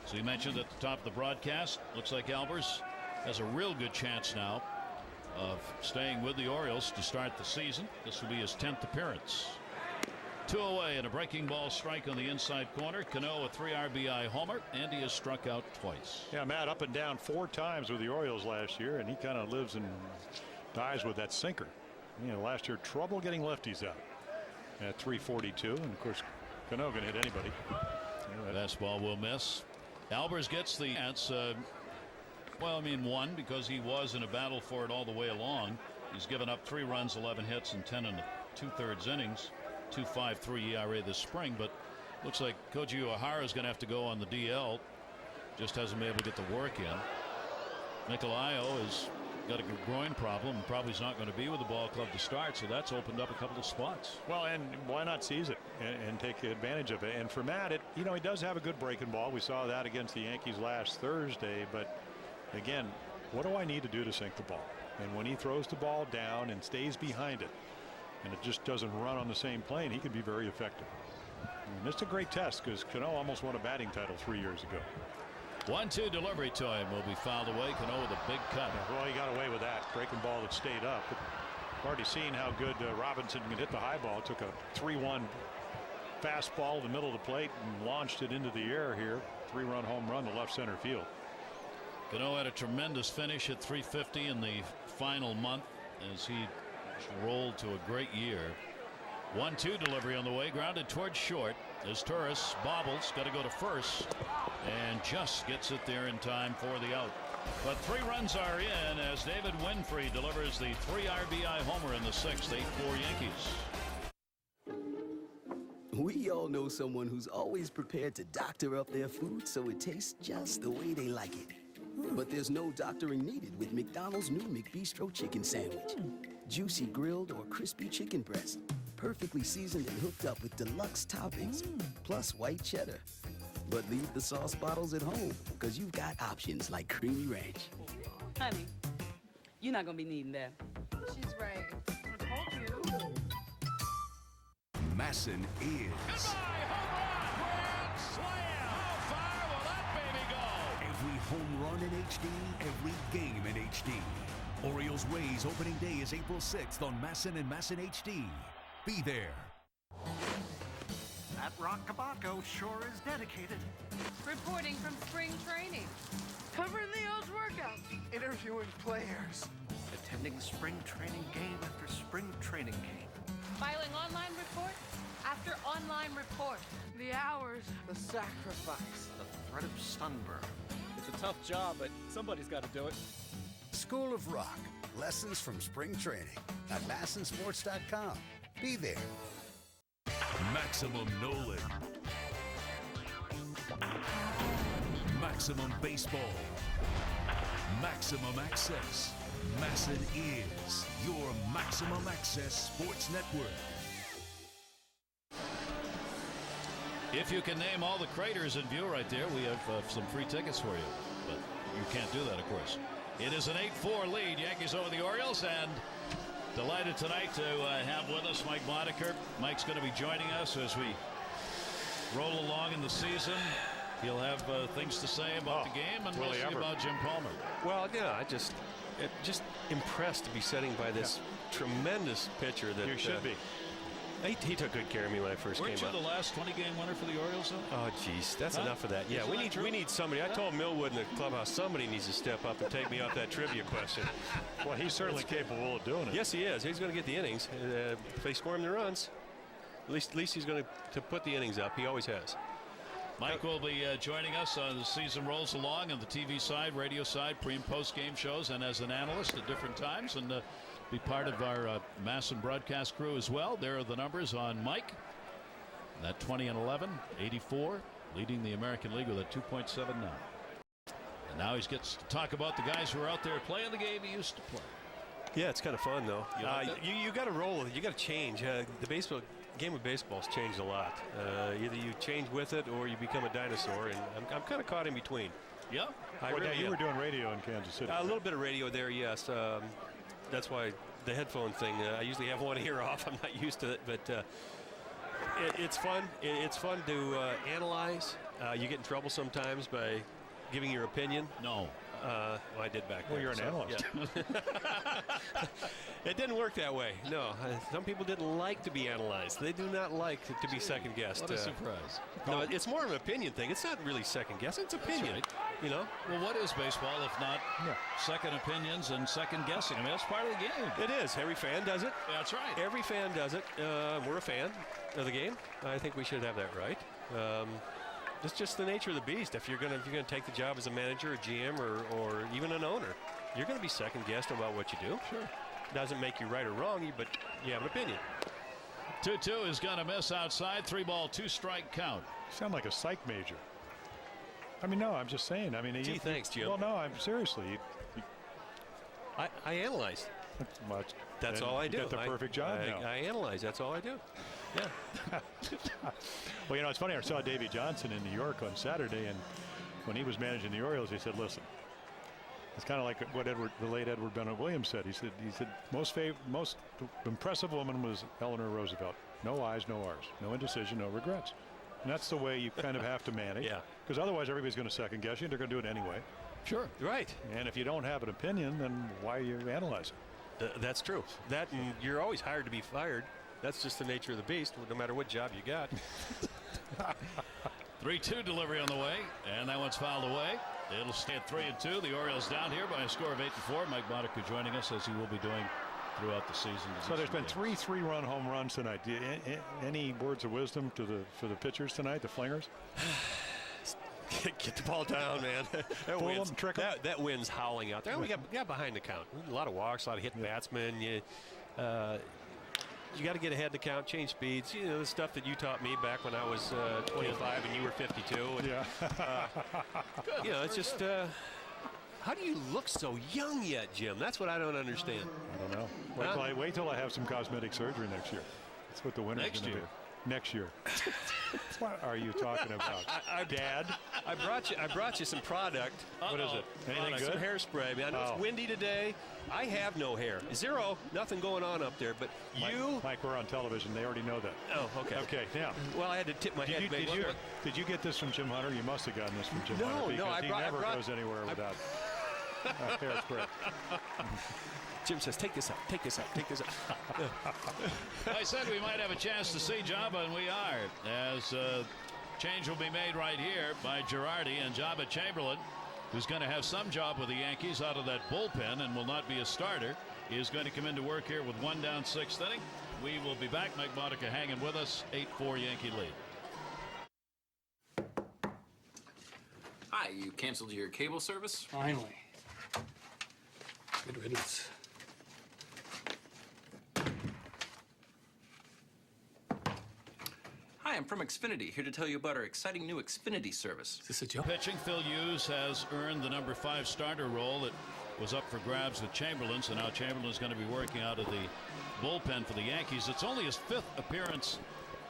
So you mentioned at the top of the broadcast, looks like Albers has a real good chance now of staying with the Orioles to start the season. This will be his 10th appearance. 2 away and a breaking ball strike on the inside corner. Cano a 3-RBI homer, and he has struck out twice. Yeah, Matt up and down 4 times with the Orioles last year, and he kind of lives and dies with that sinker. You know, last year trouble getting lefties out at 342, and of course Cano can hit anybody. Fastball will miss. Albers gets the chance. Well, I mean, 1 because he was in a battle for it all the way along. He's given up 3 runs, 11 hits, and 10 2/3 innings. 2.53 ERA this spring, but looks like Koji Uehara is going to have to go on the DL. Just hasn't been able to get the work in. Nicolayo has got a groin problem and probably is not going to be with the ball club to start, so that's opened up a couple of spots. Well, and why not seize it and take advantage of it? And for Matt, he does have a good breaking ball. We saw that against the Yankees last Thursday, but again, what do I need to do to sink the ball? And when he throws the ball down and stays behind it, and it just doesn't run on the same plane, he can be very effective. And it's a great test because Cano almost won a batting title 3 years ago. 1-2 delivery to him will be fouled away. Cano with a big cut. Yeah, well, he got away with that breaking ball that stayed up. But already seen how good Robinson can hit the high ball. Took a 3-1 fastball in the middle of the plate and launched it into the air here. 3-run home run to left center field. Gano had a tremendous finish at 350 in the final month as he rolled to a great year. 1-2 delivery on the way, grounded towards short as Torres bobbles, got to go to first and just gets it there in time for the out. But 3 runs are in as David Winfrey delivers the 3 RBI homer in the 6th. 8-4 Yankees. We all know someone who's always prepared to doctor up their food so it tastes just the way they like it. But there's no doctoring needed with McDonald's new McBistro chicken sandwich. Juicy grilled or crispy chicken breast, perfectly seasoned and hooked up with deluxe toppings, plus white cheddar. But leave the sauce bottles at home, because you've got options like Creamy Ranch. Honey, you're not gonna be needing that. She's right. I told you. Masson is. Goodbye, home run, grand slam. How far will that baby go? Every home run in HD, every game in HD. Orioles Rays opening day is April 6th on Masson and Masson HD. Be there. That Rock Cabaco sure is dedicated. Reporting from spring training. Covering the O's workouts. Interviewing players. Attending spring training game after spring training game. Filing online report after online report. The hours. The sacrifice. The threat of sunburn. It's a tough job, but somebody's got to do it. School of Rock. Lessons from spring training at MassonSports.com. Be there. Maximum Nolan. Maximum Baseball. Maximum Access. Masson is your Maximum Access Sports Network. If you can name all the craters in view right there, we have some free tickets for you. But you can't do that, of course. It is an 8-4 lead. Yankees over the Orioles, and delighted tonight to have with us Mike Boddicker. Mike's going to be joining us as we roll along in the season. He'll have things to say about the game and we'll see about Jim Palmer. Well, yeah, just impressed to be sitting by this tremendous pitcher that you should be. He took good care of me when I first came up. Weren't you the last 20-game winner for the Orioles, though? Oh, geez, that's enough of that. Yeah, we need somebody. I told Millwood in the clubhouse, somebody needs to step up and take me off that trivia question. Well, he's certainly capable of doing it. Yes, he is. He's going to get the innings. If they score him the runs, at least he's going to put the innings up. He always has. Mike will be joining us as the season rolls along on the TV side, radio side, pre- and post-game shows, and as an analyst at different times, and be part of our Masson broadcast crew as well. There are the numbers on Mike. That 20-11, 84, leading the American League with a 2.79. And now he gets to talk about the guys who are out there playing the game he used to play. Yeah, it's kind of fun, though. You got to roll with it. You got to change. The game of baseball's changed a lot. Either you change with it or you become a dinosaur, and I'm kind of caught in between. Yeah. You were doing radio in Kansas City. A little bit of radio there, yes. That's why the headphone thing, I usually have one ear off. I'm not used to it, but it's fun. It's fun to analyze. You get in trouble sometimes by giving your opinion. No. Well, I did back then. Well, you're an analyst. Yeah. It didn't work that way. No. Some people didn't like to be analyzed. They do not like to be second guessed. What a surprise. No, it's more of an opinion thing. It's not really second guess. It's opinion. Right. You know. Well, what is baseball if not second opinions and second guessing? I mean, that's part of the game. It is. Every fan does it. That's right. Every fan does it. We're a fan of the game. I think we should have that right. It's just the nature of the beast. If you're gonna take the job as a manager, a GM, or even an owner, you're gonna be second guessed about what you do. Sure. Doesn't make you right or wrong, but you have an opinion. 2-2 is gonna miss outside. 3-ball, 2-strike count. You sound like a psych major. I mean, no, I'm just saying. I mean, gee, thanks, Jim. Well, no, I'm seriously. I analyze. Much. That's all I do. You got the perfect job now. I analyze. That's all I do. Yeah. Well, you know, it's funny. I saw Davey Johnson in New York on Saturday, and when he was managing the Orioles, he said, "Listen, it's kind of like what the late Edward Bennett Williams said. He said most impressive woman was Eleanor Roosevelt. No I's, no R's, no indecision, no regrets. And that's the way you kind of have to manage. Yeah. Because otherwise, everybody's going to second guess you. They're going to do it anyway. Sure. Right. And if you don't have an opinion, then why are you analyzing? That's true. And you're always hired to be fired. That's just the nature of the beast, no matter what job you got. 3-2 delivery on the way, and that one's fouled away. It'll stay at 3-2. The Orioles down here by a score of 8-4. Mike Monica joining us, as he will be doing throughout the season. So there's been 3 3-run home runs tonight. Any words of wisdom for the pitchers tonight, the flingers? Get the ball down, man. That wind's howling out there. We got behind the count. A lot of walks, a lot of hit batsmen. You got to get ahead of the count, change speeds. You know, the stuff that you taught me back when I was 25 and you were 52. And, you know, it's just, how do you look so young yet, Jim? That's what I don't understand. I don't know. Wait till I have some cosmetic surgery next year. That's what the winter's going to be. Next year. What are you talking about, Dad? I brought you some product. What is it? Anything good? Some hairspray. I know it's windy today. I have no hair. Zero. Nothing going on up there. But Mike, we're on television. They already know that. Oh, okay. Okay. Now. Well, I had to tip my head. Did you get this from Jim Hunter? You must have gotten this from Jim Hunter. No, he never goes anywhere without hairspray. Jim says, take this up, take this up, take this up. I said we might have a chance to see Jabba, and we are, as change will be made right here by Girardi, and Jabba Chamberlain, who's going to have some job with the Yankees out of that bullpen and will not be a starter, is going to come into work here with 1 down, 6th inning. We will be back. Mike Monica hanging with us. 8-4 Yankee lead. Hi, you canceled your cable service? Finally. Good riddance. Hi, I'm from Xfinity, here to tell you about our exciting new Xfinity service. Is this a joke? Pitching, Phil Hughes has earned the number 5 starter role that was up for grabs with Chamberlain, so now Chamberlain's going to be working out of the bullpen for the Yankees. It's only his 5th appearance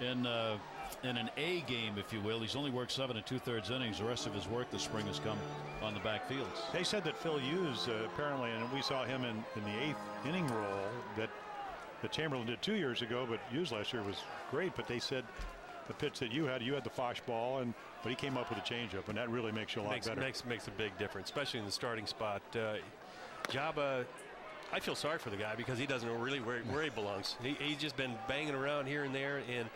in an A game, if you will. He's only worked 7 2/3 innings. The rest of his work this spring has come on the backfields. They said that Phil Hughes apparently, and we saw him in the 8th inning role that Chamberlain did 2 years ago, but Hughes last year was great. But they said the pitch that you had the Fosh ball, but he came up with a changeup, and that really makes you a lot better. Makes a big difference, especially in the starting spot. Jabba, I feel sorry for the guy because he doesn't know really where he belongs. He's just been banging around here and there, and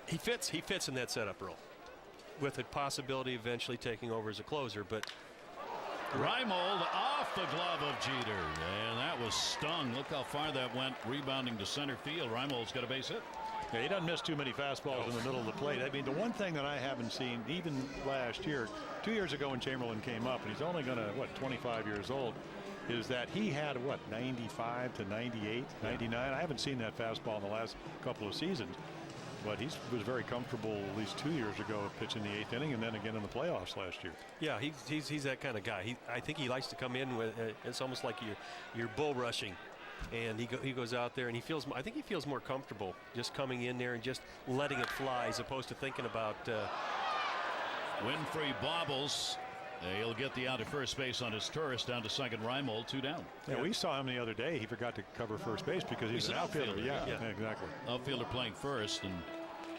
he fits in that setup role with the possibility of eventually taking over as a closer. But Reimold off the glove of Jeter, and that was stung. Look how far that went, rebounding to center field. Reimold's got a base hit. Yeah, he doesn't miss too many fastballs in the middle of the plate. I mean, the one thing that I haven't seen, even last year, 2 years ago when Chamberlain came up, and he's only going to, 25 years old, is that he had, 95 to 98, 99. I haven't seen that fastball in the last couple of seasons. But he was very comfortable at least 2 years ago pitching the 8th inning and then again in the playoffs last year. Yeah, he's that kind of guy. I think he likes to come in with it's almost like you're bull rushing, and he goes out there and I think he feels more comfortable just coming in there and just letting it fly as opposed to thinking about. Winfrey bobbles. He'll get the out at first base on his tourist, down to second. Reimold, 2 down. Yeah, we saw him the other day. He forgot to cover first base because he's an outfielder. Yeah, exactly. Outfielder playing first, and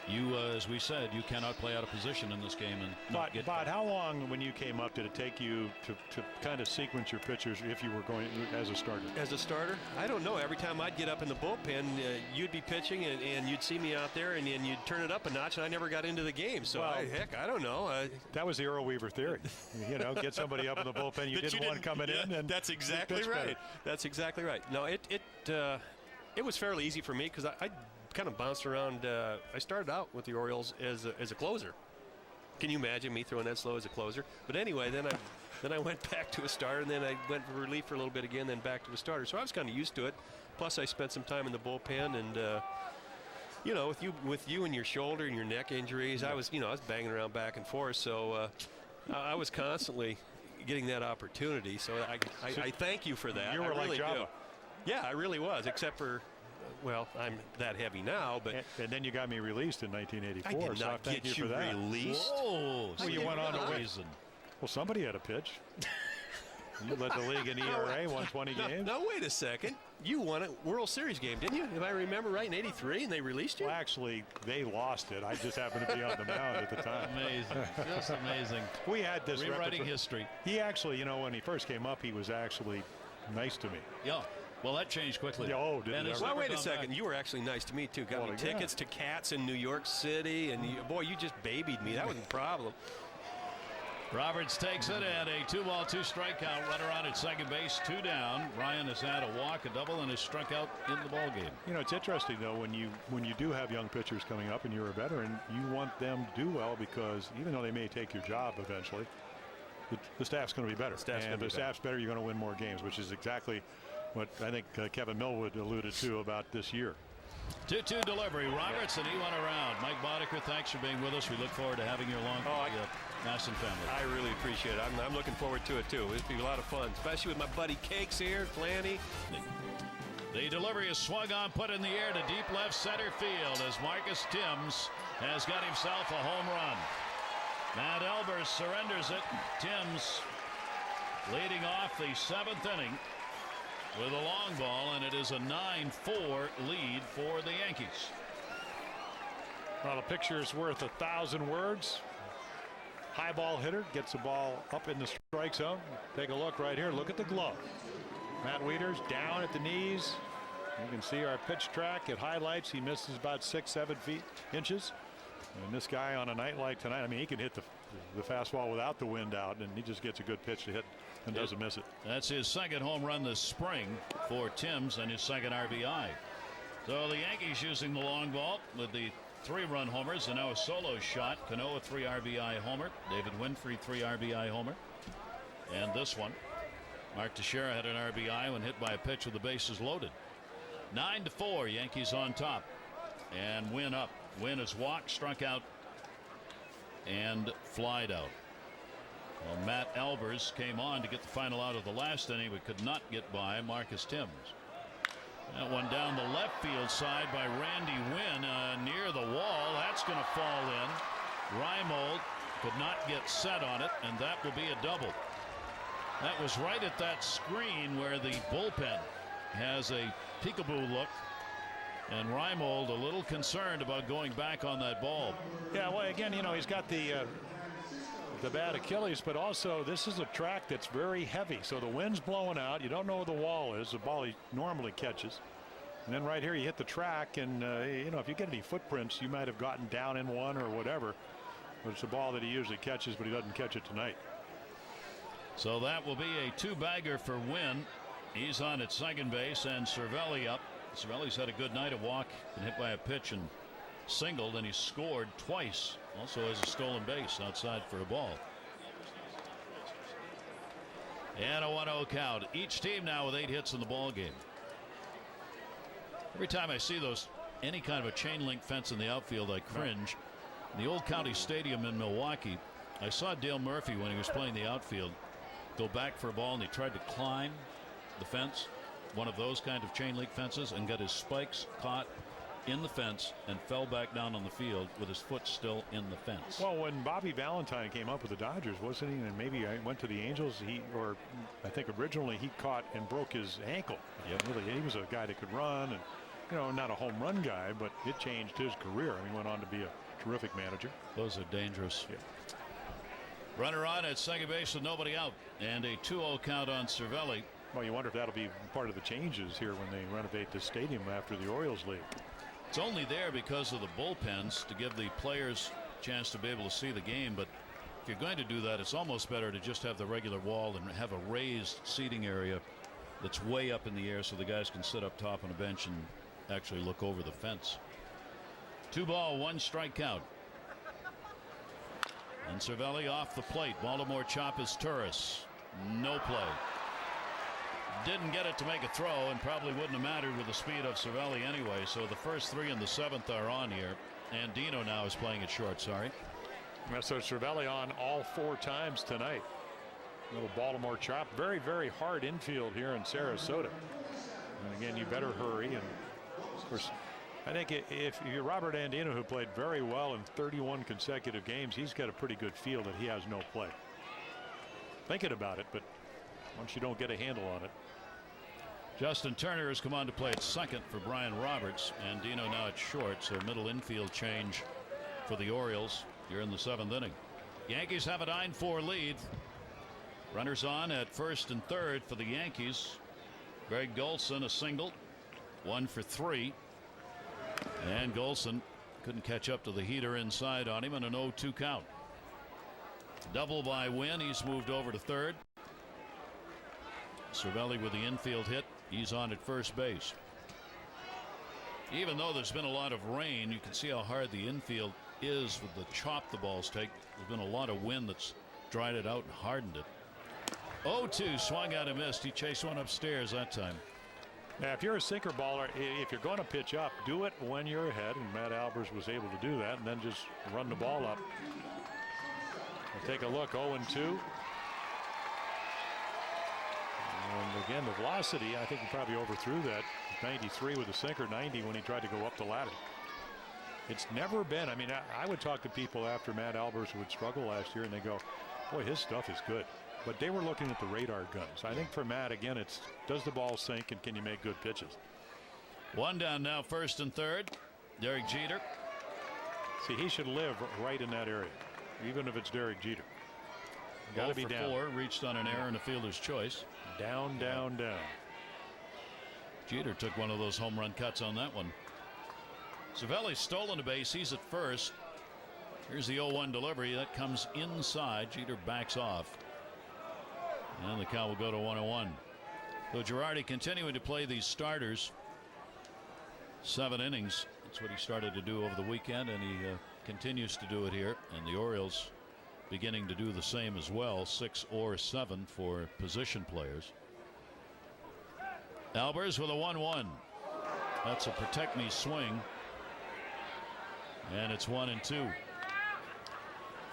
you, as we said, you cannot play out of position in this game. But how long, when you came up, did it take you to kind of sequence your pitchers if you were going as a starter? As a starter? I don't know. Every time I'd get up in the bullpen, you'd be pitching, and you'd see me out there, and you'd turn it up a notch, and I never got into the game. So, I don't know. That was the Earl Weaver theory. Get somebody up in the bullpen. You didn't want coming in. And that's exactly right. That's exactly right. No, it was fairly easy for me because I kind of bounced around. I started out with the Orioles as a closer. Can you imagine me throwing that slow as a closer? But anyway, then I went back to a starter, and then I went for relief for a little bit again, then back to a starter. So I was kind of used to it. Plus, I spent some time in the bullpen, and with you and your shoulder and your neck injuries, I was banging around back and forth. So I was constantly getting that opportunity. So I thank you for that. You were like Jabba. Yeah, I really was, except for. Well, I'm that heavy now, but and then you got me released in 1984. I did not so thank get you for that. Released. Whoa! Well, you went on to win. Well, somebody had a pitch. You led the league in ERA, 120 games. Now wait a second. You won a World Series game, didn't you? If I remember right, in '83, and they released you. Well, actually, they lost it. I just happened to be on the mound at the time. Amazing, just amazing. We had this rewriting history. He actually, when he first came up, he was actually nice to me. Yeah. Well, that changed quickly. Oh, did it ever? Well, wait a second. You were actually nice to me, too. Got me tickets to Cats in New York City. And, boy, you just babied me. That was a problem. Roberts takes it, and a 2-ball, 2-strike count. Runner on at second base, 2 down. Ryan has had a walk, a double, and has struck out in the ball game. You know, it's interesting though when you do have young pitchers coming up, and you're a veteran, you want them to do well because even though they may take your job eventually, the staff's going to be better. And the staff's better, you're going to win more games, which is exactly what I think Kevin Millwood alluded to about this year. 2-2 delivery. Roberts, and he went around. Mike Boddicker, thanks for being with us. We look forward to having you along with the Masson family. I really appreciate it. I'm looking forward to it, too. It'll be a lot of fun, especially with my buddy Cakes here, Flanny. The delivery is swung on, put in the air to deep left center field as Marcus Timms has got himself a home run. Matt Elbers surrenders it. Timms leading off the 7th inning with a long ball, and it is a 9-4 lead for the Yankees. Well, a picture is worth 1,000 words. High ball hitter gets the ball up in the strike zone. Take a look right here. Look at the glove. Matt Wieters down at the knees. You can see our pitch track. It highlights he misses about 6-7 inches. And this guy on a night like tonight, I mean, he can hit the fastball without the wind out, and he just gets a good pitch to hit and doesn't miss it. That's his second home run this spring for Timms and his second RBI. So the Yankees using the long ball with the 3-run homers and now a solo shot. Cano a 3 RBI homer. David Winfrey 3 RBI homer. And this one, Mark Teixeira had an RBI when hit by a pitch with the bases loaded. 9-4, Yankees on top. And Wynn up. Wynn is walked, struck out, and flied out. Well, Matt Elbers came on to get the final out of the last inning, but could not get by Marcus Timms. That one down the left field side by Randy Wynn near the wall. That's going to fall in. Reimold could not get set on it, and that will be a double. That was right at that screen where the bullpen has a peekaboo look. And Reimold a little concerned about going back on that ball. Yeah, well, again, you know, he's got the bad Achilles, but also this is a track that's very heavy. So the wind's blowing out. You don't know where the wall is. The ball he normally catches. And then right here you hit the track, and you know, if you get any footprints, you might have gotten down in one or whatever. But it's a ball that he usually catches, but he doesn't catch it tonight. So that will be a 2-bagger for Wynn. He's on at second base, and Cervelli up. Cervelli's had a good night of walk and hit by a pitch and singled, and he scored twice. Also has a stolen base outside for a ball. And a 1-0 count. Each team now with 8 hits in the ball game. Every time I see any kind of a chain link fence in the outfield, I cringe. In the old County Stadium in Milwaukee, I saw Dale Murphy when he was playing the outfield go back for a ball, and he tried to climb the fence, one of those kind of chain link fences, and got his spikes caught in the fence and fell back down on the field with his foot still in the fence. Well, when Bobby Valentine came up with the Dodgers, wasn't he? And maybe I went to the Angels. Or I think originally he caught and broke his ankle. Yep. Really, he was a guy that could run, and you know, not a home run guy, but it changed his career. I mean, he went on to be a terrific manager. Those are dangerous. Yeah. Runner on at second base with nobody out, and a 2-0 count on Cervelli. Well, you wonder if that'll be part of the changes here when they renovate the stadium after the Orioles leave. It's only there because of the bullpens to give the players a chance to be able to see the game. But if you're going to do that, it's almost better to just have the regular wall and have a raised seating area that's way up in the air so the guys can sit up top on a bench and actually look over the fence. 2-ball, 1-strike count. And Cervelli off the plate. Baltimore chop is Turris. No play. Didn't get it to make a throw, and probably wouldn't have mattered with the speed of Cervelli anyway. So the first 3 and the 7th are on here. And Dino now is playing it short. Sorry. So Cervelli on all 4 times tonight. Little Baltimore chop. Very, very hard infield here in Sarasota. And again, you better hurry. And of course, I think if you're Robert Andino, who played very well in 31 consecutive games, he's got a pretty good feel that he has no play. Thinking about it, but once you don't get a handle on it. Justin Turner has come on to play at second for Brian Roberts, and Dino now at short. So middle infield change for the Orioles here in the 7th inning. Yankees have a 9-4 lead. Runners on at first and third for the Yankees. Greg Golson a single, 1 for 3, and Golson couldn't catch up to the heater inside on him, and an 0-2 count. Double by Wynn. He's moved over to third. Cervelli with the infield hit. He's on at first base. Even though there's been a lot of rain, you can see how hard the infield is with the chop the balls take. There's been a lot of wind that's dried it out and hardened it. 0-2, swung out and missed. He chased one upstairs that time. Now, if you're a sinker baller, if you're going to pitch up, do it when you're ahead, and Matt Albers was able to do that, and then just run the ball up. We'll take a look. 0-2. And again, the velocity, I think he probably overthrew that. 93 with a sinker, 90 when he tried to go up the ladder. It's never been, I mean, I would talk to people after Matt Albers would struggle last year, and they go, boy, his stuff is good. But they were looking at the radar guns. I think for Matt, again, it's does the ball sink and can you make good pitches? One down now, first and third. Derek Jeter. See, he should live right in that area, even if it's Derek Jeter. Got to be down. 4, reached on an error and a fielder's choice. Down, down, down. Jeter took one of those home run cuts on that one. Cervelli's stolen a base. He's at first. Here's the 0-1 delivery. That comes inside. Jeter backs off. And the count will go to 1-1. So Girardi continuing to play these starters. 7 innings. That's what he started to do over the weekend, and he continues to do it here. And the Orioles beginning to do the same as well. 6 or 7 for position players. Albers with a 1-1. That's a protect me swing. And it's 1-2.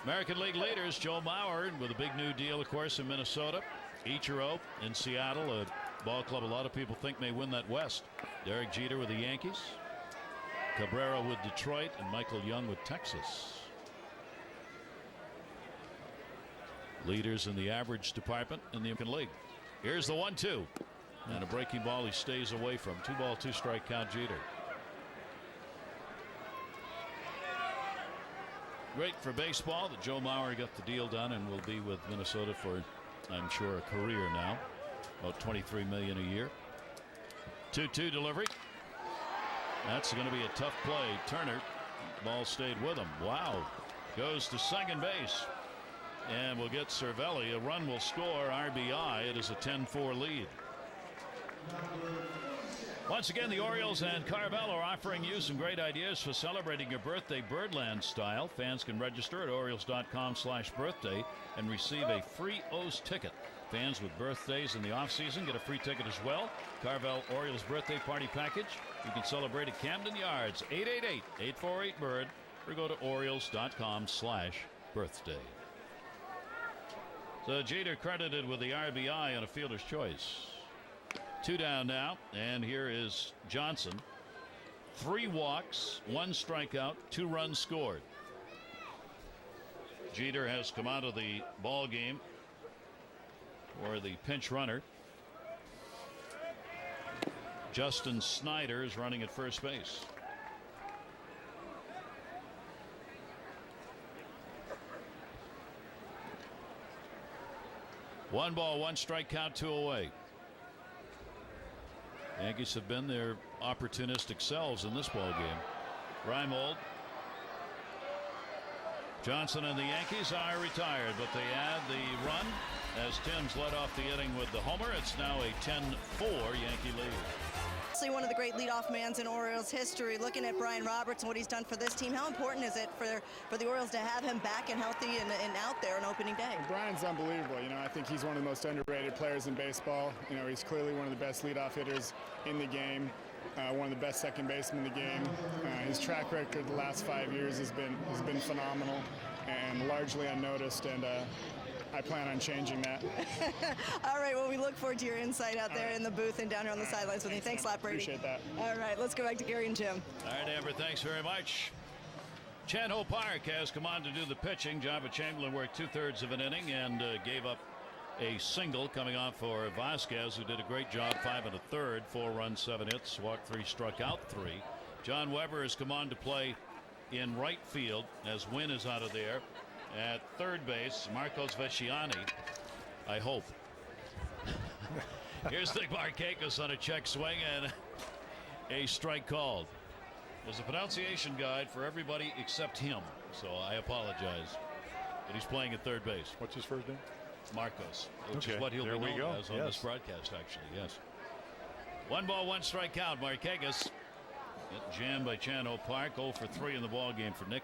American League leaders, Joe Mauer with a big new deal, of course, in Minnesota. Ichiro in Seattle, a ball club a lot of people think may win that West. Derek Jeter with the Yankees. Cabrera with Detroit, and Michael Young with Texas. Leaders in the average department in the American League. Here's the 1-2. And a breaking ball he stays away from. 2-ball, 2-strike count Jeter. Great for baseball that Joe Mauer got the deal done and will be with Minnesota for, I'm sure, a career now. About $23 million a year. 2-2 delivery. That's going to be a tough play. Turner, ball stayed with him. Wow. Goes to second base. And we'll get Cervelli. A run will score. RBI. It is a 10-4 lead. Once again, the Orioles and Carvel are offering you some great ideas for celebrating your birthday Birdland style. Fans can register at Orioles.com/birthday and receive a free O's ticket. Fans with birthdays in the offseason get a free ticket as well. Carvel Orioles birthday party package. You can celebrate at Camden Yards, 888-848-BIRD, or go to Orioles.com/birthday. So Jeter credited with the RBI on a fielder's choice. 2 down now, and here is Johnson. 3 walks, 1 strikeout, 2 runs scored. Jeter has come out of the ball game for the pinch runner. Justin Snyder is running at first base. One ball, 1 strike count, 2 away. Yankees have been their opportunistic selves in this ball game. Reimold. Johnson and the Yankees are retired, but they add the run as Timms led off the inning with the homer. It's now a 10-4 Yankee lead. One of the great leadoff mans in Orioles history. Looking at Brian Roberts and what he's done for this team, how important is it for the Orioles to have him back and healthy and out there on opening day? Brian's unbelievable. You know, I think he's one of the most underrated players in baseball. You know, he's clearly one of the best leadoff hitters in the game. One of the best second basemen in the game. His track record the last 5 years has been phenomenal and largely unnoticed, and I plan on changing that. All right, well, we look forward to your insight out there in the booth and down here on the sidelines with you. Thanks a lot, Brady. Appreciate that. All right, let's go back to Gary and Jim. All right, Amber, thanks very much. Chan-Ho Park has come on to do the pitching. Java Chamberlain worked 2/3 of an inning and gave up a single coming off for Vasquez, who did a great job, 5 1/3, 4 runs, 7 hits, walked 3, struck out 3. John Weber has come on to play in right field as Wynn is out of there. At third base, Marcos Vesciani, I hope, Here's the Markakis on a check swing and a strike called. There's a pronunciation guide for everybody except him, so I apologize. But he's playing at third base. What's his first name? Marcos, which is what he'll be known as on this broadcast, actually. Yes. 1 ball, 1 strike count. Markakis get jammed by Chan-Ho Park. 0 for 3 in the ball game for Nick.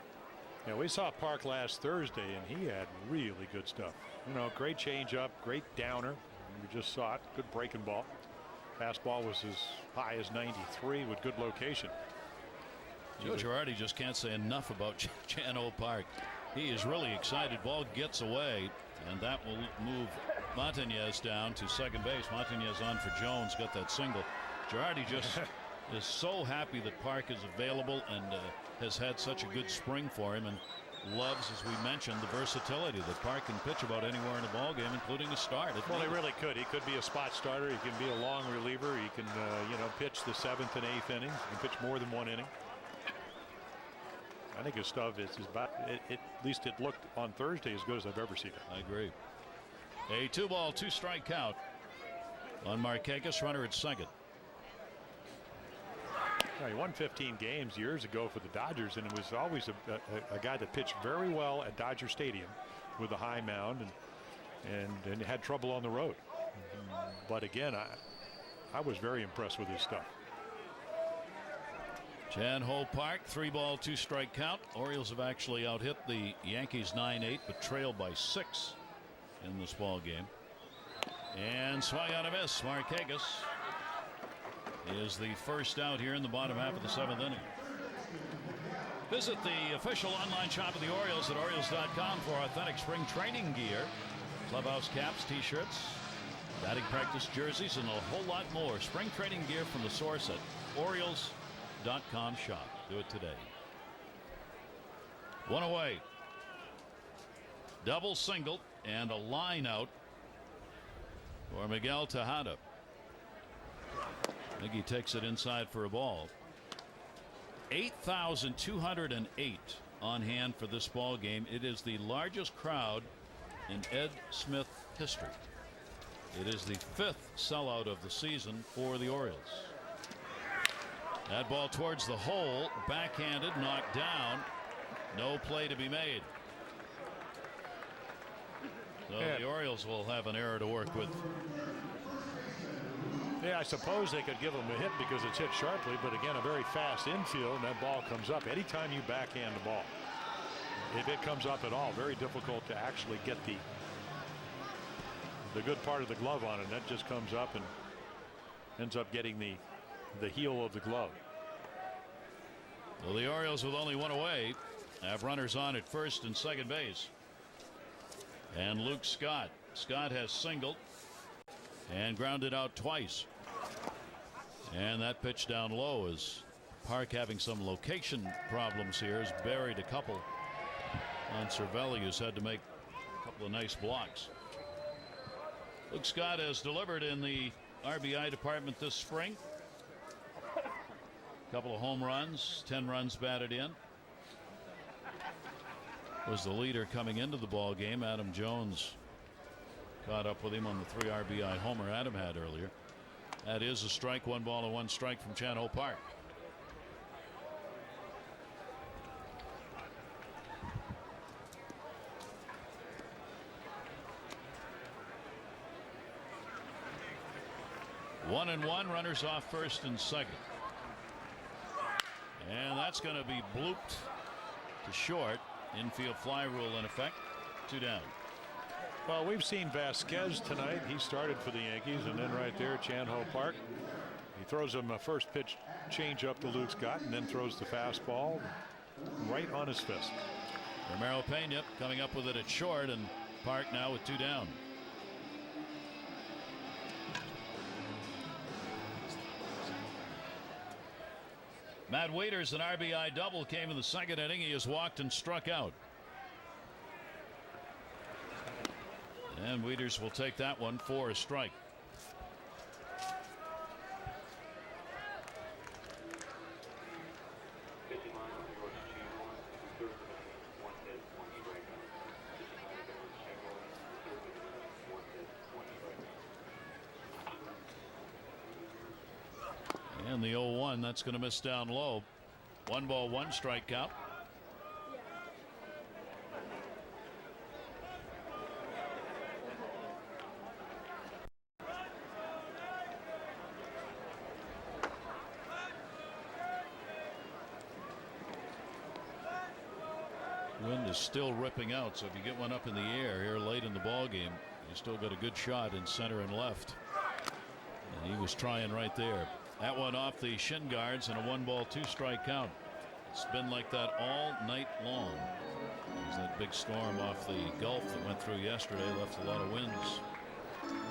Yeah, we saw Park last Thursday, and he had really good stuff. You know, great changeup, great downer. We just saw it. Good breaking ball. Fastball was as high as 93 with good location. Joe Girardi just can't say enough about Chan-Ho Park. He is really excited. Ball gets away, and that will move Montañez down to second base. Montañez on for Jones, got that single. Girardi just is so happy that Park is available and has had such a good spring for him, and loves, as we mentioned, the versatility that Park can pitch about anywhere in the ball game, including a start. Well, he really could. He could be a spot starter. He can be a long reliever. He can, pitch the 7th and 8th innings. He can pitch more than 1 inning. I think his stuff is about, at least it looked on Thursday as good as I've ever seen it. I agree. A 2 ball, 2 strike count on Markakis, runner at second. He won 15 games years ago for the Dodgers, and it was always a guy that pitched very well at Dodger Stadium with a high mound and had trouble on the road. But again, I was very impressed with his stuff. Chan-Ho Park, 3 ball, 2 strike count. Orioles have actually out-hit the Yankees 9-8, but trailed by 6 in this ball game. And swung on a miss. Markakis is the first out here in the bottom half of the 7th inning. Visit the official online shop of the Orioles at Orioles.com for authentic spring training gear, clubhouse caps, t-shirts, batting practice jerseys, and a whole lot more. Spring training gear from the source at Orioles.com shop. Do it today. 1 away. Double single and a line out for Miguel Tejada. Miggy takes it inside for a ball. 8,208 on hand for this ball game. It is the largest crowd in Ed Smith history. It is the 5th sellout of the season for the Orioles. That ball towards the hole, backhanded, knocked down. No play to be made. So the Orioles will have an error to work with. Yeah, I suppose they could give him a hit because it's hit sharply, but again, a very fast infield, and that ball comes up. Anytime you backhand the ball, if it comes up at all, very difficult to actually get the good part of the glove on it. That just comes up and ends up getting the heel of the glove. Well, the Orioles, with only 1 away, have runners on at first and second base. And Luke Scott. Scott has singled and grounded out twice. And that pitch down low is Park having some location problems here. Has buried a couple on Cervelli, who's had to make a couple of nice blocks. Luke Scott has delivered in the RBI department this spring. A couple of home runs, 10 runs batted in. Was the leader coming into the ball game. Adam Jones caught up with him on the 3 RBI homer Adam had earlier. That is a strike. 1 ball and 1 strike from Chan-Ho Park. One and one, runners off first and second. And that's going to be blooped to short. Infield fly rule in effect. 2 down. Well, we've seen Vasquez tonight. He started for the Yankees, and then right there, Chan-Ho Park. He throws him a first pitch change up to Luke Scott, and then throws the fastball right on his fist. Romero Pena coming up with it at short, and Park now with 2 down. Matt Wieters, an RBI double, came in the second inning. He has walked and struck out. And Wieters will take that one for a strike. And the 0-1, that's going to miss down low. 1 ball, 1 strike count. Wind is still ripping out, so if you get one up in the air here late in the ball game, you still got a good shot in center and left. And he was trying right there. That one off the shin guards and a 1 ball, 2 strike count. It's been like that all night long. There's that big storm off the Gulf that went through yesterday, left a lot of winds.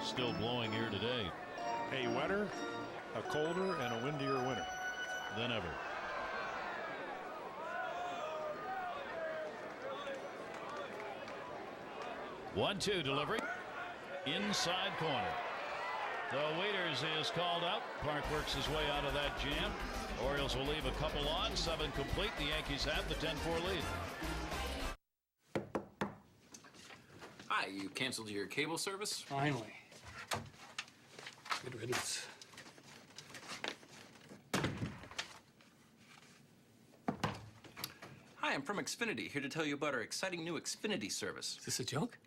Still blowing here today. A wetter, a colder, and a windier winter than ever. One-two delivery. Inside corner. The Waiters is called out. Park works his way out of that jam. Orioles will leave a couple on. 7 complete. The Yankees have the 10-4 lead. Hi, you canceled your cable service? Finally. Good riddance. Hi, I'm from Xfinity, here to tell you about our exciting new Xfinity service. Is this a joke?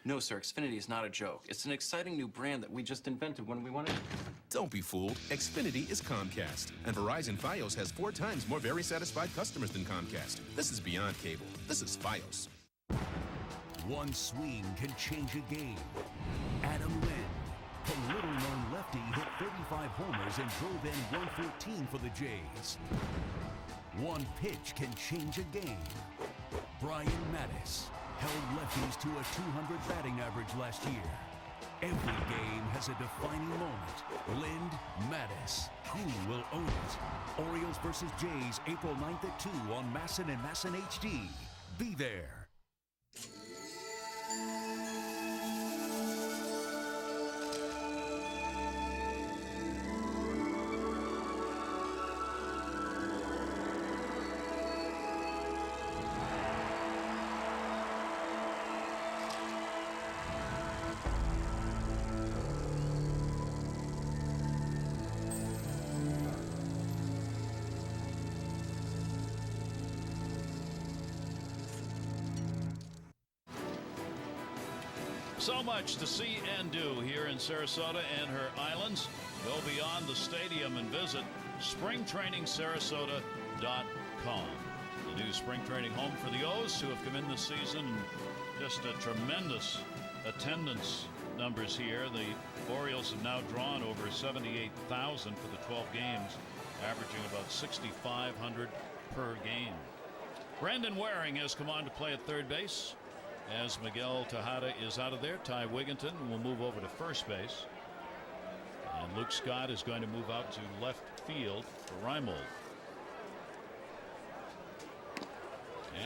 No, sir, Xfinity is not a joke. It's an exciting new brand that we just invented when we wanted. Don't be fooled. Xfinity is Comcast, and Verizon Fios has 4 times more very satisfied customers than Comcast. This is beyond cable. This is Fios. One swing can change a game. Adam Lynn, the little-known lefty, hit 35 homers and drove in 114 for the Jays. One pitch can change a game. Brian Mattis held lefties to a 200 batting average last year. Every game has a defining moment. Lind Mattis. Who will own it? Orioles versus Jays, April 9th at 2 on Masson and Masson HD. Be there. So much to see and do here in Sarasota and her islands. Go beyond the stadium and visit springtrainingsarasota.com. The new spring training home for the O's, who have come in this season. Just a tremendous attendance numbers here. The Orioles have now drawn over 78,000 for the 12 games, averaging about 6,500 per game. Brandon Waring has come on to play at third base, as Miguel Tejada is out of there. Ty Wigginton will move over to first base. And Luke Scott is going to move out to left field for Reimold.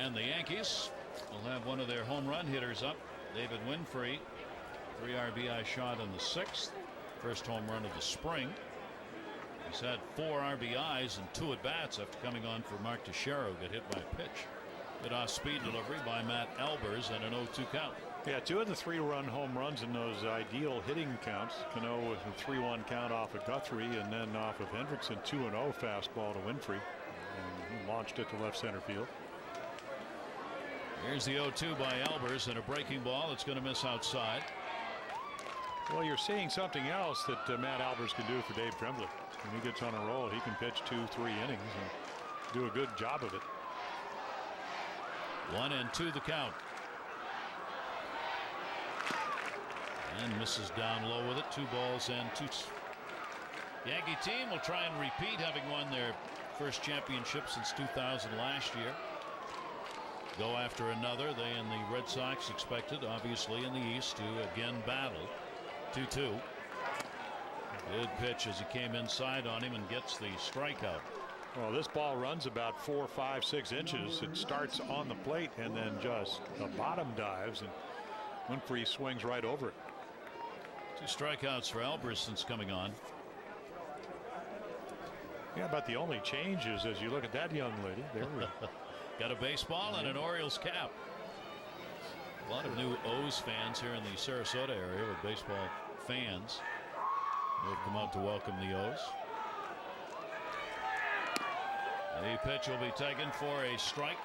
And the Yankees will have one of their home run hitters up, David Winfrey. 3 RBI shot in the 6th. First home run of the spring. He's had 4 RBIs and 2 at-bats after coming on for Mark Teixeira, who got hit by a pitch. Good off-speed delivery by Matt Albers and an 0-2 count. Yeah, 2 of the 3-run home runs in those ideal hitting counts. Cano with a 3-1 count off of Guthrie, and then off of Hendrickson, 2-0 fastball to Winfrey. And he launched it to left center field. Here's the 0-2 by Albers, and a breaking ball that's going to miss outside. Well, you're seeing something else that Matt Albers can do for Dave Tremblay. When he gets on a roll, he can pitch 2-3 innings and do a good job of it. 1-2 the count. And misses down low with it. 2 balls and 2. Yankee team will try and repeat, having won their first championship since 2000 last year. Go after another. They and the Red Sox expected, obviously, in the East to again battle. 2-2. Good pitch as he came inside on him and gets the strikeout. Well, this ball runs about 4, 5, 6 inches. It starts on the plate and then just the bottom dives, and Winfrey swings right over it. 2 strikeouts for Albers since coming on. Yeah, but the only change is, as you look at that young lady, there we go. Got a baseball and an Orioles cap. A lot of new O's fans here in the Sarasota area with baseball fans. They've come out to welcome the O's. The pitch will be taken for a strike.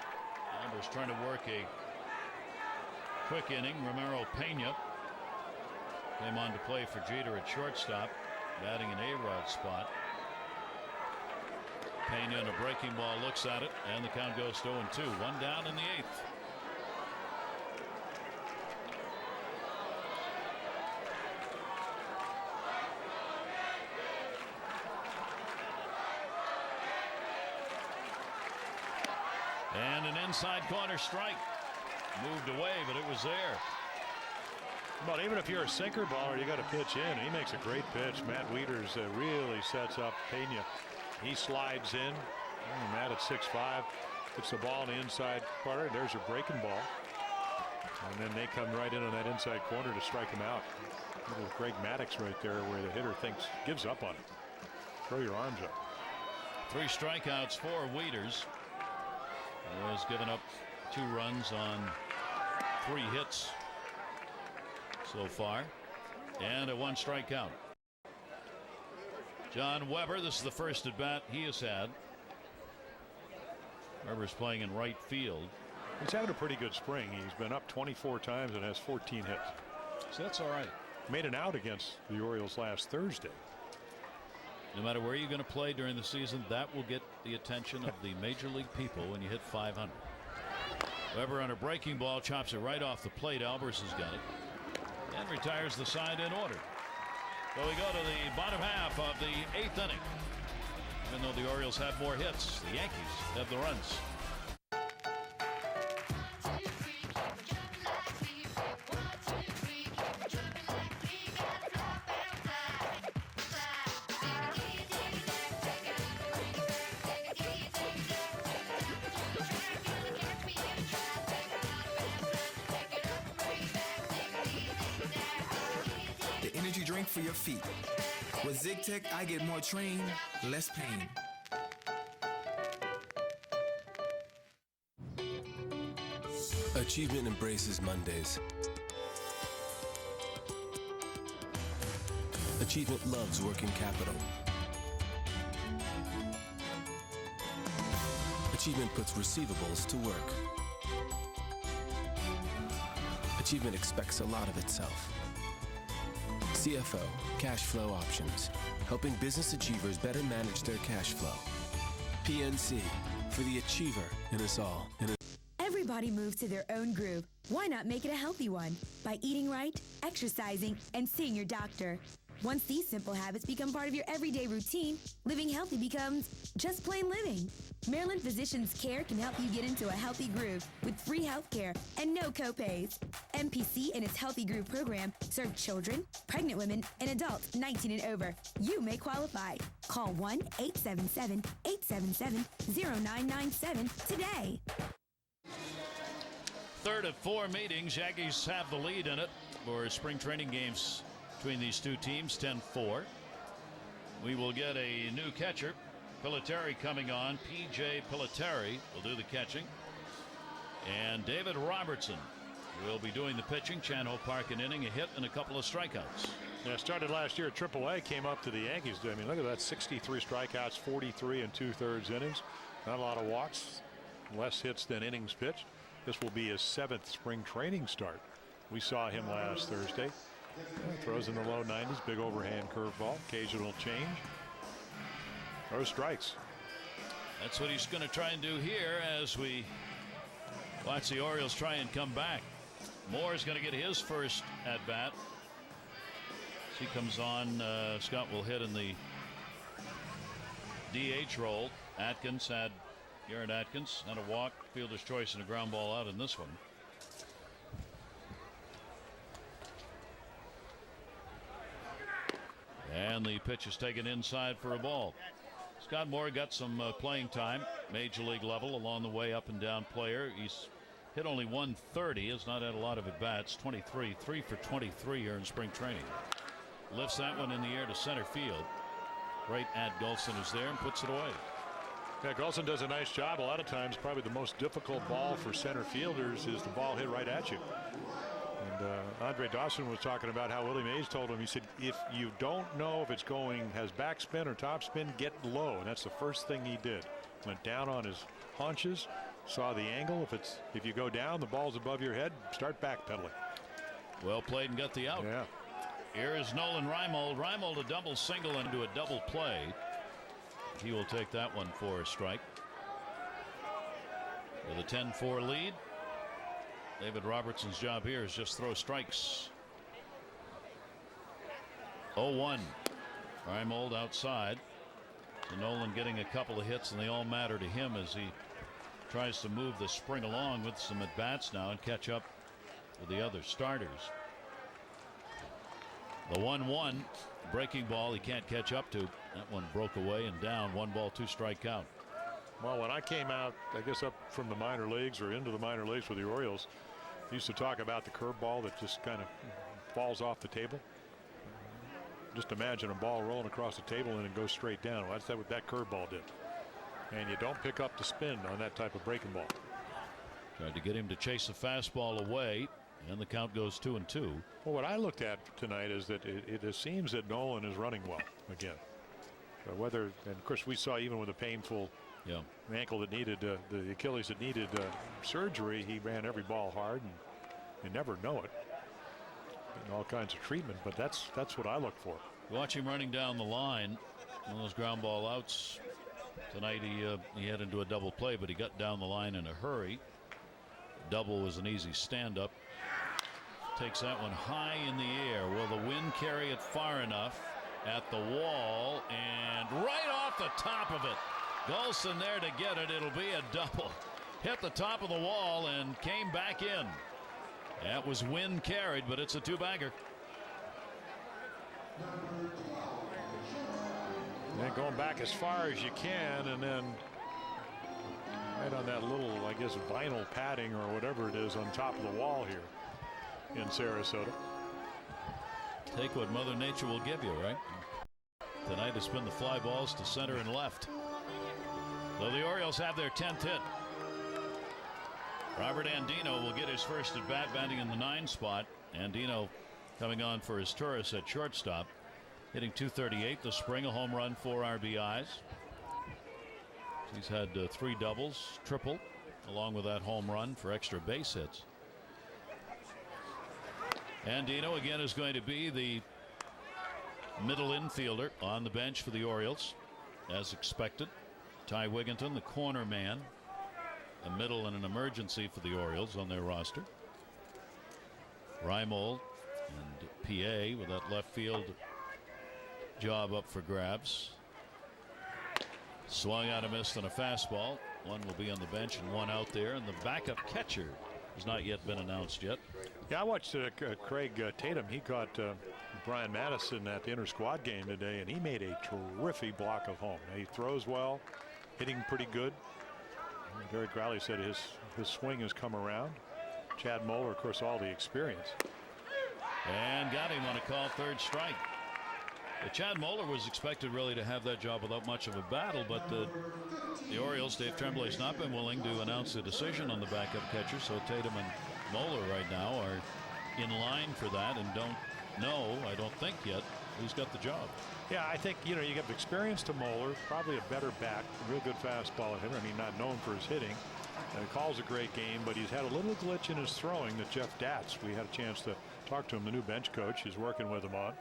Albers trying to work a quick inning. Romero Pena came on to play for Jeter at shortstop, batting an A-Rod spot. Pena in a breaking ball looks at it, and the count goes to 0-2. One down in the 8th. And an inside corner strike. Moved away, but it was there. But even if you're a sinker baller, you got to pitch in. He makes a great pitch. Matt Wieters really sets up Pena. He slides in. Matt at 6'5", puts the ball in the inside corner. There's your breaking ball. And then they come right in on that inside corner to strike him out. Little Greg Maddux right there where the hitter gives up on it. Throw your arms up. 3 strikeouts for Wieters. He has given up 2 runs on 3 hits so far, and a 1 strikeout. John Weber, this is the first at bat he has had. Weber's playing in right field. He's having a pretty good spring. He's been up 24 times and has 14 hits. So that's all right. Made an out against the Orioles last Thursday. No matter where you're going to play during the season, that will get the attention of the major league people when you hit 500. Weber on a breaking ball chops it right off the plate. Albers has got it and retires the side in order. So we go to the bottom half of the 8th inning. Even though the Orioles have more hits, the Yankees have the runs. Drink for your feet. With ZigTech, I get more train, less pain. Achievement embraces Mondays. Achievement loves working capital. Achievement puts receivables to work. Achievement expects a lot of itself. CFO, Cash Flow Options, helping business achievers better manage their cash flow. PNC, for the achiever in us all. Everybody moves to their own groove. Why not make it a healthy one? By eating right, exercising, and seeing your doctor. Once these simple habits become part of your everyday routine, living healthy becomes just plain living. Maryland Physicians Care can help you get into a healthy groove with free health care and no copays. MPC and its Healthy Groove program serve children, pregnant women, and adults 19 and over. You may qualify. Call 1-877-877-0997 today. Third of 4 meetings. Yankees have the lead in it for spring training games between these two teams, 10-4. We will get a new catcher. Pilateri coming on. P.J. Pilateri will do the catching. And David Robertson will be doing the pitching. Chan Ho Park an inning, a hit, and a couple of strikeouts. Yeah, started last year at AAA, came up to the Yankees. I mean, look at that, 63 strikeouts, 43 2/3 innings. Not a lot of walks, less hits than innings pitched. This will be his 7th spring training start. We saw him last Thursday. Throws in the low 90s, big overhand curveball, occasional change. Those strikes. That's what he's going to try and do here as we watch the Orioles try and come back. Moore is going to get his first at bat. As he comes on, Scott will hit in the DH role. Garrett Atkins had a walk, fielder's choice, and a ground ball out in this one. And the pitch is taken inside for a ball. Scott Moore got some playing time, major league level, along the way, up and down player. He's hit only 130, has not had a lot of at-bats. 3 for 23 here in spring training. Lifts that one in the air to center field. Right at Gulson is there and puts it away. Yeah, Gulson does a nice job. A lot of times, probably the most difficult ball for center fielders is the ball hit right at you. And Andre Dawson was talking about how Willie Mays told him, he said, if you don't know if it's has backspin or topspin, get low. And that's the first thing he did. Went down on his haunches, saw the angle. If you go down, the ball's above your head, start backpedaling. Well played and got the out. Yeah. Here is Nolan Reimold. Reimold a double single into a double play. He will take that one for a strike. With a 10-4 lead, David Robertson's job here is just throw strikes. 0-1. Reimold outside. So Nolan getting a couple of hits, and they all matter to him as he tries to move the spring along with some at bats now and catch up with the other starters. The 1-1 breaking ball he can't catch up to. That one broke away and down. 1 ball, 2 strike count. Well, when I came out, I guess up from the minor leagues or into the minor leagues with the Orioles, used to talk about the curveball that just kind of falls off the table. Just imagine a ball rolling across the table and it goes straight down. Well, that's what that curveball did. And you don't pick up the spin on that type of breaking ball. Tried to get him to chase a fastball away, and the count goes 2-2. Well, what I looked at tonight is that it seems that Nolan is running well again. Whether, and of course we saw even with a painful ankle that needed the Achilles that needed surgery, he ran every ball hard, and you never know it. Getting all kinds of treatment, but that's what I look for. Watch him running down the line. One of those ground ball outs tonight. He had into a double play, but he got down the line in a hurry. Double was an easy stand up. Takes that one high in the air. Will the wind carry it far enough at the wall and right off the top of it? Golson there to get it. It'll be a double. Hit the top of the wall and came back in. That was wind carried, but it's a 2-bagger. And going back as far as you can, and then right on that little, I guess, vinyl padding or whatever it is on top of the wall here in Sarasota. Take what Mother Nature will give you, right? Tonight it's been the fly balls to center and left. So the Orioles have their 10th hit. Robert Andino will get his first at bat, batting in the 9 spot. Andino coming on for his tourist at shortstop, hitting .238 this spring, a home run, 4 RBIs. He's had 3 doubles, triple, along with that home run for extra base hits. Andino again is going to be the middle infielder on the bench for the Orioles, as expected. Ty Wigginton, the corner man, a middle and an emergency for the Orioles on their roster. Reimold and PA with that left field job up for grabs. Swung out, a missed on a fastball. One will be on the bench and one out there, and the backup catcher has not yet been announced yet. Yeah, I watched Craig Tatum. He caught Brian Madison at the inter-squad game today, and he made a terrific block of home. He throws well, hitting pretty good. Derek Riley said his swing has come around. Chad Moeller, of course, all the experience. And got him on a call, 3rd strike. Chad Moeller was expected really to have that job without much of a battle, but the Orioles, Dave Tremblay, has not been willing to announce a decision on the backup catcher, so Tatum and Moeller right now are in line for that and don't know, I don't think yet, who's got the job. Yeah, I think, you give experience to Moeller, probably a better bat, real good fastball hitter. I mean, not known for his hitting. And he calls a great game, but he's had a little glitch in his throwing that Jeff Datz, we had a chance to talk to him, the new bench coach, he's working with him on.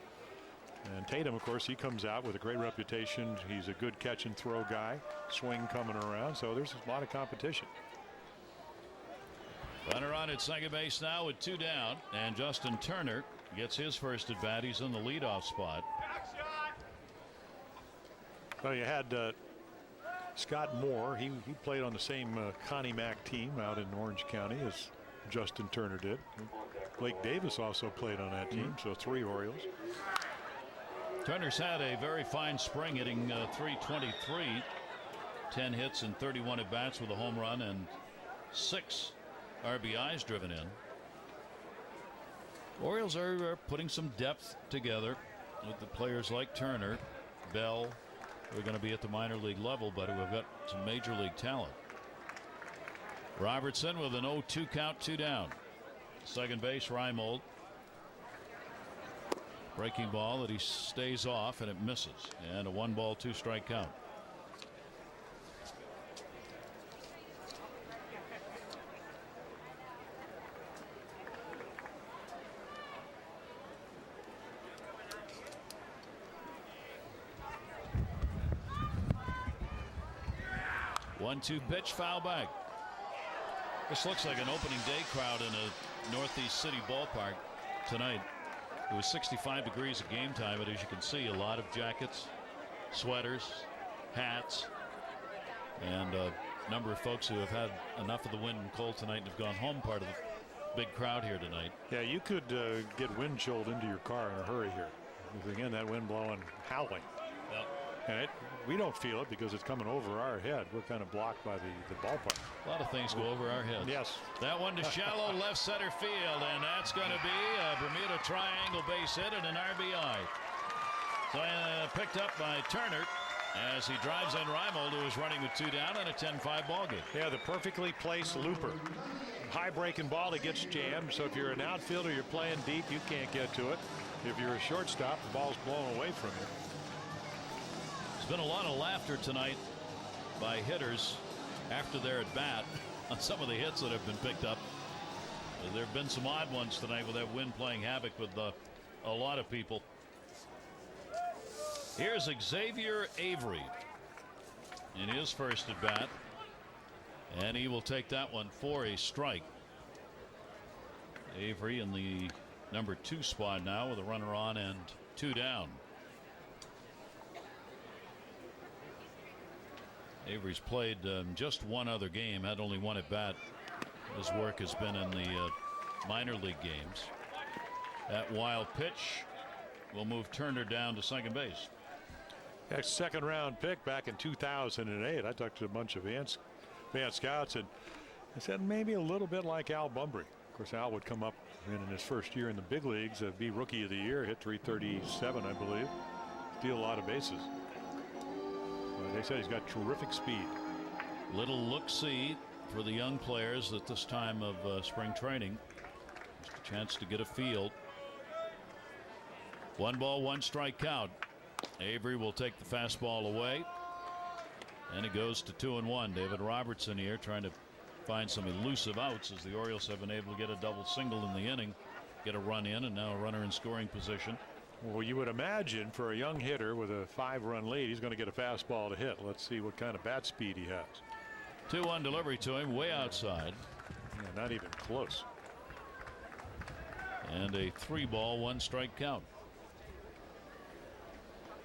And Tatum, of course, he comes out with a great reputation. He's a good catch and throw guy, swing coming around, so there's a lot of competition. Runner on at second base now with 2 down, and Justin Turner gets his first at bat. He's in the leadoff spot. Well, you had Scott Moore. He played on the same Connie Mack team out in Orange County as Justin Turner did. Blake Davis also played on that team, so 3 Orioles. Turner's had a very fine spring, hitting .323, 10 hits and 31 at bats with a home run and 6 RBIs driven in. Orioles are putting some depth together with the players like Turner, Bell, who are going to be at the minor league level, but who have got some major league talent. Robertson with an 0-2 count, 2 down. Second base, Reimold. Breaking ball that he stays off, and it misses. And a 1-ball, 2-strike count. One-two pitch, foul back. This looks like an opening day crowd in a Northeast City ballpark tonight. It was 65 degrees at game time, but as you can see, a lot of jackets, sweaters, hats, and a number of folks who have had enough of the wind and cold tonight and have gone home. Part of the big crowd here tonight. Yeah, you could get wind chilled into your car in a hurry here. Because again, that wind blowing, howling. Yep. And we don't feel it because it's coming over our head. We're kind of blocked by the ballpark. A lot of things go over our heads. Yes. That one to shallow left center field, and that's going to be a Bermuda Triangle base hit and an RBI. So picked up by Turner as he drives in Reimold, who is running with 2 down, and a 10-5 ball game. Yeah, the perfectly placed looper. High breaking ball that gets jammed. So if you're an outfielder, you're playing deep, you can't get to it. If you're a shortstop, the ball's blown away from you. Been a lot of laughter tonight by hitters after their at bat on some of the hits that have been picked up. There have been some odd ones tonight with that wind playing havoc with a lot of people. Here's Xavier Avery in his first at bat, and he will take that one for a strike. Avery in the number 2 spot now with a runner on and 2 down. Avery's played just one other game, had only one at bat. His work has been in the minor league games. That wild pitch will move Turner down to second base. That second round pick back in 2008. I talked to a bunch of advanced scouts, and I said maybe a little bit like Al Bumbry. Of course, Al would come up in his first year in the big leagues, be rookie of the year, hit 337, I believe, steal a lot of bases. They said he's got terrific speed. Little look-see for the young players at this time of spring training. Just a chance to get a feel. 1-ball, 1-strike count. Avery will take the fastball away, and it goes to 2-1. David Robertson here trying to find some elusive outs as the Orioles have been able to get a double single in the inning, get a run in, and now a runner in scoring position. Well, you would imagine for a young hitter with a 5-run lead, he's going to get a fastball to hit. Let's see what kind of bat speed he has. 2-1 delivery to him, way outside. Yeah, not even close. And a 3-ball, 1-strike count.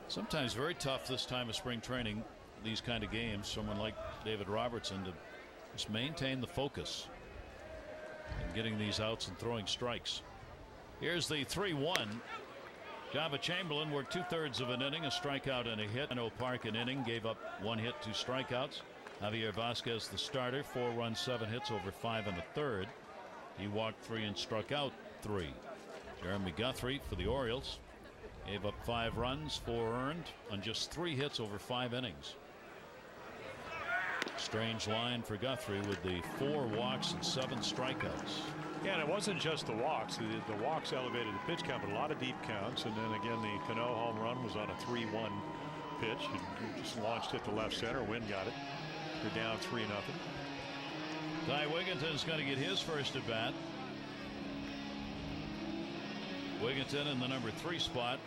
Sometimes very tough this time of spring training, these kind of games. Someone like David Robertson to just maintain the focus and getting these outs and throwing strikes. Here's the 3-1. Java Chamberlain worked 2/3 of an inning, a strikeout and a hit. Menlo Park an inning, gave up 1 hit, 2 strikeouts. Javier Vasquez the starter, 4 runs, 7 hits over 5 1/3. He walked 3 and struck out 3. Jeremy Guthrie for the Orioles gave up 5 runs, 4 earned on just 3 hits over 5 innings. Strange line for Guthrie with the 4 walks and 7 strikeouts. Yeah, and it wasn't just the walks. The walks elevated the pitch count, but a lot of deep counts. And then again, the Cano home run was on a 3-1 pitch. He just launched it to left center. Wynn got it. They're down 3-0. Ty Wigginton's going to get his first at bat. Wigginton in the number 3 spot.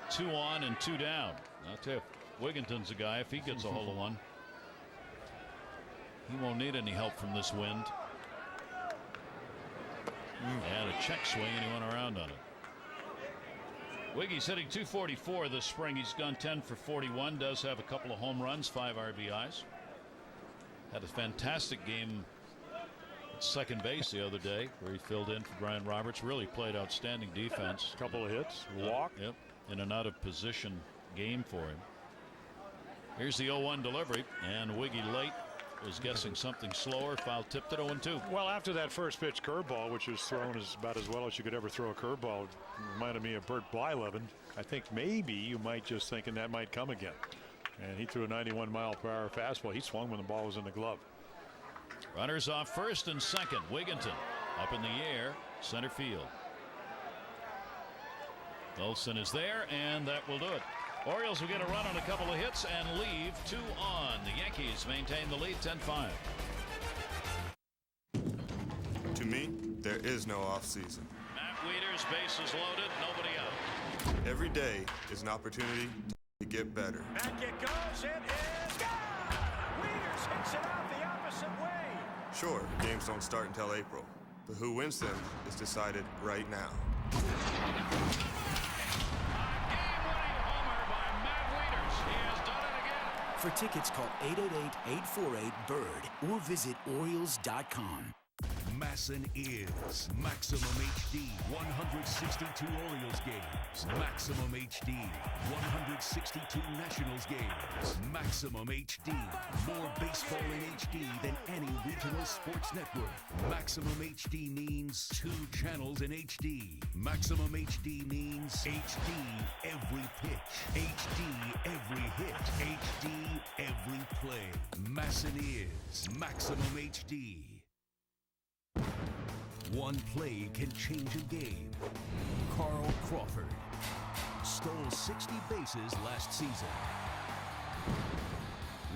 2 on and 2 down. I'll tell you, Wigginton's a guy, if he gets a hold of one, he won't need any help from this wind. And a check swing, and he went around on it. Wiggy's hitting .244 this spring. He's gone 10 for 41. Does have a couple of home runs, 5 RBIs. Had a fantastic game at second base the other day where he filled in for Brian Roberts. Really played outstanding defense. Couple of hits, walk. Yep, in an out of position game for him. Here's the 0-1 delivery, and Wiggy late was guessing something slower, foul tipped at 0-2. Well, after that first pitch curveball, which was thrown about as well as you could ever throw a curveball, reminded me of Bert Blyleven. I think maybe you might just thinking that might come again. And he threw a 91-mile-per-hour fastball. He swung when the ball was in the glove. Runners off first and second. Wigginton Up in the air, center field. Olsen is there, and that will do it. Orioles will get a run on a couple of hits and leave 2 on. The Yankees maintain the lead 10-5. To me, there is no offseason. Matt Wieters, bases loaded, nobody out. Every day is an opportunity to get better. Back it goes. It is gone. Wieters hits it out the opposite way. Sure, games don't start until April, but who wins them is decided right now. For tickets, call 888-848-BIRD or visit Orioles.com. Masson is Maximum HD 162 Orioles games, Maximum HD 162 Nationals games, Maximum HD, more baseball in HD than any regional sports network. Maximum HD means 2 channels in HD. Maximum HD means HD every pitch, HD every hit, HD every play. Masson is Maximum HD. One play can change a game. Carl Crawford stole 60 bases last season.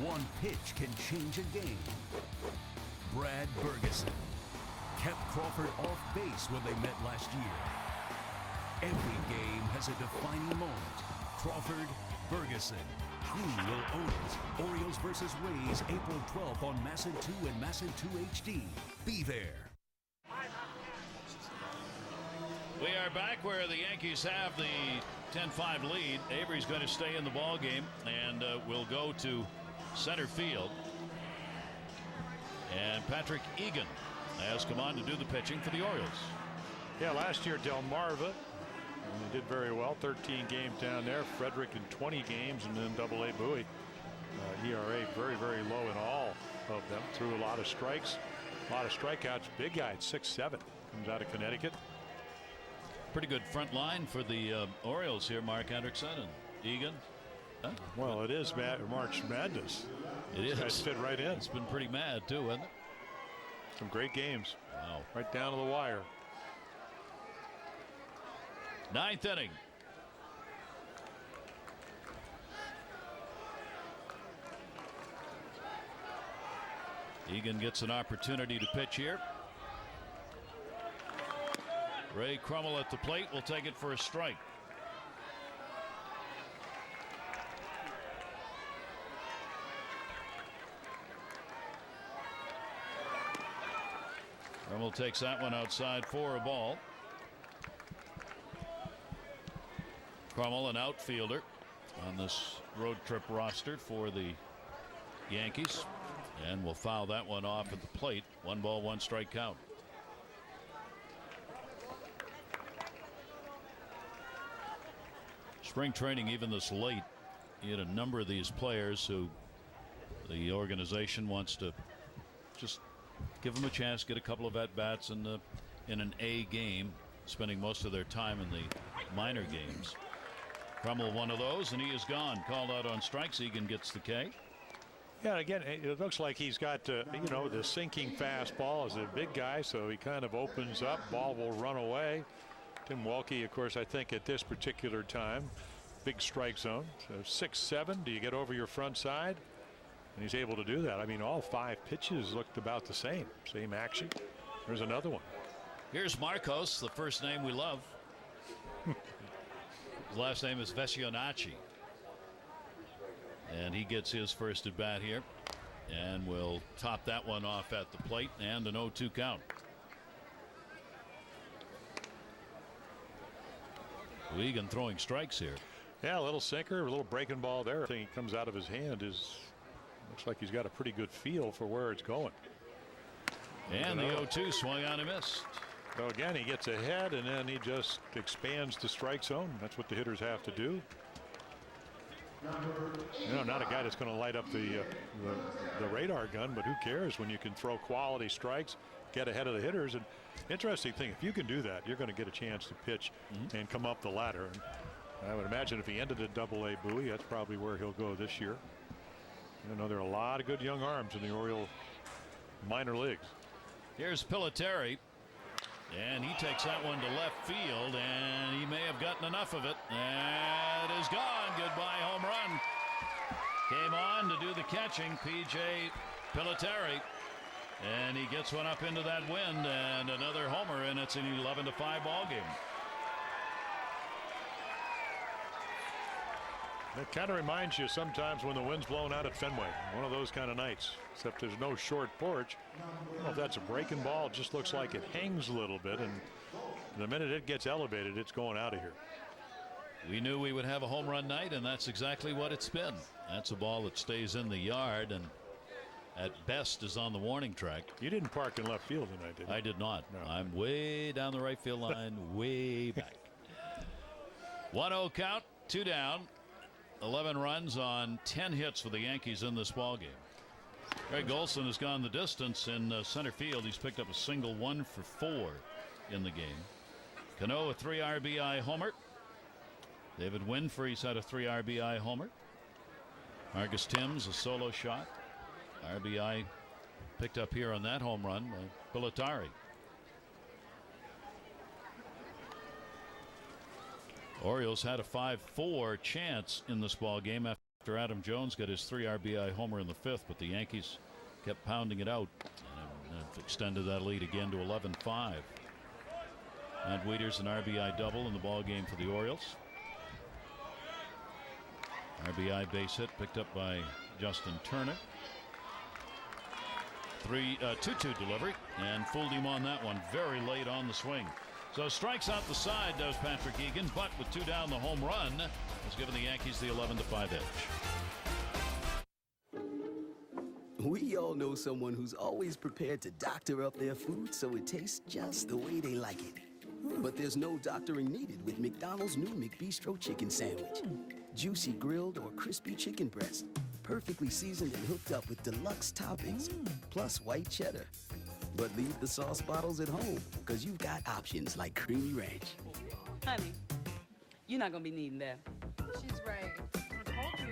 One pitch can change a game. Brad Bergeson kept Crawford off base when they met last year. Every game has a defining moment. Crawford, Bergeson. Who will own it? Orioles versus Rays, April 12th on Masson 2 and Masson 2 HD. Be there. We are back where the Yankees have the 10-5 lead. Avery's going to stay in the ball game and will go to center field. And Patrick Egan has come on to do the pitching for the Orioles. Yeah, last year Delmarva, he did very well. 13 games down there. Frederick in 20 games, and then Double-A Bowie. ERA very, very low in all of them. Threw a lot of strikes, a lot of strikeouts. Big guy at 6'7", comes out of Connecticut. Pretty good front line for the Orioles here. Mark Hendrickson and Egan. Huh? Well, it is March Madness. It is. Guys fit right in. It's been pretty mad too, hasn't it? Some great games. Wow. Right down to the wire. 9th inning. Egan gets an opportunity to pitch here. Ray Crummell at the plate will take it for a strike. Crummell takes that one outside for a ball. Crummell, an outfielder on this road trip roster for the Yankees, and will foul that one off at the plate. 1 ball, 1 strike count. Spring training, even this late, you had a number of these players who the organization wants to just give them a chance, get a couple of at-bats in an A game, spending most of their time in the minor games. Crummell, one of those, and he is gone. Called out on strikes. Egan gets the K. Yeah, again, it looks like he's got, the sinking fastball is a big guy, so he kind of opens up. Ball will run away. Tim Welke, of course, I think at this particular time, big strike zone. So 6-7. Do you get over your front side? And he's able to do that. I mean, all 5 pitches looked about the same. Same action. There's another one. Here's Marcos, the first name we love. His last name is Vesionacci. And he gets his first at bat here. And will top that one off at the plate, and an 0-2 count. Egan throwing strikes here. Yeah, a little sinker, a little breaking ball there. The thing he comes out of his hand looks like he's got a pretty good feel for where it's going. And the 0-2 swung on and missed. So again, he gets ahead and then he just expands the strike zone. That's what the hitters have to do. Not a guy that's going to light up the radar gun, but who cares when you can throw quality strikes, get ahead of the hitters. And interesting thing, if you can do that, you're going to get a chance to pitch and come up the ladder. And I would imagine if he ended at Double-A Bowie, that's probably where he'll go this year. There are a lot of good young arms in the Oriole minor leagues. Here's Pilateri. And he takes that one to left field, and he may have gotten enough of it. That is gone. Goodbye home run. Came on to do the catching, P.J. Pilotari. And he gets one up into that wind, and another homer, and it's an 11-5 ball game. It kind of reminds you sometimes when the wind's blowing out at Fenway. One of those kind of nights, except there's no short porch. I don't know if that's a breaking ball. It just looks like it hangs a little bit, and the minute it gets elevated, it's going out of here. We knew we would have a home run night, and that's exactly what it's been. That's a ball that stays in the yard and at best is on the warning track. You didn't park in left field tonight, did you? I did not. No. I'm way down the right field line, way back. 1-0 count, 2 down. 11 runs on 10 hits for the Yankees in this ball game. Greg Olson has gone the distance in center field. He's picked up a single, 1 for 4 in the game. Cano a 3 RBI homer. David Winfrey's had a 3 RBI homer. Marcus Timms a solo shot. RBI picked up here on that home run by Pilotari. Orioles had a 5-4 chance in this ball game after Adam Jones got his 3 RBI homer in the 5th, but the Yankees kept pounding it out and extended that lead again to 11-5. Matt Wieters an RBI double in the ball game for the Orioles. RBI base hit picked up by Justin Turner. 2-2 delivery and fooled him on that one very late on the swing. So strikes out the side does Patrick Egan, but with 2 down, the home run has given the Yankees the 11-5 edge. We all know someone who's always prepared to doctor up their food so it tastes just the way they like it. But there's no doctoring needed with McDonald's new McBistro chicken sandwich. Juicy grilled or crispy chicken breast, perfectly seasoned and hooked up with deluxe toppings, plus white cheddar. But leave the sauce bottles at home, because you've got options like Creamy Ranch. Honey, you're not going to be needing that. She's right. I told you.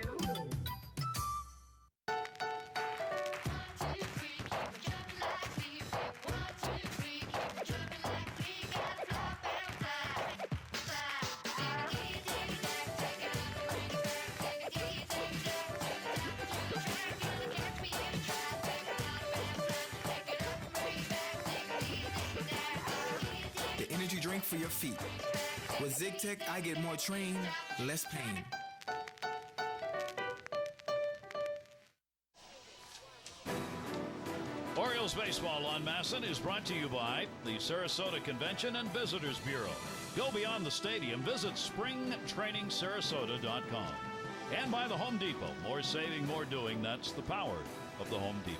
Energy drink for your feet. With ZigTech, I get more train, less pain. Orioles baseball on Masson is brought to you by the Sarasota Convention and Visitors Bureau. Go beyond the stadium. Visit springtrainingsarasota.com. And by the Home Depot. More saving, more doing. That's the power of the Home Depot.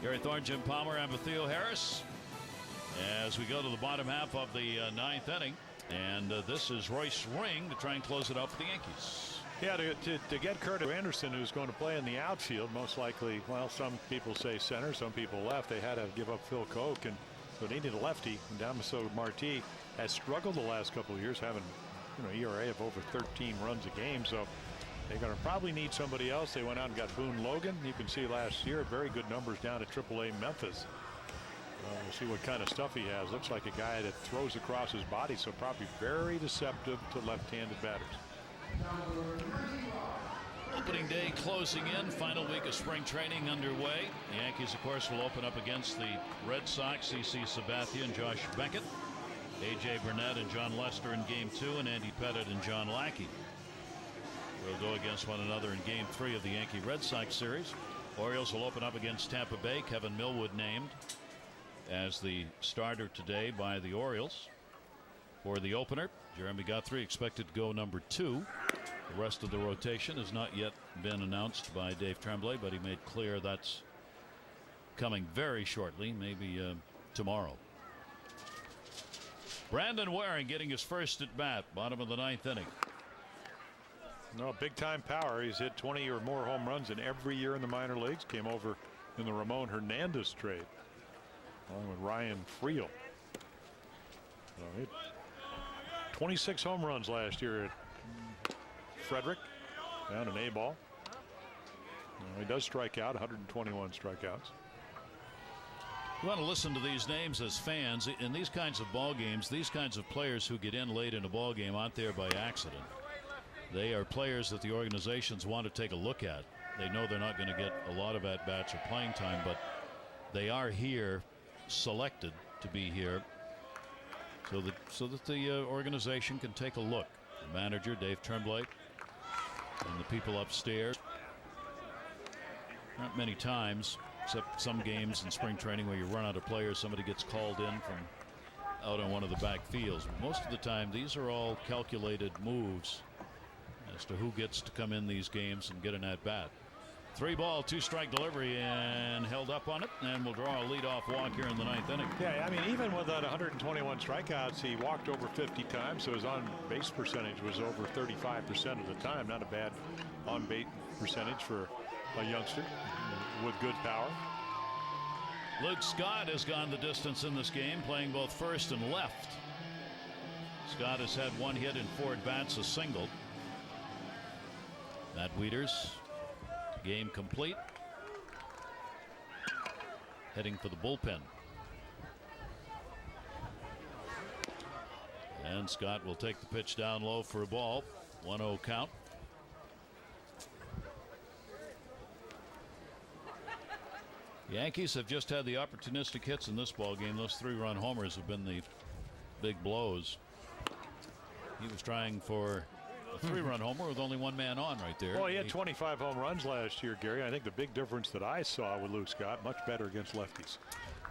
Gary Thorne, Jim Palmer, and Theo Harris. As we go to the bottom half of the 9th inning, and this is Royce Ring to try and close it out for the Yankees. Yeah, to get Curtis Anderson, who's going to play in the outfield, most likely. Well, some people say center, some people left. They had to give up Phil Koch, and so they needed a lefty. And Damaso Marti has struggled the last couple of years, having ERA of over 13 runs a game. So they're going to probably need somebody else. They went out and got Boone Logan. You can see last year very good numbers down at AAA Memphis. We'll see what kind of stuff he has. Looks like a guy that throws across his body, so probably very deceptive to left-handed batters. Opening day closing in, final week of spring training underway. The Yankees, of course, will open up against the Red Sox. CC Sabathia and Josh Beckett, A.J. Burnett and John Lester in Game 2, and Andy Pettit and John Lackey will go against one another in Game 3 of the Yankee-Red Sox series. Orioles will open up against Tampa Bay. Kevin Millwood named as the starter today by the Orioles. For the opener, Jeremy Guthrie expected to go number 2. The rest of the rotation has not yet been announced by Dave Tremblay, but he made clear that's coming very shortly, maybe tomorrow. Brandon Waring getting his first at bat, bottom of the 9th inning. No, big time power. He's hit 20 or more home runs in every year in the minor leagues. Came over in the Ramon Hernandez trade along with Ryan Friel. 26 home runs last year at Frederick, down an A ball. He does strike out, 121 strikeouts. You want to listen to these names as fans. In these kinds of ball games, these kinds of players who get in late in a ball game aren't there by accident. They are players that the organizations want to take a look at. They know they're not going to get a lot of at-bats or playing time, but they are here, selected to be here, so that the organization can take a look. The manager, Dave Tremblay, and the people upstairs. Not many times, except some games in spring training where you run out of players, somebody gets called in from out on one of the back fields. But most of the time, these are all calculated moves as to who gets to come in these games and get an at-bat. 3-ball, 2-strike delivery, and held up on it, and will draw a leadoff walk here in the 9th inning. Yeah, I mean, even with that 121 strikeouts, he walked over 50 times, so his on-base percentage was over 35% of the time. Not a bad on-base percentage for a youngster with good power. Luke Scott has gone the distance in this game, playing both first and left. Scott has had 1 hit in 4 at-bats, a single. Matt Wieters, game complete. Heading for the bullpen. And Scott will take the pitch down low for a ball. 1-0 count. Yankees have just had the opportunistic hits in this ball game. Those 3-run homers have been the big blows. He was trying for a 3-run homer with only 1 man on right there. Well, he had 25 home runs last year, Gary. I think the big difference that I saw with Luke Scott, much better against lefties.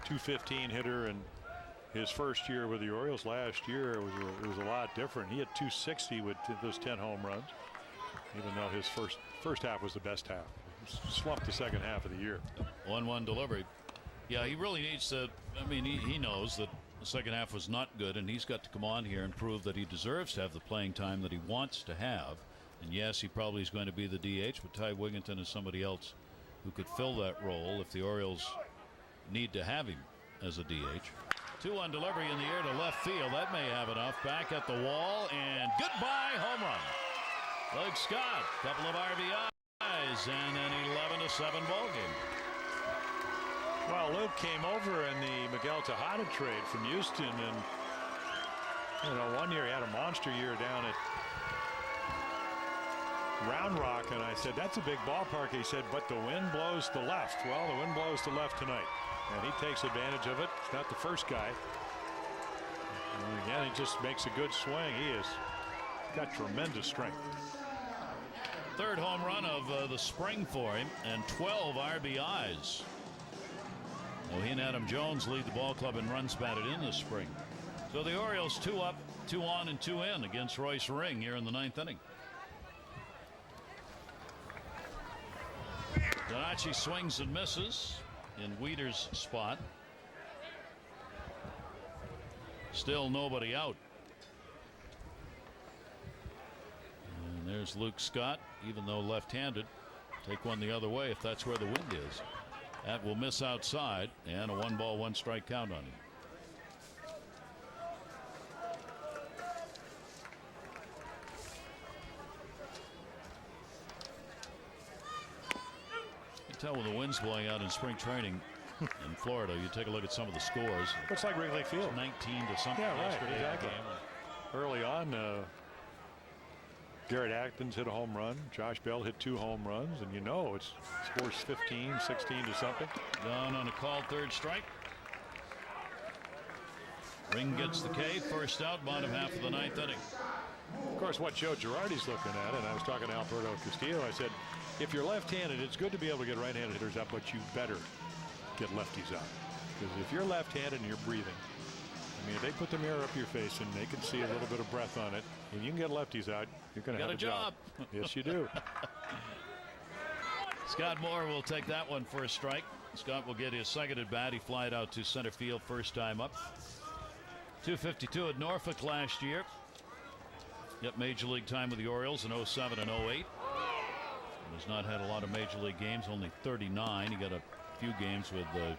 .215 hitter, and his first year with the Orioles last year it was a lot different. He had .260 with those 10 home runs, even though his first half was the best half. Slumped the second half of the year. 1-1 delivery. Yeah, he really needs to. I mean, he knows that the second half was not good, and he's got to come on here and prove that he deserves to have the playing time that he wants to have. And yes, he probably is going to be the DH, but Ty Wigginton is somebody else who could fill that role if the Orioles need to have him as a DH. 2-1 delivery in the air to left field. That may have enough. Back at the wall, and goodbye home run. Luke Scott, couple of RBIs, and an 11-7 ball game. Well, Luke came over in the Miguel Tejada trade from Houston, and one year he had a monster year down at Round Rock, and I said, that's a big ballpark. He said, but the wind blows to left. Well, the wind blows to left tonight, and he takes advantage of it. He's not the first guy. And again, he just makes a good swing. He has got tremendous strength. 3rd home run of the spring for him, and 12 RBIs. Well, he and Adam Jones lead the ball club in runs batted in this spring. So the Orioles 2 up, 2 on, and 2 in against Royce Ring here in the 9th inning. Donachi swings and misses in Wieters' spot. Still nobody out. And there's Luke Scott, even though left-handed. Take one the other way if that's where the wind is. That will miss outside, and a 1-ball, 1-strike count on him. You can tell when the wind's blowing out in spring training in Florida. You take a look at some of the scores. Looks like Wrigley Field. 19 to something. Yeah, right. Yesterday Exactly. Early on, Garrett Atkins hit a home run. Josh Bell hit 2 home runs, and it's scores 15, 16 to something. Down on a called 3rd strike. Ring gets the K. First out, bottom half of the 9th inning. Of course, what Joe Girardi's looking at, and I was talking to Alberto Castillo, I said, if you're left-handed, it's good to be able to get right-handed hitters up, but you better get lefties out. Because if you're left-handed and you're breathing, I mean, if they put the mirror up your face and they can see a little bit of breath on it, and you can get lefties out, you're going to have a job. Yes, you do. Scott Moore will take that one for a strike. Scott will get his second at bat. He flied out to center field first time up. .252 at Norfolk last year. Yep, major league time with the Orioles in 07 and 08. Has not had a lot of major league games, only 39. He got a few games with the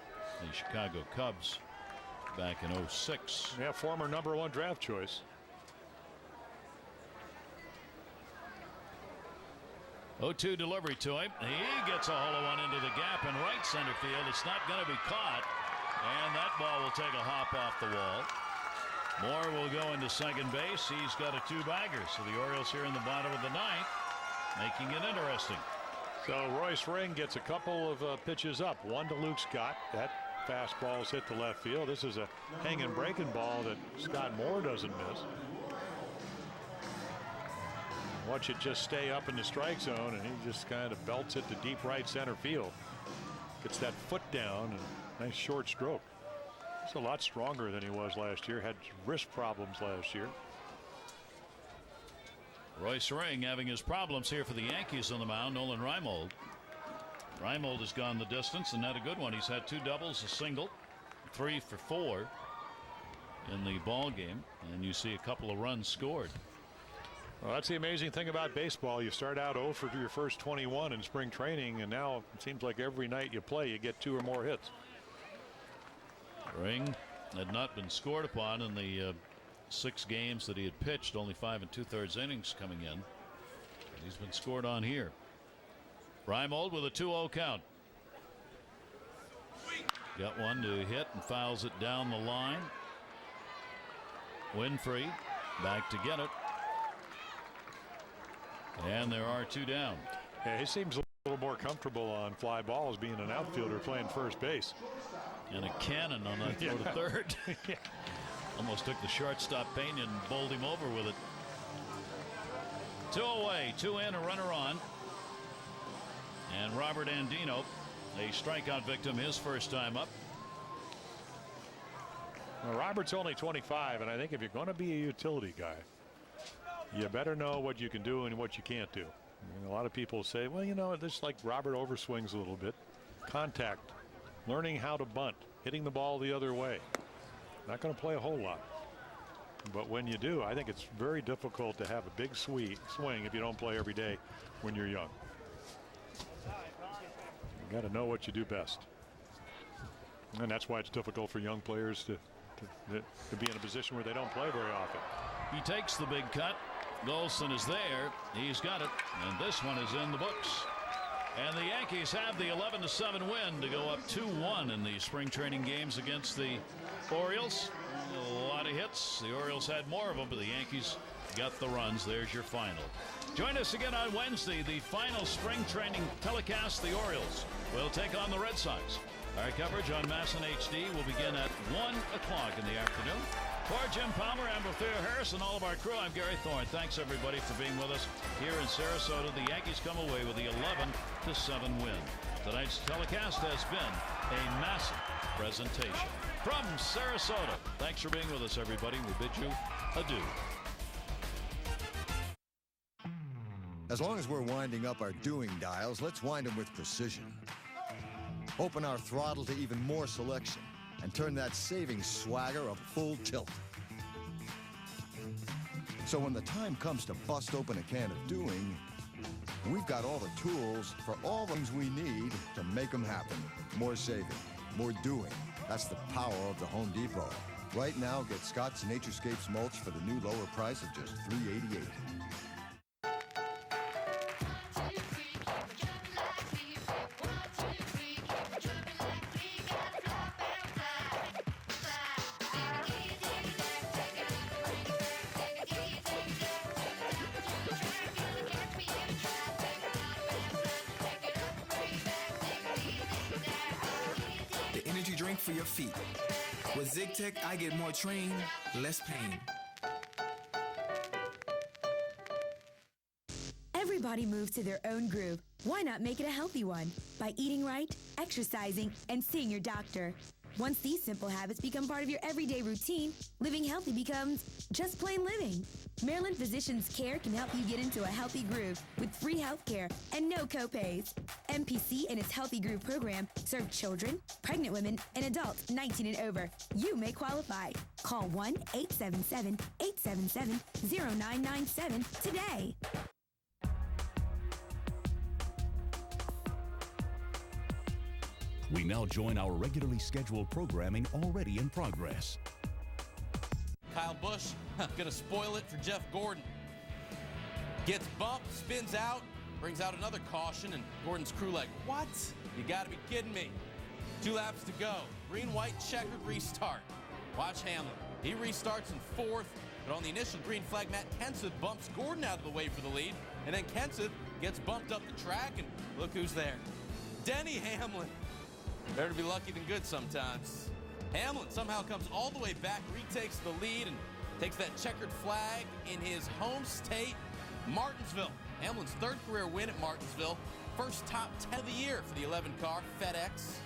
Chicago Cubs back in 06. Yeah, former #1 draft choice. 0-2 delivery to him. He gets a hollow one into the gap in right center field. It's not going to be caught. And that ball will take a hop off the wall. Moore will go into second base. He's got a two-bagger. So the Orioles here in the bottom of the ninth, making it interesting. So Royce Ring gets a couple of pitches up. One to Luke Scott. That fastball's hit the left field. This is a hanging breaking ball that Scott Moore doesn't miss. Watch it just stay up in the strike zone, and he just kind of belts it to deep right center field. Gets that foot down, and nice short stroke. He's a lot stronger than he was last year. Had wrist problems last year. Royce Ring having his problems here for the Yankees on the mound. Nolan Reimold. Reimold has gone the distance and had a good one. He's had 2 doubles, a single, 3 for 4 in the ball game, and you see a couple of runs scored. Well, that's the amazing thing about baseball. You start out 0 for your first 21 in spring training, and now it seems like every night you play, you get 2 or more hits. Ring had not been scored upon in the 6 games that he had pitched, only 5 2/3 innings coming in. He's been scored on here. Reimold with a 2-0 count. Got one to hit and fouls it down the line. Winfrey back to get it. And there are 2 down. Yeah, he seems a little more comfortable on fly balls being an outfielder playing first base. And a cannon on that throw to third. Yeah. Almost took the shortstop Pena and bowled him over with it. 2 away, 2 in, a runner on. And Robert Andino, a strikeout victim, his first time up. Well, Robert's only 25, and I think if you're going to be a utility guy, you better know what you can do and what you can't do. And a lot of people say, well, you know, this like Robert overswings a little bit. Contact, learning how to bunt, hitting the ball the other way. Not going to play a whole lot. But when you do, I think it's very difficult to have a big swing if you don't play every day when you're young. You got to know what you do best. And that's why it's difficult for young players to be in a position where they don't play very often. He takes the big cut. Golson is there. He's got it. And this one is in the books. And the Yankees have the 11-7 win to go up 2-1 in the spring training games against the Orioles. A lot of hits. The Orioles had more of them, but the Yankees got the runs. There's your final. Join us again on Wednesday, the final spring training telecast. The Orioles will take on the Red Sox. Our coverage on MASN HD will begin at 1 o'clock in the afternoon. For Jim Palmer, Amberthea Harris, and all of our crew, I'm Gary Thorne. Thanks, everybody, for being with us here in Sarasota. The Yankees come away with the 11-7 win. Tonight's telecast has been a massive presentation from Sarasota. Thanks for being with us, everybody. We bid you adieu. As long as we're winding up our doing dials, let's wind them with precision. Open our throttle to even more selection and turn that savings swagger a full tilt. So when the time comes to bust open a can of doing, we've got all the tools for all the things we need to make them happen. More saving, more doing. That's the power of the Home Depot. Right now, get Scott's Naturescapes mulch for the new lower price of just $3.88. For your feet. With ZigTech, I get more train, less pain. Everybody moves to their own groove. Why not make it a healthy one? By eating right, exercising, and seeing your doctor. Once these simple habits become part of your everyday routine, living healthy becomes just plain living. Maryland Physicians Care can help you get into a healthy groove with free health care and no copays. MPC and its Healthy Groove program serve children, pregnant women, and adults 19 and over. You may qualify. Call 1-877-877-0997 today. We now join our regularly scheduled programming already in progress. Kyle Busch gonna spoil it for Jeff Gordon. Gets bumped, spins out, brings out another caution, and Gordon's crew like, what? You gotta be kidding me. 2 laps to go. green-white checkered restart. Watch Hamlin. He restarts in fourth, but on the initial green flag, Matt Kenseth bumps Gordon out of the way for the lead, and then Kenseth gets bumped up the track, and look who's there. Denny Hamlin. Better to be lucky than good sometimes. Hamlin somehow comes all the way back, retakes the lead, and takes that checkered flag in his home state, Martinsville. Hamlin's third career win at Martinsville. First top 10 of the year for the 11 car, FedEx.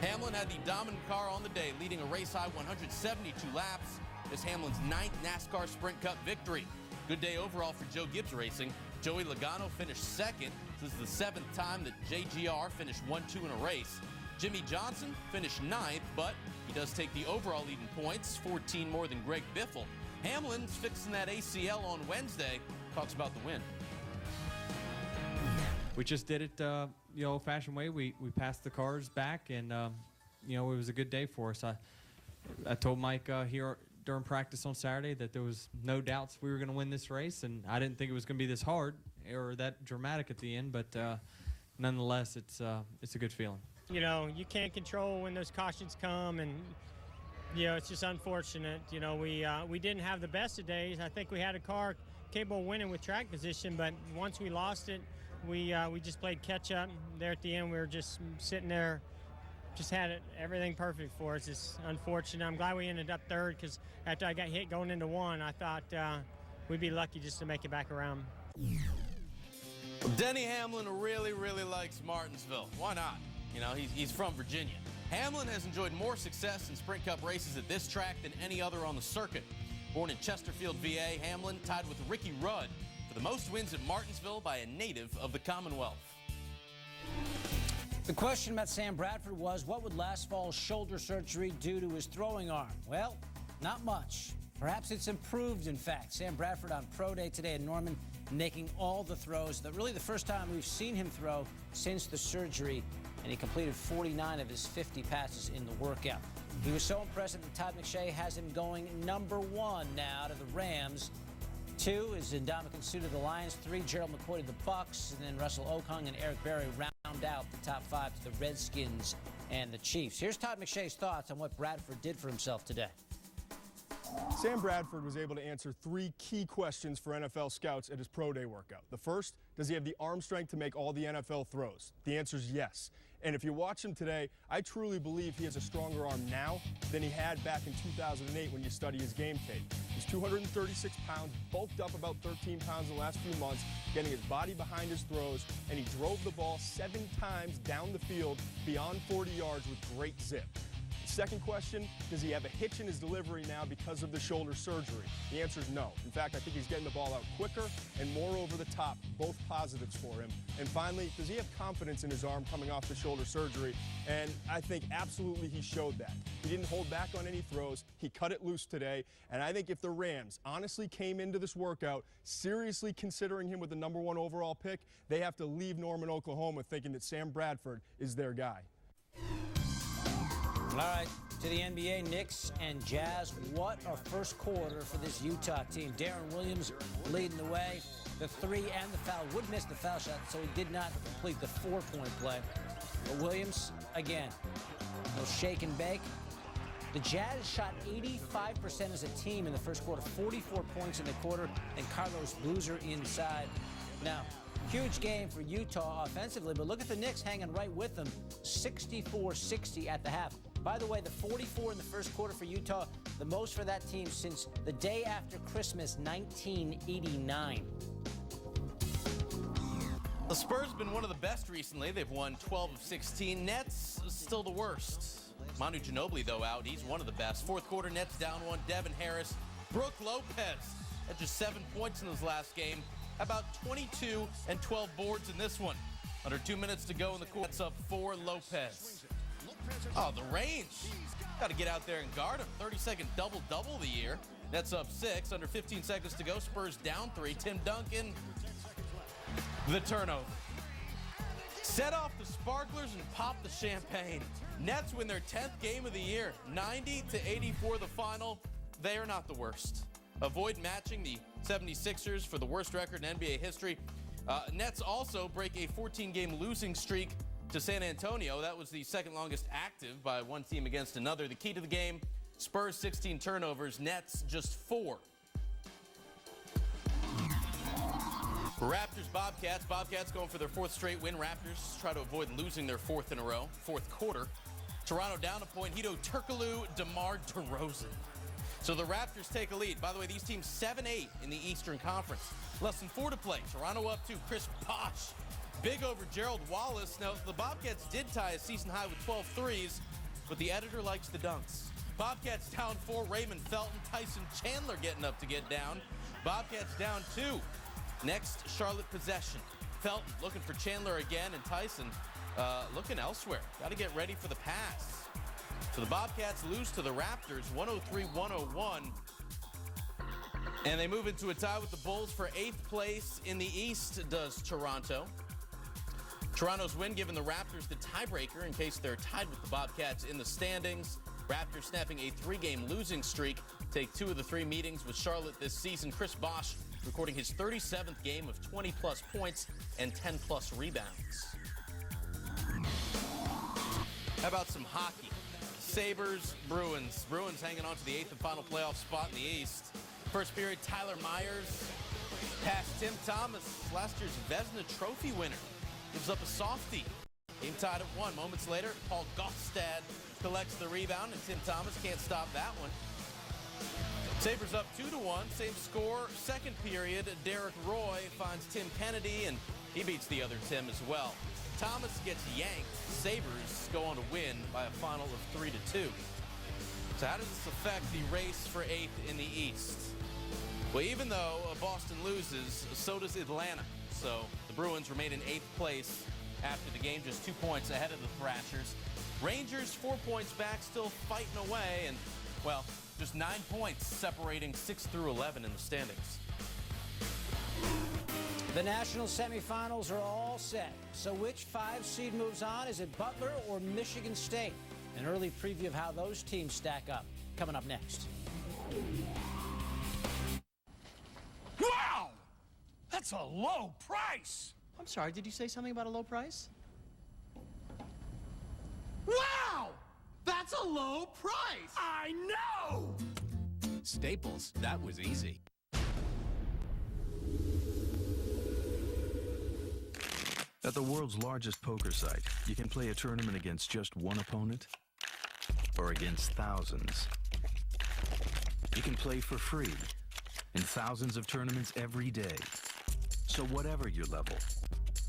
Hamlin had the dominant car on the day, leading a race-high 172 laps. This Hamlin's 9th NASCAR Sprint Cup victory. Good day overall for Joe Gibbs Racing. Joey Logano finished second. This is the 7th time that JGR finished 1-2 in a race. Jimmy Johnson finished 9th, but he does take the overall lead in points, 14 more than Greg Biffle. Hamlin's fixing that ACL on Wednesday. Talks about the win. We just did it the old-fashioned way. We passed the cars back, and it was a good day for us. I told Mike here during practice on Saturday that there was no doubts we were going to win this race, and I didn't think it was going to be this hard or that dramatic at the end, but nonetheless, it's a good feeling. You can't control when those cautions come, and it's just unfortunate. We didn't have the best of days. I think we had a car capable of winning with track position, but once we lost it, we just played catch up. There at the end, we were just sitting there, just had everything perfect for us. It's unfortunate. I'm glad we ended up third, because after I got hit going into one, I thought we'd be lucky just to make it back around. Denny Hamlin really, really likes Martinsville. Why not? He's from Virginia. Hamlin has enjoyed more success in Sprint Cup races at this track than any other on the circuit. Born in Chesterfield, VA, Hamlin tied with Ricky Rudd for the most wins at Martinsville by a native of the Commonwealth. The question about Sam Bradford was, what would last fall's shoulder surgery do to his throwing arm? Well, not much. Perhaps it's improved, in fact. Sam Bradford on Pro Day today in Norman, making all the throws. Really the first time we've seen him throw since the surgery, and he completed 49 of his 50 passes in the workout. He was so impressive that Todd McShay has him going #1 now to the Rams. 2 is Ndamukong Suh to the Lions. 3, Gerald McCoy to the Bucks. And then Russell Okung and Eric Berry round out the top 5 to the Redskins and the Chiefs. Here's Todd McShay's thoughts on what Bradford did for himself today. Sam Bradford was able to answer 3 key questions for NFL scouts at his Pro Day workout. The first, does he have the arm strength to make all the NFL throws? The answer is yes. And if you watch him today, I truly believe he has a stronger arm now than he had back in 2008 when you study his game tape. He's 236 pounds, bulked up about 13 pounds in the last few months, getting his body behind his throws, and he drove the ball 7 times down the field beyond 40 yards with great zip. Second question, does he have a hitch in his delivery now because of the shoulder surgery? The answer is no. In fact, I think he's getting the ball out quicker and more over the top, both positives for him. And finally, does he have confidence in his arm coming off the shoulder surgery? And I think absolutely he showed that. He didn't hold back on any throws. He cut it loose today. And I think if the Rams honestly came into this workout seriously considering him with the #1 overall pick, they have to leave Norman, Oklahoma thinking that Sam Bradford is their guy. All right, to the NBA, Knicks and Jazz. What a first quarter for this Utah team. Darren Williams leading the way. The 3 and the foul. Would miss the foul shot, so he did not complete the 4-point play. But Williams, again, no shake and bake. The Jazz shot 85% as a team in the first quarter, 44 points in the quarter, and Carlos Boozer inside. Now, huge game for Utah offensively, but look at the Knicks hanging right with them, 64-60 at the half. By the way, the 44 in the first quarter for Utah, the most for that team since the day after Christmas, 1989. The Spurs have been one of the best recently. They've won 12 of 16. Nets still the worst. Manu Ginobili, though, out. He's one of the best. Fourth quarter, Nets down 1. Devin Harris. Brooke Lopez at just 7 points in his last game. About 22 and 12 boards in this one. Under 2 minutes to go in the quarter. That's up 4, Lopez. Oh, the range. Got to get out there and guard him. 30-second double-double the year. That's up 6. Under 15 seconds to go. Spurs down 3. Tim Duncan. The turnover. Set off the sparklers and pop the champagne. Nets win their 10th game of the year. 90-84 the final. They are not the worst. Avoid matching the 76ers for the worst record in NBA history. Nets also break a 14-game losing streak to San Antonio. That was the second longest active by one team against another. The key to the game, Spurs 16 turnovers, Nets just 4. Raptors, Bobcats. Bobcats going for their 4th straight win. Raptors try to avoid losing their 4th in a row, 4th quarter. Toronto down a point. Hedo Turkoglu, DeMar DeRozan. So the Raptors take a lead. By the way, these teams 7-8 in the Eastern Conference. Less than 4 to play. Toronto up 2. Chris Bosh. Big over Gerald Wallace. Now, the Bobcats did tie a season high with 12 threes, but the editor likes the dunks. Bobcats down 4. Raymond Felton. Tyson Chandler getting up to get down. Bobcats down 2. Next, Charlotte possession. Felton looking for Chandler again, and Tyson looking elsewhere. Got to get ready for the pass. So the Bobcats lose to the Raptors, 103-101. And they move into a tie with the Bulls for 8th place in the East, does Toronto. Toronto's win giving the Raptors the tiebreaker in case they're tied with the Bobcats in the standings. Raptors snapping a 3-game losing streak. Take 2 of the 3 meetings with Charlotte this season. Chris Bosh recording his 37th game of 20-plus points and 10-plus rebounds. How about some hockey? Sabres, Bruins. Bruins hanging on to the 8th and final playoff spot in the East. First period, Tyler Myers past Tim Thomas, last year's Vezina Trophy winner. Gives up a softie. Game tied at 1. Moments later, Paul Gostad collects the rebound, and Tim Thomas can't stop that one. Sabres up 2-1, same score. Second period, Derek Roy finds Tim Kennedy, and he beats the other Tim as well. Thomas gets yanked. Sabres go on to win by a final of 3-2. So how does this affect the race for 8th in the East? Well, even though Boston loses, so does Atlanta. So the Bruins remain in 8th place after the game, just 2 points ahead of the Thrashers. Rangers 4 points back, still fighting away, and, well, just 9 points separating 6 through 11 in the standings. The national semifinals are all set. So which 5 seed moves on? Is it Butler or Michigan State? An early preview of how those teams stack up coming up next. Wow! That's a low price! I'm sorry, did you say something about a low price? Wow! That's a low price! I know! Staples, that was easy. At the world's largest poker site, you can play a tournament against just one opponent or against thousands. You can play for free in thousands of tournaments every day. So whatever your level,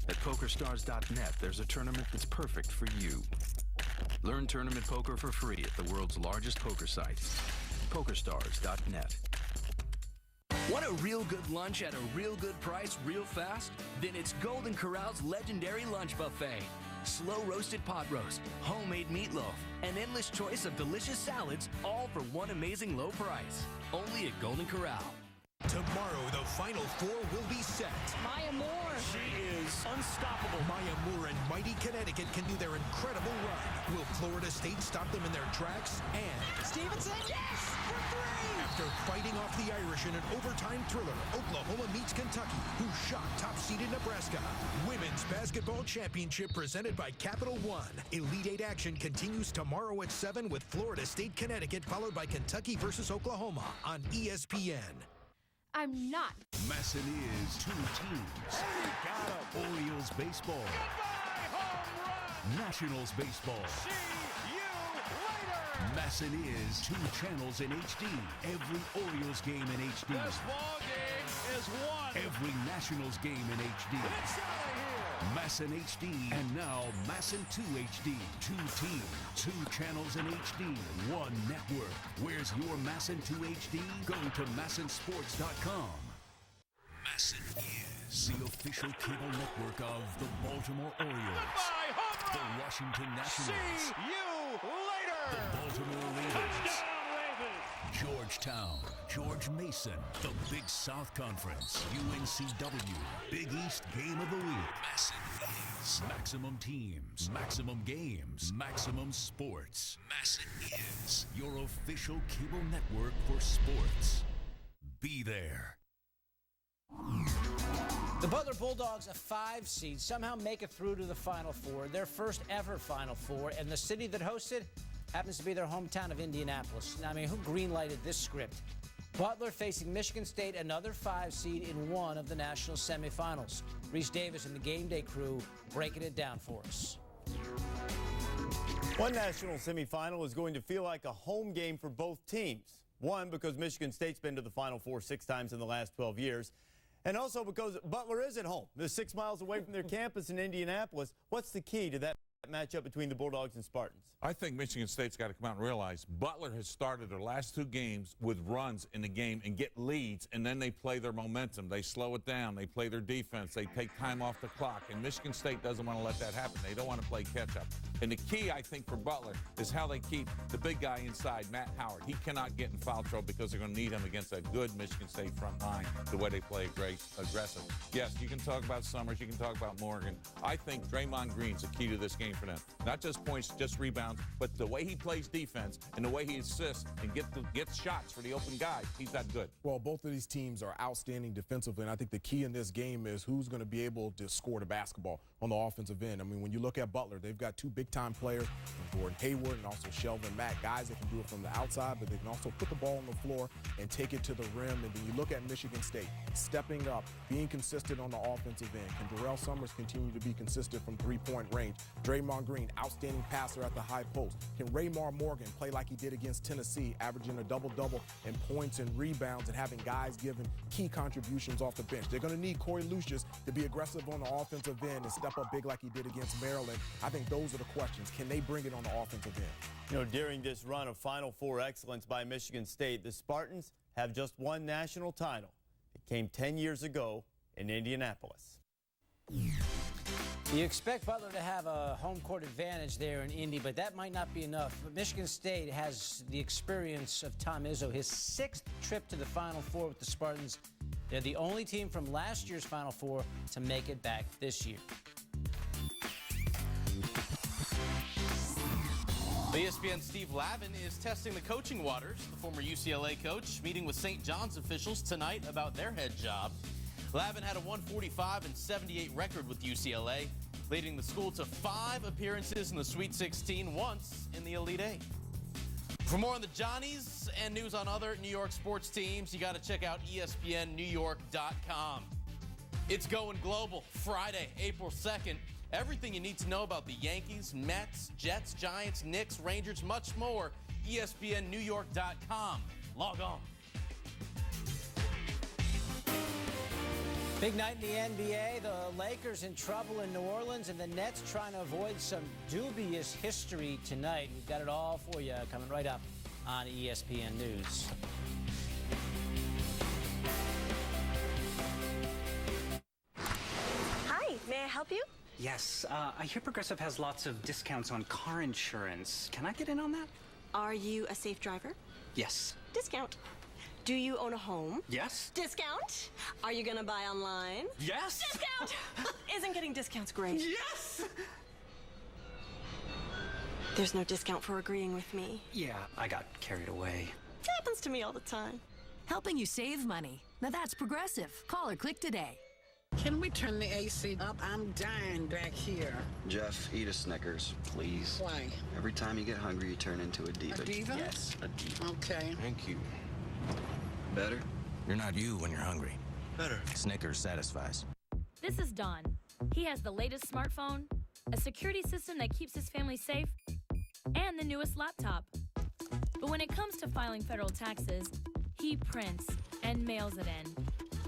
at PokerStars.net, there's a tournament that's perfect for you. Learn tournament poker for free at the world's largest poker site, PokerStars.net. Want a real good lunch at a real good price real fast? Then it's Golden Corral's legendary lunch buffet. Slow roasted pot roast, homemade meatloaf, an endless choice of delicious salads, all for one amazing low price. Only at Golden Corral. Tomorrow, the Final Four will be set. Maya Moore. She is unstoppable. Maya Moore and mighty Connecticut can do their incredible run. Will Florida State stop them in their tracks? And Stevenson, yes! For 3! After fighting off the Irish in an overtime thriller, Oklahoma meets Kentucky, who shocked top-seeded Nebraska. Women's Basketball Championship presented by Capital One. Elite 8 action continues tomorrow at 7 with Florida State, Connecticut, followed by Kentucky versus Oklahoma on ESPN. I'm not. Masson is 2 teams. Orioles baseball. Nationals baseball. See you later! Masson is 2 channels in HD. Every Orioles game in HD. This ball game is won. Every Nationals game in HD. It's out of here! Masson HD, and now Masson 2 HD. 2 teams, 2 channels in HD, 1 network. Where's your Masson 2 HD? Go to MassonSports.com. Masson is the official cable network of the Baltimore Orioles, the Washington Nationals, See you later! the Baltimore Ravens, Touchdown, Ravens! Georgetown, George Mason, the Big South Conference, UNCW, Big East Game of the Week. Masson is Maximum Teams, Maximum Games, Maximum Sports. Masson is your official cable network for sports. Be there. The Butler Bulldogs, a 5 seed, somehow make it through to the Final Four, their first ever Final Four, and the city that hosted happens to be their hometown of Indianapolis. Now, I mean, who green-lighted this script? Butler facing Michigan State, another 5 seed in one of the national semifinals. Reese Davis and the Game Day crew breaking it down for us. One national semifinal is going to feel like a home game for both teams. One, because Michigan State's been to the Final Four 6 times in the last 12 years. And also because Butler is at home. They're 6 miles away from their campus in Indianapolis. What's the key to that matchup between the Bulldogs and Spartans? I think Michigan State's got to come out and realize Butler has started their last 2 games with runs in the game and get leads, and then they play their momentum. They slow it down. They play their defense. They take time off the clock, and Michigan State doesn't want to let that happen. They don't want to play catch-up. And the key, I think, for Butler is how they keep the big guy inside, Matt Howard. He cannot get in foul trouble because they're going to need him against a good Michigan State front line, the way they play aggressive. Yes, you can talk about Summers. You can talk about Morgan. I think Draymond Green's the key to this game for them. Not just points, just rebounds, but the way he plays defense and the way he assists and gets shots for the open guys, he's that good. Well, both of these teams are outstanding defensively, and I think the key in this game is who's going to be able to score the basketball on the offensive end. I mean, when you look at Butler, they've got 2 big-time players, Gordon Hayward and also Shelvin Mack, guys that can do it from the outside, but they can also put the ball on the floor and take it to the rim. And then you look at Michigan State, stepping up, being consistent on the offensive end. Can Darrell Summers continue to be consistent from 3-point range? Draymond Green, outstanding passer at the high post. Can Raymar Morgan play like he did against Tennessee, averaging a double-double in points and rebounds and having guys giving key contributions off the bench? They're going to need Corey Lucius to be aggressive on the offensive end and step up big like he did against Maryland. I think those are the questions. Can they bring it on the offensive end? You know, during this run of Final Four excellence by Michigan State, the Spartans have just one national title. It came 10 years ago in Indianapolis. You expect Butler to have a home court advantage there in Indy, but that might not be enough. But Michigan State has the experience of Tom Izzo, his 6th trip to the Final Four with the Spartans. They're the only team from last year's Final Four to make it back this year. ESPN's Steve Lavin is testing the coaching waters. The former UCLA coach meeting with St. John's officials tonight about their head job. Lavin had a 145-78 record with UCLA, leading the school to 5 appearances in the Sweet 16, once in the Elite 8. For more on the Johnnies and news on other New York sports teams, you got to check out ESPNNewYork.com. It's going global Friday, April 2nd. Everything you need to know about the Yankees, Mets, Jets, Giants, Knicks, Rangers, much more. ESPNNewYork.com. Log on. Big night in the NBA. The Lakers in trouble in New Orleans, and the Nets trying to avoid some dubious history tonight. We've got it all for you coming right up on ESPN News. Hi, may I help you? Yes, I hear Progressive has lots of discounts on car insurance. Can I get in on that? Are you a safe driver? Yes. Discount. Do you own a home? Yes. Discount. Are you gonna buy online? Yes. Discount. Isn't getting discounts great? Yes. There's no discount for agreeing with me. Yeah, I got carried away. It happens to me all the time. Helping you save money. Now that's Progressive. Call or click today. Can we turn the AC up? I'm dying back here. Jeff, eat a Snickers, please. Why? Every time you get hungry, you turn into a diva. A diva? Yes, a diva. Okay. Thank you. Better? You're not you when you're hungry. Better. Snickers satisfies. This is Don. He has the latest smartphone, a security system that keeps his family safe, and the newest laptop. But when it comes to filing federal taxes, he prints and mails it in.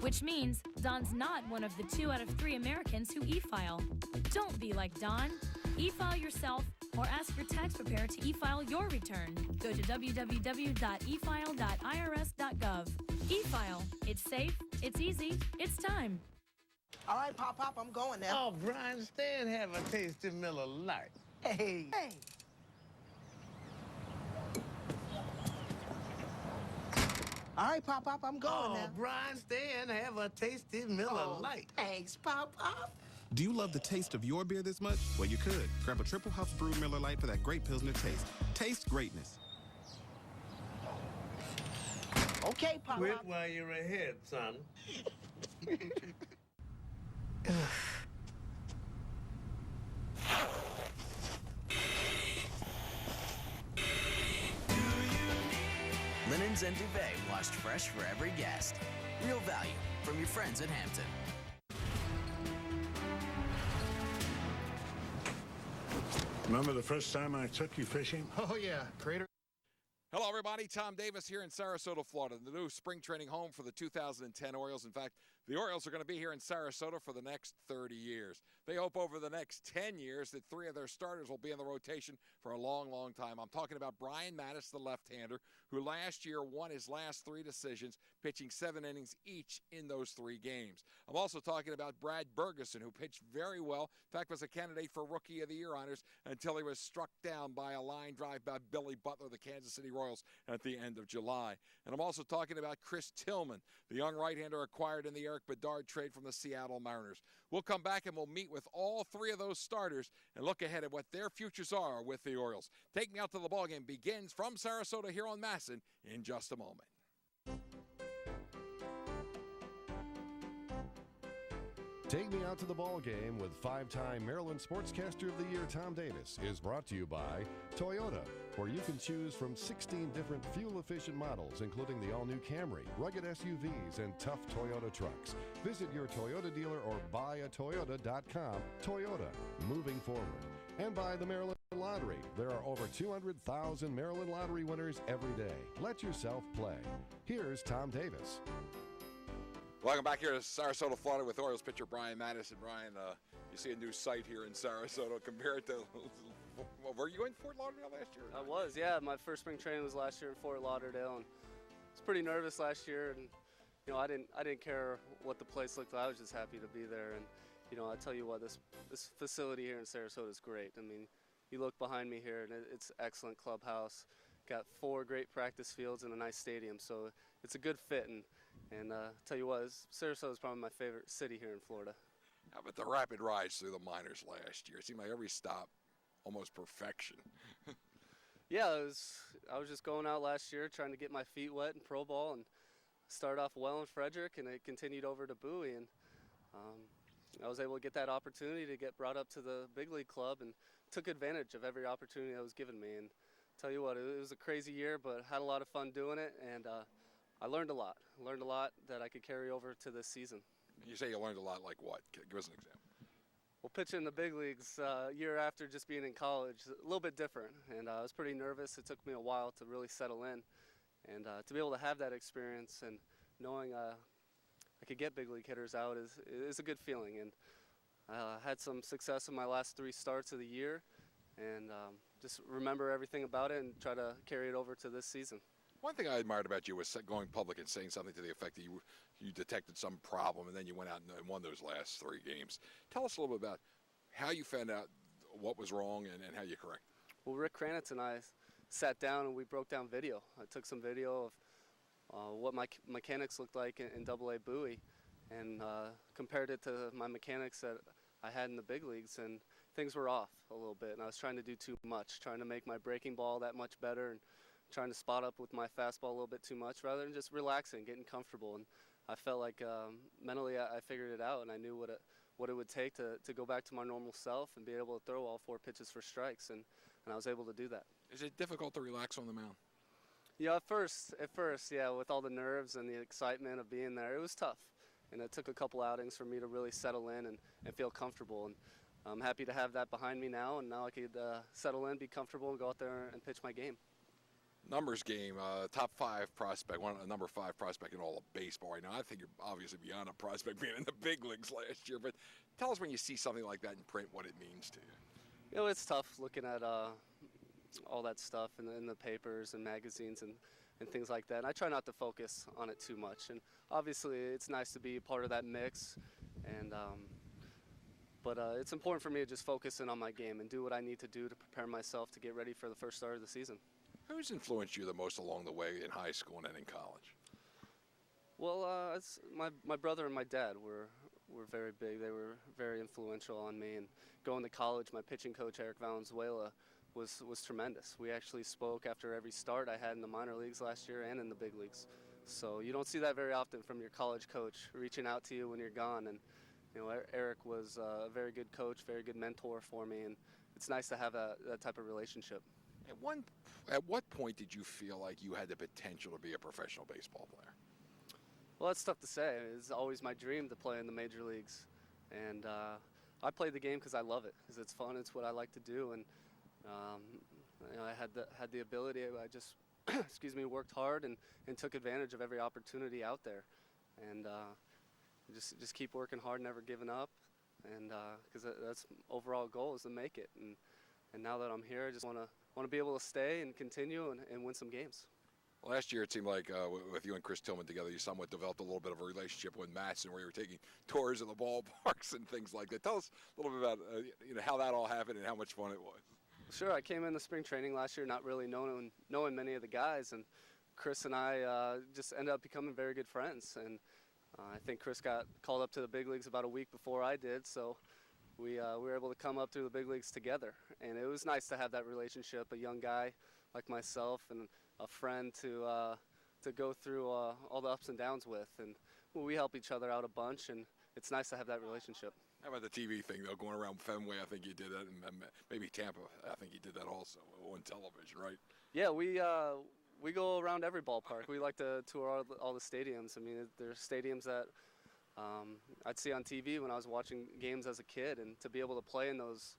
Which means Don's not one of the 2 out of 3 Americans who e-file. Don't be like Don. E-file yourself or ask your tax preparer to e-file your return. Go to www.efile.irs.gov. E-file. It's safe, it's easy, it's time. All right, Pop, I'm going now. Oh, Brian, stay and have a taste of Miller Lite. Hey. All right, Pop, I'm going now. Oh, Brian, stay and have a tasty Miller Lite. Thanks, Pop. Do you love the taste of your beer this much? Well, you could. Grab a triple house brew Miller Lite for that great Pilsner taste. Taste greatness. Okay, Pop. Quit while you're ahead, son. and duvet washed fresh for every guest. Real value from your friends at Hampton. Remember the first time I took you fishing? Oh, yeah. Crater. Hello, everybody. Tom Davis here in Sarasota, Florida, the new spring training home for the 2010 Orioles. In fact, the Orioles are going to be here in Sarasota for the next 30 years. They hope over the next 10 years that 3 of their starters will be in the rotation for a long, long time. I'm talking about Brian Mattis, the left-hander, who last year won his last 3 decisions, pitching 7 innings each in those 3 games. I'm also talking about Brad Bergeson, who pitched very well. In fact, was a candidate for Rookie of the Year honors until he was struck down by a line drive by Billy Butler, the Kansas City Royals, at the end of July. And I'm also talking about Chris Tillman, the young right-hander acquired in the Eric Bedard trade from the Seattle Mariners. We'll come back and we'll meet with all 3 of those starters and look ahead at what their futures are with the Orioles. Take Me Out to the Ballgame begins from Sarasota here on Masson in just a moment. Take Me Out to the Ball Game with 5-time Maryland Sportscaster of the Year Tom Davis is brought to you by Toyota, where you can choose from 16 different fuel-efficient models, including the all-new Camry, rugged SUVs, and tough Toyota trucks. Visit your Toyota dealer or buyatoyota.com. Toyota, moving forward. And by the Maryland Lottery. There are over 200,000 Maryland Lottery winners every day. Let yourself play. Here's Tom Davis. Welcome back here to Sarasota, Florida with Orioles pitcher Brian Mattis. And Brian, you see a new site here in Sarasota compared to, were you in Fort Lauderdale last year? I was, yeah. My first spring training was last year in Fort Lauderdale, and I was pretty nervous last year. And you know, I didn't care what the place looked like. I was just happy to be there. And you know, I tell you what, this facility here in Sarasota is great. I mean, you look behind me here, and it's excellent clubhouse. Got 4 great practice fields and a nice stadium, so it's a good fit. And tell you what, Sarasota is probably my favorite city here in Florida. How about the rapid rise through the minors last year? It seemed like every stop, almost perfection. Yeah, I was just going out last year trying to get my feet wet in pro ball and start off well in Frederick, and it continued over to Bowie. And I was able to get that opportunity to get brought up to the big league club and took advantage of every opportunity that was given me. And tell you what, it was a crazy year, but had a lot of fun doing it, and I learned a lot. Learned a lot that I could carry over to this season. You say you learned a lot, like what? Give us an example. Well, pitching in the big leagues year after just being in college, a little bit different, and I was pretty nervous. It took me a while to really settle in, and to be able to have that experience and knowing I could get big league hitters out is a good feeling. And I had some success in my last 3 starts of the year, and just remember everything about it and try to carry it over to this season. One thing I admired about you was going public and saying something to the effect that you detected some problem and then you went out and won those last 3 games. Tell us a little bit about how you found out what was wrong and how you corrected it. Well, Rick Kranitz and I sat down and we broke down video. I took some video of what my mechanics looked like in AA Bowie and compared it to my mechanics that I had in the big leagues, and things were off a little bit, and I was trying to do too much, trying to make my breaking ball that much better and trying to spot up with my fastball a little bit too much rather than just relaxing, getting comfortable. And I felt like mentally I figured it out, and I knew what it would take to go back to my normal self and be able to throw all 4 pitches for strikes, and I was able to do that. Is it difficult to relax on the mound? Yeah, at first, yeah, with all the nerves and the excitement of being there, it was tough. And it took a couple outings for me to really settle in and feel comfortable. And I'm happy to have that behind me now, and now I could settle in, be comfortable, and go out there and pitch my game. Numbers game, top 5 prospect, number 5 prospect in all of baseball right now. I think you're obviously beyond a prospect being in the big leagues last year, but tell us when you see something like that in print, what it means to you. You know, it's tough looking at all that stuff in the papers and magazines and things like that. And I try not to focus on it too much. And obviously, it's nice to be part of that mix. And but it's important for me to just focus in on my game and do what I need to do to prepare myself to get ready for the first start of the season. Who's influenced you the most along the way in high school and then in college? Well, it's my brother and my dad were very big. They were very influential on me. And going to college, my pitching coach, Eric Valenzuela, was tremendous. We actually spoke after every start I had in the minor leagues last year and in the big leagues. So you don't see that very often from your college coach reaching out to you when you're gone. And you know, Eric was a very good coach, very good mentor for me, and it's nice to have that type of relationship. At what point did you feel like you had the potential to be a professional baseball player? Well, that's tough to say. It's always my dream to play in the major leagues, and I play the game because I love it, because it's fun. It's what I like to do, and you know, I had the ability. I just excuse me, worked hard and took advantage of every opportunity out there, and just keep working hard, never giving up, and because that's overall goal is to make it. And now that I'm here, I just want to be able to stay and continue and win some games. Last year, it seemed like with you and Chris Tillman together, you somewhat developed a little bit of a relationship with Matson, where you were taking tours of the ballparks and things like that. Tell us a little bit about how that all happened and how much fun it was. Sure, I came into spring training last year not really knowing many of the guys, and Chris and I just ended up becoming very good friends. And I think Chris got called up to the big leagues about a week before I did, so we were able to come up through the big leagues together. And it was nice to have that relationship, a young guy like myself and a friend to go through all the ups and downs with. And we help each other out a bunch, and it's nice to have that relationship. How about the TV thing, though, going around Fenway? I think you did that, and maybe Tampa. I think you did that also on television, right? Yeah, we go around every ballpark. We like to tour all the stadiums. I mean, there's stadiums that I'd see on TV when I was watching games as a kid, and to be able to play in those